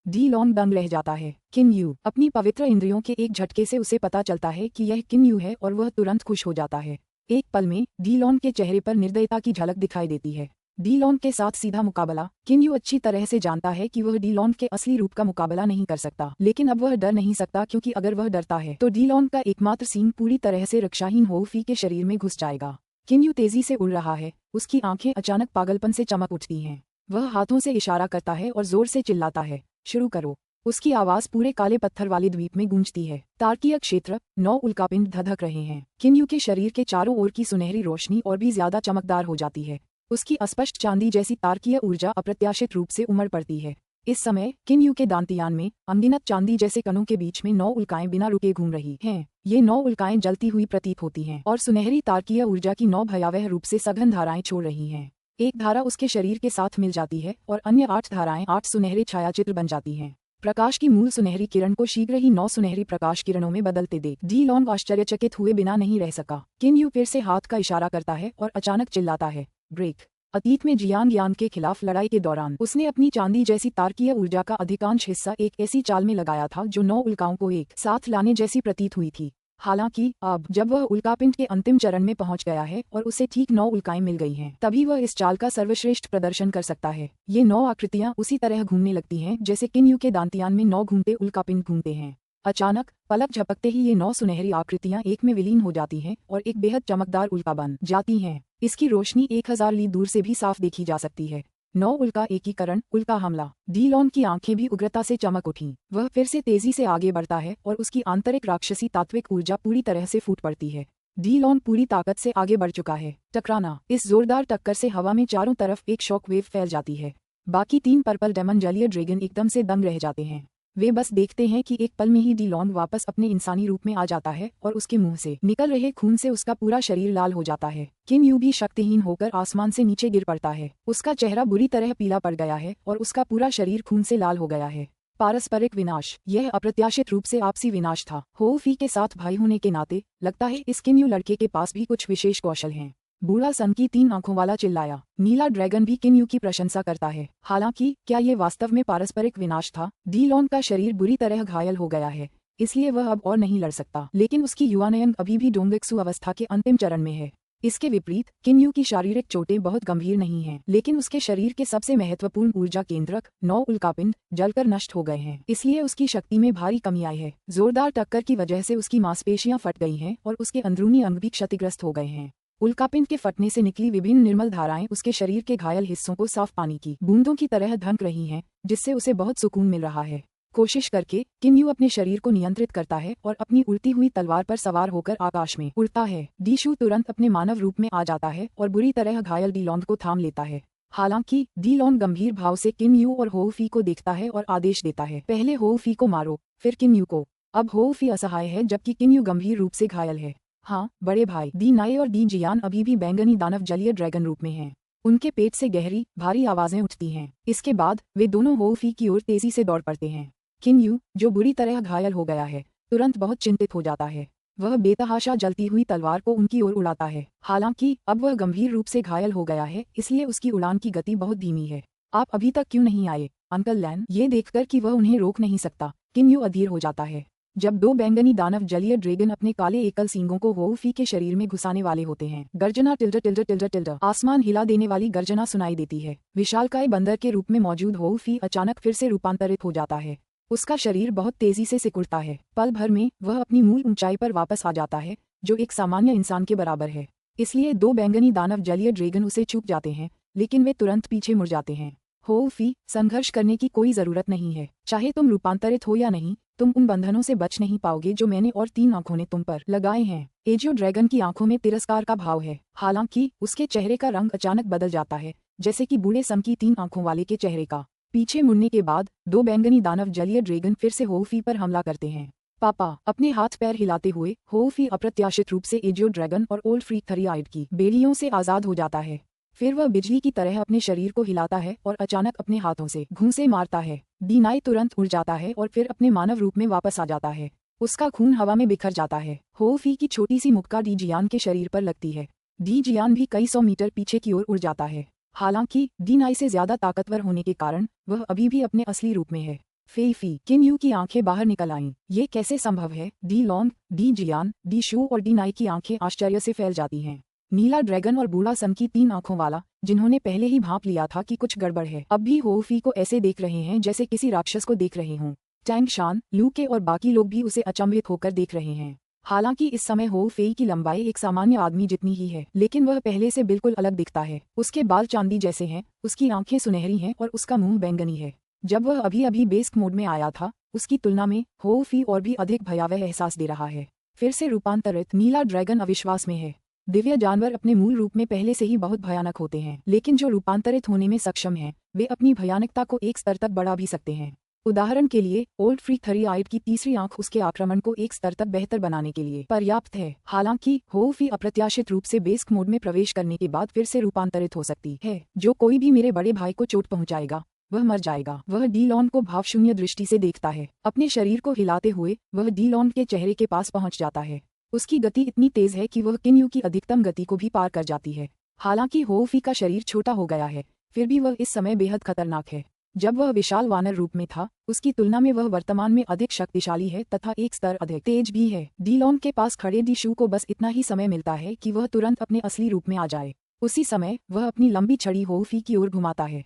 [SPEAKER 1] डी लॉन्ग दंग रह जाता है। किन्यू, अपनी पवित्र इंद्रियों के एक झटके से उसे पता चलता है कि यह किन्यू है और वह तुरंत खुश हो जाता है। एक पल में डी लॉन्ग के चेहरे पर निर्दयता की झलक दिखाई देती है। डी लॉन्ग के साथ सीधा मुकाबला। किन्यू अच्छी तरह से जानता है कि वह डी लॉन्ग के असली रूप का मुकाबला नहीं कर सकता, लेकिन अब वह डर नहीं सकता, क्योंकि अगर वह डरता है तो डी लॉन्ग का एकमात्र सींग पूरी तरह से रक्षाहीन होउ फी के शरीर में घुस जाएगा। किन्यू तेजी से उड़ रहा है। उसकी आंखें अचानक पागलपन से चमक उठती हैं। वह हाथों से इशारा करता है और जोर से चिल्लाता है, शुरू करो। उसकी आवाज पूरे काले पत्थर वाले द्वीप में गूंजती है। तारकीय क्षेत्र 9 उल्कापिंड धधक रहे हैं। किन्यू के शरीर के चारों ओर की सुनहरी रोशनी और भी ज्यादा चमकदार हो जाती है। उसकी अस्पष्ट चांदी जैसी तारकीय ऊर्जा अप्रत्याशित रूप से उमड़ पड़ती है। इस समय किन्यू के दांतियान में अनगिनत चांदी जैसे कणों के बीच में 9 उल्काएं बिना रुके घूम रही हैं। ये 9 उल्काएं जलती हुई प्रतीत होती हैं और सुनहरी तारकीय ऊर्जा की 9 भयावह रूप से सघन धाराएं छोड़ रही हैं। एक धारा उसके शरीर के साथ मिल जाती है और अन्य 8 धाराएं 8 सुनहरे छायाचित्र बन जाती हैं। प्रकाश की मूल सुनहरी किरण को शीघ्र ही 9 सुनहरी प्रकाश किरणों में बदलते देख डी लॉन्ग आश्चर्यचकित हुए बिना नहीं रह सका। किन्यू फिर से हाथ का इशारा करता है और अचानक चिल्लाता है, ब्रेक। अतीत में जियांग यान के खिलाफ लड़ाई के दौरान उसने अपनी चांदी जैसी तारकीय ऊर्जा का अधिकांश हिस्सा एक ऐसी चाल में लगाया था जो 9 उल्काओं को एक साथ लाने जैसी प्रतीत हुई थी। हालांकि अब जब वह उल्कापिंड के अंतिम चरण में पहुंच गया है और उसे ठीक 9 उल्काएं मिल गई हैं, तभी वह इस चाल का सर्वश्रेष्ठ प्रदर्शन कर सकता है। ये 9 आकृतियां उसी तरह घूमने लगती हैं जैसे किन्यू के दांतियान में 9 घूमते उल्कापिंड घूमते हैं। अचानक पलक झपकते ही ये 9 सुनहरी आकृतियां एक में विलीन हो जाती हैं और एक बेहद चमकदार उल्का बन जाती हैं। इसकी रोशनी 1000 ली दूर से भी साफ देखी जा सकती है। 9 उल्का एकीकरण, उल्का हमला। डी लॉन्ग की आंखें भी उग्रता से चमक उठीं। वह फिर से तेजी से आगे बढ़ता है और उसकी आंतरिक राक्षसी तात्विक ऊर्जा पूरी तरह से फूट पड़ती है। डी लॉन्ग पूरी ताकत से आगे बढ़ चुका है। टकराना। इस जोरदार टक्कर से हवा में चारों तरफ एक शॉक वेव फैल जाती है। बाकी 3 पर्पल डेमन जलीय ड्रैगन एकदम से दंग रह जाते हैं। वे बस देखते हैं कि एक पल में ही डी लॉन्ग वापस अपने इंसानी रूप में आ जाता है और उसके मुंह से निकल रहे खून से उसका पूरा शरीर लाल हो जाता है। किन्यू भी शक्तिहीन होकर आसमान से नीचे गिर पड़ता है। उसका चेहरा बुरी तरह पीला पड़ गया है और उसका पूरा शरीर खून से लाल हो गया है। पारस्परिक विनाश। यह अप्रत्याशित रूप से आपसी विनाश था। हो फी के साथ भाई होने के नाते लगता है इस किन्यू लड़के के पास भी कुछ विशेष कौशल हैं। बूढ़ा सन की 3 आंखों वाला चिल्लाया। नीला ड्रैगन भी किन्यू की प्रशंसा करता है। हालांकि क्या ये वास्तव में पारस्परिक विनाश था? डी लॉन का शरीर बुरी तरह घायल हो गया है, इसलिए वह अब और नहीं लड़ सकता, लेकिन उसकी युवानयन अभी भी डोंगेक्सु अवस्था के अंतिम चरण में है। इसके विपरीत किन्यू की शारीरिक चोटें बहुत गंभीर नहीं हैं, लेकिन उसके शरीर के सबसे महत्वपूर्ण ऊर्जा केंद्रक 9 उल्कापिंड जलकर नष्ट हो गए हैं, इसलिए उसकी शक्ति में भारी कमी आई है। जोरदार टक्कर की वजह से उसकी मांसपेशियां फट गई हैं और उसके अंदरूनी अंग भी क्षतिग्रस्त हो गए हैं। उल्कापिंड के फटने से निकली विभिन्न निर्मल धाराएं उसके शरीर के घायल हिस्सों को साफ पानी की बूंदों की तरह धंक रही हैं, जिससे उसे बहुत सुकून मिल रहा है। कोशिश करके किन्यू अपने शरीर को नियंत्रित करता है और अपनी उड़ती हुई तलवार पर सवार होकर आकाश में उड़ता है। डीशू तुरंत अपने मानव रूप में आ जाता है और बुरी तरह घायल डी लॉन को थाम लेता है। हालांकि डी लॉन गंभीर भाव से किन्यू और हो फी को देखता है और आदेश देता है, पहले हो फी को मारो, फिर किन्यू को। अब हो फी असहाय है जबकि किन्यू गंभीर रूप से घायल है। हाँ बड़े भाई डी नाए और डी जियान अभी भी बैंगनी दानव जलीय ड्रैगन रूप में हैं। उनके पेट से गहरी भारी आवाजें उठती हैं। इसके बाद वे दोनों हो फी की ओर तेजी से दौड़ पड़ते हैं। किन्यू, जो बुरी तरह घायल हो गया है, तुरंत बहुत चिंतित हो जाता है। वह बेतहाशा जलती हुई तलवार को उनकी ओर उड़ाता है। हालांकि अब वह गंभीर रूप से घायल हो गया है, इसलिए उसकी उड़ान की गति बहुत धीमी है। आप अभी तक क्यों नहीं आए, अंकल लैन? ये देखकर कि वह उन्हें रोक नहीं सकता, किन्यू अधीर हो जाता है। जब 2 बैंगनी दानव जलीय ड्रैगन अपने काले एकल सींगों को हो फी के शरीर में घुसाने वाले होते हैं, गर्जना टिल्डर टिल्डर टिल्डर टिल्डर आसमान हिला देने वाली गर्जना सुनाई देती है। विशालकाय बंदर के रूप में मौजूद हो फी अचानक फिर से रूपांतरित हो जाता है। उसका शरीर बहुत तेजी से सिकुड़ता है। पल भर में वह अपनी मूल ऊंचाई पर वापस आ जाता है, जो एक सामान्य इंसान के बराबर है। इसलिए 2 बैंगनी दानव जलीय ड्रैगन उसे चूक जाते हैं, लेकिन वे तुरंत पीछे मुड़ जाते हैं। हो फी, संघर्ष करने की कोई जरूरत नहीं है। चाहे तुम रूपांतरित हो या नहीं, तुम उन बंधनों से बच नहीं पाओगे जो मैंने और 3 आंखों ने तुम पर लगाए हैं। एजियो ड्रैगन की आंखों में तिरस्कार का भाव है। हालांकि उसके चेहरे का रंग अचानक बदल जाता है, जैसे कि बूढ़े सम की 3 आंखों वाले के चेहरे का। पीछे मुड़ने के बाद 2 बैंगनी दानव जलीय ड्रैगन फिर से हो फी पर हमला करते हैं। पापा, अपने हाथ पैर हिलाते हुए हो फी अप्रत्याशित रूप से एजियो ड्रैगन और ओल्ड फ्रीक थरियाइड की बेड़ियों से आजाद हो जाता है। फिर वह बिजली की तरह अपने शरीर को हिलाता है और अचानक अपने हाथों से घूंसे मारता है। डी नाए तुरंत उड़ जाता है और फिर अपने मानव रूप में वापस आ जाता है। उसका खून हवा में बिखर जाता है। हो फी की छोटी सी मुक्का डी जियान के शरीर पर लगती है। डी जियान भी कई 100 मीटर पीछे की ओर उड़ जाता है। हालांकि डी नाए से ज्यादा ताकतवर होने के कारण वह अभी भी अपने असली रूप में है। फेई फी, किन्यू की आंखें बाहर निकल आईं। ये कैसे संभव है? डी लॉन्ग, डी जियान, डी शू और डी नाए की आंखें आश्चर्य से फैल जाती हैं। नीला ड्रैगन और बूढ़ा सन की 3 आंखों वाला, जिन्होंने पहले ही भांप लिया था कि कुछ गड़बड़ है, अब भी हो फी को ऐसे देख रहे हैं जैसे किसी राक्षस को देख रहे हों। टैंग शान, लू के और बाकी लोग भी उसे अचंभित होकर देख रहे हैं। हालांकि इस समय हो फेई की लंबाई एक सामान्य आदमी जितनी ही है, लेकिन वह पहले से बिल्कुल अलग दिखता है। उसके बाल चांदी जैसे हैं, उसकी आंखें सुनहरी हैं और उसका मुंह बैंगनी है। जब वह अभी अभी बेस्क मोड में आया था, उसकी तुलना में हो फी और भी अधिक भयावह एहसास दे रहा है। फिर से रूपांतरित नीला ड्रैगन अविश्वास में है। दिव्य जानवर अपने मूल रूप में पहले से ही बहुत भयानक होते हैं, लेकिन जो रूपांतरित होने में सक्षम हैं, वे अपनी भयानकता को एक स्तर तक बढ़ा भी सकते हैं। उदाहरण के लिए ओल्ड फ्रीक थरियाइड की तीसरी आंख उसके आक्रमण को एक स्तर तक बेहतर बनाने के लिए पर्याप्त है। हालांकि हो फी अप्रत्याशित रूप से बेस्क मोड में प्रवेश करने के बाद फिर से रूपांतरित हो सकती है। जो कोई भी मेरे बड़े भाई को चोट पहुंचाएगा, वह मर जाएगा। वह डी लॉन को भावशून्य दृष्टि से देखता है। अपने शरीर को हिलाते हुए वह डी लॉन के चेहरे के पास पहुंच जाता है। उसकी गति इतनी तेज है कि वह किन्यू की अधिकतम गति को भी पार कर जाती है। हालांकि हो फी का शरीर छोटा हो गया है, फिर भी वह इस समय बेहद खतरनाक है। जब वह विशाल वानर रूप में था, उसकी तुलना में वह वर्तमान में अधिक शक्तिशाली है तथा एक स्तर अधिक तेज भी है। डी लॉन के पास खड़े डी शू को बस इतना ही समय मिलता है कि वह तुरंत अपने असली रूप में आ जाए। उसी समय वह अपनी लंबी छड़ी हो फी की ओर घुमाता है।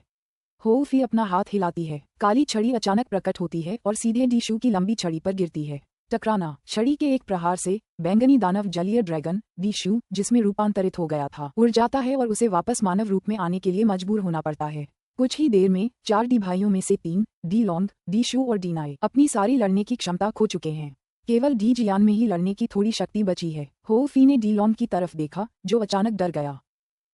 [SPEAKER 1] हो फी अपना हाथ हिलाती है। काली छड़ी अचानक प्रकट होती है और सीधे डी शू की लंबी छड़ी पर गिरती है। टकराना। छड़ी के एक प्रहार से बैंगनी दानव जलीय ड्रैगन डी शू, जिसमें रूपांतरित हो गया था, उड़ जाता है और उसे वापस मानव रूप में आने के लिए मजबूर होना पड़ता है। कुछ ही देर में 4 डी भाइयों में से 3, डी लॉन्ग, डी शू और डी नाए, अपनी सारी लड़ने की क्षमता खो चुके हैं। केवल डी जियान में ही लड़ने की थोड़ी शक्ति बची है। हो फी ने डी लॉन्ग की तरफ देखा, जो अचानक डर गया,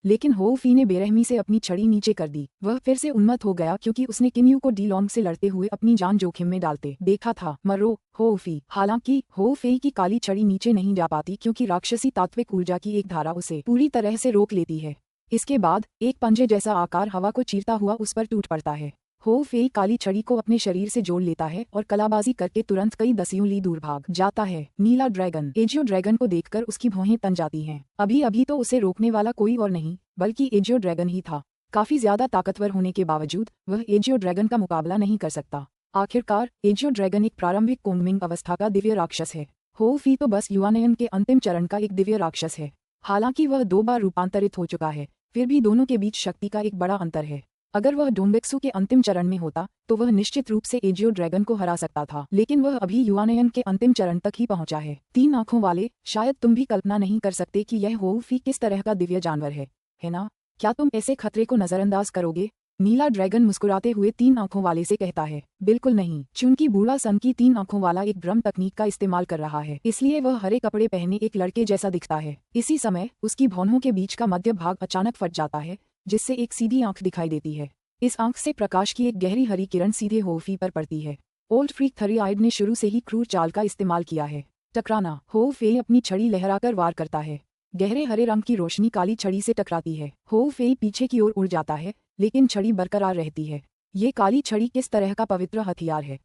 [SPEAKER 1] लेकिन हो फी ने बेरहमी से अपनी छड़ी नीचे कर दी। वह फिर से उन्मत्त हो गया क्योंकि उसने किन्यू को डी लॉन्ग से लड़ते हुए अपनी जान जोखिम में डालते देखा था। मरो, हो फी। हालांकि हो फी की काली छड़ी नीचे नहीं जा पाती क्योंकि राक्षसी तात्विक ऊर्जा की एक धारा उसे पूरी तरह से रोक लेती है। इसके बाद एक पंजे जैसा आकार हवा को चीरता हुआ उस पर टूट पड़ता है। हो फेई काली छड़ी को अपने शरीर से जोड़ लेता है और कलाबाजी करके तुरंत कई दसियों ली दूर भाग जाता है। नीला ड्रैगन एजियो ड्रैगन को देखकर उसकी भौहें तन जाती हैं। अभी अभी तो उसे रोकने वाला कोई और नहीं बल्कि एजियो ड्रैगन ही था। काफी ज्यादा ताकतवर होने के बावजूद वह एजियो ड्रैगन का मुकाबला नहीं कर सकता। आखिरकार एजियो ड्रैगन एक प्रारंभिक कोंगमिंग अवस्था का दिव्य राक्षस है। हो फी तो बस युवानयन के अंतिम चरण का एक दिव्य राक्षस है। हालांकि वह 2 बार रूपांतरित हो चुका है, फिर भी दोनों के बीच शक्ति का एक बड़ा अंतर है। अगर वह डोंगबेक्सु के अंतिम चरण में होता तो वह निश्चित रूप से एजियो ड्रैगन को हरा सकता था, लेकिन वह अभी युवानयन के अंतिम चरण तक ही पहुंचा है। 3 आंखों वाले, शायद तुम भी कल्पना नहीं कर सकते कि यह हो फी किस तरह का दिव्य जानवर है ना? क्या तुम ऐसे खतरे को नजरअंदाज करोगे? नीला ड्रैगन मुस्कुराते हुए 3 आंखों वाले से कहता है, बिल्कुल नहीं। चूंकि बूढ़ा सन की 3 आंखों वाला एक भ्रम तकनीक का इस्तेमाल कर रहा है, इसलिए वह हरे कपड़े पहने एक लड़के जैसा दिखता है। इसी समय उसकी भौहों के बीच का मध्य भाग अचानक फट जाता है, जिससे एक सीधी आंख दिखाई देती है। इस आंख से प्रकाश की एक गहरी हरी किरण सीधे हो फी पर पड़ती है। ओल्ड फ्रीक थरीआइड ने शुरू से ही क्रूर चाल का इस्तेमाल किया है। टकराना। हो फे अपनी छड़ी लहराकर वार करता है। गहरे हरे रंग की रोशनी काली छड़ी से टकराती है। हो फे पीछे की ओर उड़ जाता है, लेकिन छड़ी बरकरार रहती है। ये काली छड़ी किस तरह का पवित्र हथियार है?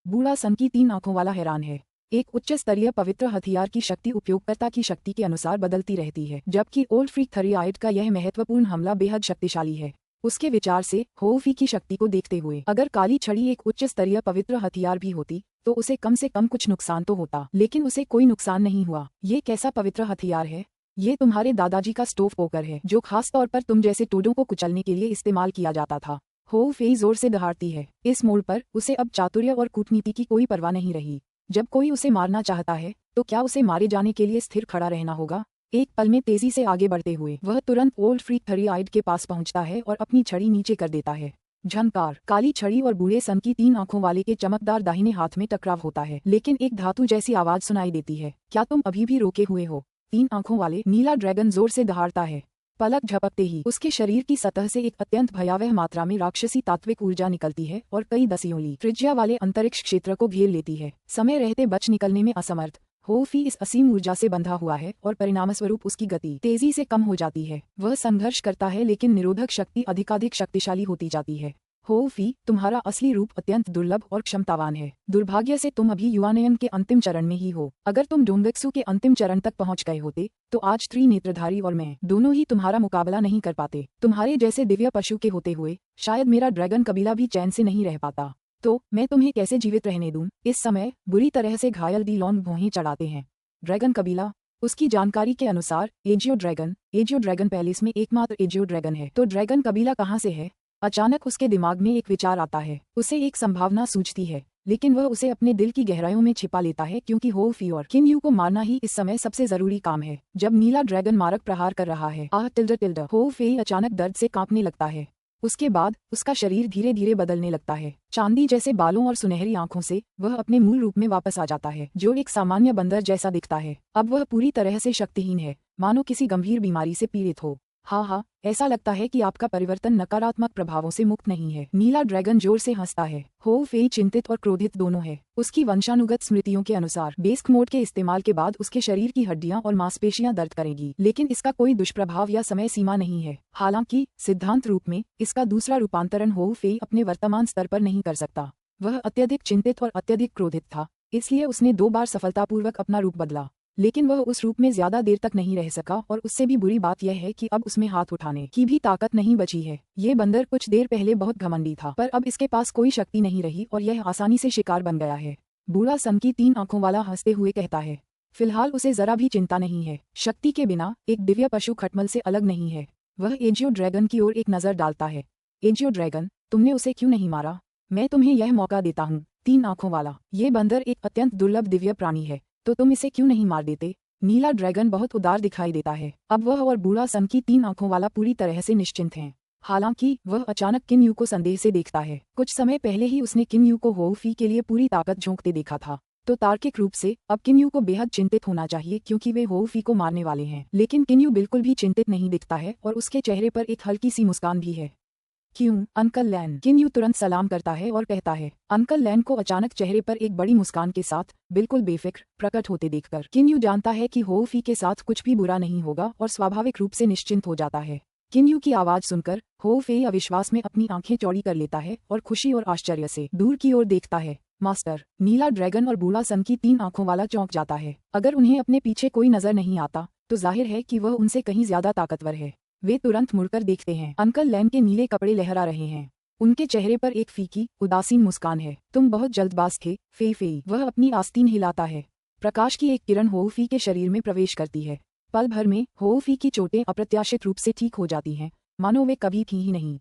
[SPEAKER 1] बूढ़ा सन की 3 आंखों वाला हैरान है। एक उच्च स्तरीय पवित्र हथियार की शक्ति उपयोगकर्ता की शक्ति के अनुसार बदलती रहती है, जबकि ओल्ड फ्रीक थरीआइड का यह महत्वपूर्ण हमला बेहद शक्तिशाली है। उसके विचार से हो फी की शक्ति को देखते हुए अगर काली छड़ी एक उच्च स्तरीय पवित्र हथियार भी होती तो उसे कम से कम कुछ नुकसान तो होता, लेकिन उसे कोई नुकसान नहीं हुआ। ये कैसा पवित्र हथियार है? ये तुम्हारे दादाजी का स्टोव पोकर है, जो खास तौर पर तुम जैसे टोडों को कुचलने के लिए इस्तेमाल किया जाता था। हो फेई जोर से दहाड़ती है। इस मोड़ पर उसे अब चातुर्य और कूटनीति की कोई परवाह नहीं रही। जब कोई उसे मारना चाहता है तो क्या उसे मारे जाने के लिए स्थिर खड़ा रहना होगा? एक पल में तेजी से आगे बढ़ते हुए वह तुरंत ओल्ड फ्रीक थरीआइड के पास पहुंचता है और अपनी छड़ी नीचे कर देता है। झनकार। काली छड़ी और बूढ़े सन की 3 आंखों वाले के चमकदार दाहिने हाथ में टकराव होता है, लेकिन एक धातु जैसी आवाज सुनाई देती है। क्या तुम अभी भी रोके हुए हो? 3 आंखों वाले नीला ड्रैगन जोर से दहाड़ता है। पलक झपकते ही उसके शरीर की सतह से एक अत्यंत भयावह मात्रा में राक्षसी तात्विक ऊर्जा निकलती है और कई दसियों ली त्रिज्या वाले अंतरिक्ष क्षेत्र को घेर लेती है। समय रहते बच निकलने में असमर्थ हो फी इस असीम ऊर्जा से बंधा हुआ है और परिणामस्वरूप उसकी गति तेजी से कम हो जाती है। वह संघर्ष करता है, लेकिन निरोधक शक्ति अधिकाधिक शक्तिशाली होती जाती है। हो फी, तुम्हारा असली रूप अत्यंत दुर्लभ और क्षमतावान है। दुर्भाग्य से तुम अभी युवानयन के अंतिम चरण में ही हो। अगर तुम डोंगबेक्सु के अंतिम चरण तक पहुंच गए होते तो आज त्रिनेत्रधारी और मैं दोनों ही तुम्हारा मुकाबला नहीं कर पाते। तुम्हारे जैसे दिव्य पशु के होते हुए शायद मेरा ड्रैगन कबीला भी चैन से नहीं रह पाता। तो मैं तुम्हें कैसे जीवित रहने दूं? इस समय बुरी तरह से घायल दी लॉन्ग भौहें चढ़ाते हैं। ड्रैगन कबीला। उसकी जानकारी के अनुसार एजियो ड्रैगन पैलेस में एकमात्र एजियो ड्रैगन है। तो ड्रैगन कबीला कहाँ से है? अचानक उसके दिमाग में एक विचार आता है। उसे एक संभावना सूझती है, लेकिन वह उसे अपने दिल की गहराइयों में छिपा लेता है, क्योंकि हो फी और किन यू को मारना ही इस समय सबसे जरूरी काम है। जब नीला ड्रैगन मारक प्रहार कर रहा है, टिल्ड हो फी अचानक दर्द से कांपने लगता है। उसके बाद उसका शरीर धीरे धीरे बदलने लगता है। चांदी जैसे बालों और सुनहरी आंखों से वह अपने मूल रूप में वापस आ जाता है, जो एक सामान्य बंदर जैसा दिखता है। अब वह पूरी तरह से शक्तिहीन है, मानो किसी गंभीर बीमारी से पीड़ित हो। हाँ, ऐसा लगता है कि आपका परिवर्तन नकारात्मक प्रभावों से मुक्त नहीं है। नीला ड्रैगन जोर से हंसता है। हो फेई चिंतित और क्रोधित दोनों है। उसकी वंशानुगत स्मृतियों के अनुसार बेस्क मोड के इस्तेमाल के बाद उसके शरीर की हड्डियां और मांसपेशियां दर्द करेंगी, लेकिन इसका कोई दुष्प्रभाव या समय सीमा नहीं है। हालांकि सिद्धांत रूप में इसका दूसरा रूपांतरण हो फेई अपने वर्तमान स्तर पर नहीं कर सकता। वह अत्यधिक चिंतित और अत्यधिक क्रोधित था, इसलिए उसने 2 बार सफलतापूर्वक अपना रूप बदला, लेकिन वह उस रूप में ज्यादा देर तक नहीं रह सका। और उससे भी बुरी बात यह है कि अब उसमें हाथ उठाने की भी ताकत नहीं बची है। ये बंदर कुछ देर पहले बहुत घमंडी था, पर अब इसके पास कोई शक्ति नहीं रही और यह आसानी से शिकार बन गया है। बूढ़ा सन की 3 आंखों वाला हंसते हुए कहता है, फिलहाल उसे जरा भी चिंता नहीं है। शक्ति के बिना एक दिव्य पशु खटमल से अलग नहीं है। वह एजियो ड्रैगन की ओर एक नजर डालता है। एजियो ड्रैगन, तुमने उसे क्यों नहीं मारा? मैं तुम्हें यह मौका देता हूँ। 3 आंखों वाला, ये बंदर एक अत्यंत दुर्लभ दिव्य प्राणी है, तो तुम इसे क्यों नहीं मार देते? नीला ड्रैगन बहुत उदार दिखाई देता है। अब वह और बूढ़ा सन की 3 आंखों वाला पूरी तरह से निश्चिंत हैं। हालांकि वह अचानक किन यू को संदेह से देखता है। कुछ समय पहले ही उसने किन यू को हो फी के लिए पूरी ताकत झोंकते देखा था, तो तार्किक रूप से अब किन यू को बेहद चिंतित होना चाहिए, क्योंकि वे हो फी को मारने वाले हैं। लेकिन किन यू बिल्कुल भी चिंतित नहीं दिखता है और उसके चेहरे पर एक हल्की सी मुस्कान भी है। क्यों अंकल लैन? किन यू तुरंत सलाम करता है और कहता है। अंकल लैन को अचानक चेहरे पर एक बड़ी मुस्कान के साथ बिल्कुल बेफिक्र प्रकट होते देखकर किन यू जानता है कि हो फी के साथ कुछ भी बुरा नहीं होगा और स्वाभाविक रूप से निश्चिंत हो जाता है। किन यू की आवाज सुनकर हो फे अविश्वास में अपनी आंखें चौड़ी कर लेता है और खुशी और आश्चर्य से दूर की ओर देखता है। मास्टर, नीला ड्रैगन और बूढ़ा सन की 3 आंखों वाला चौंक जाता है। अगर उन्हें अपने पीछे कोई नजर नहीं आता तो जाहिर है कि वह उनसे कहीं ज्यादा ताकतवर है। वे तुरंत मुड़कर देखते हैं। अंकल लैन के नीले कपड़े लहरा रहे हैं। उनके चेहरे पर एक फीकी उदासीन मुस्कान है। तुम बहुत जल्दबाज थे फे। वह अपनी आस्तीन हिलाता है। प्रकाश की एक किरण हो फी के शरीर में प्रवेश करती है। पल भर में हो फी की चोटें अप्रत्याशित रूप से ठीक हो जाती हैं, मानो वे कभी थी ही नहीं।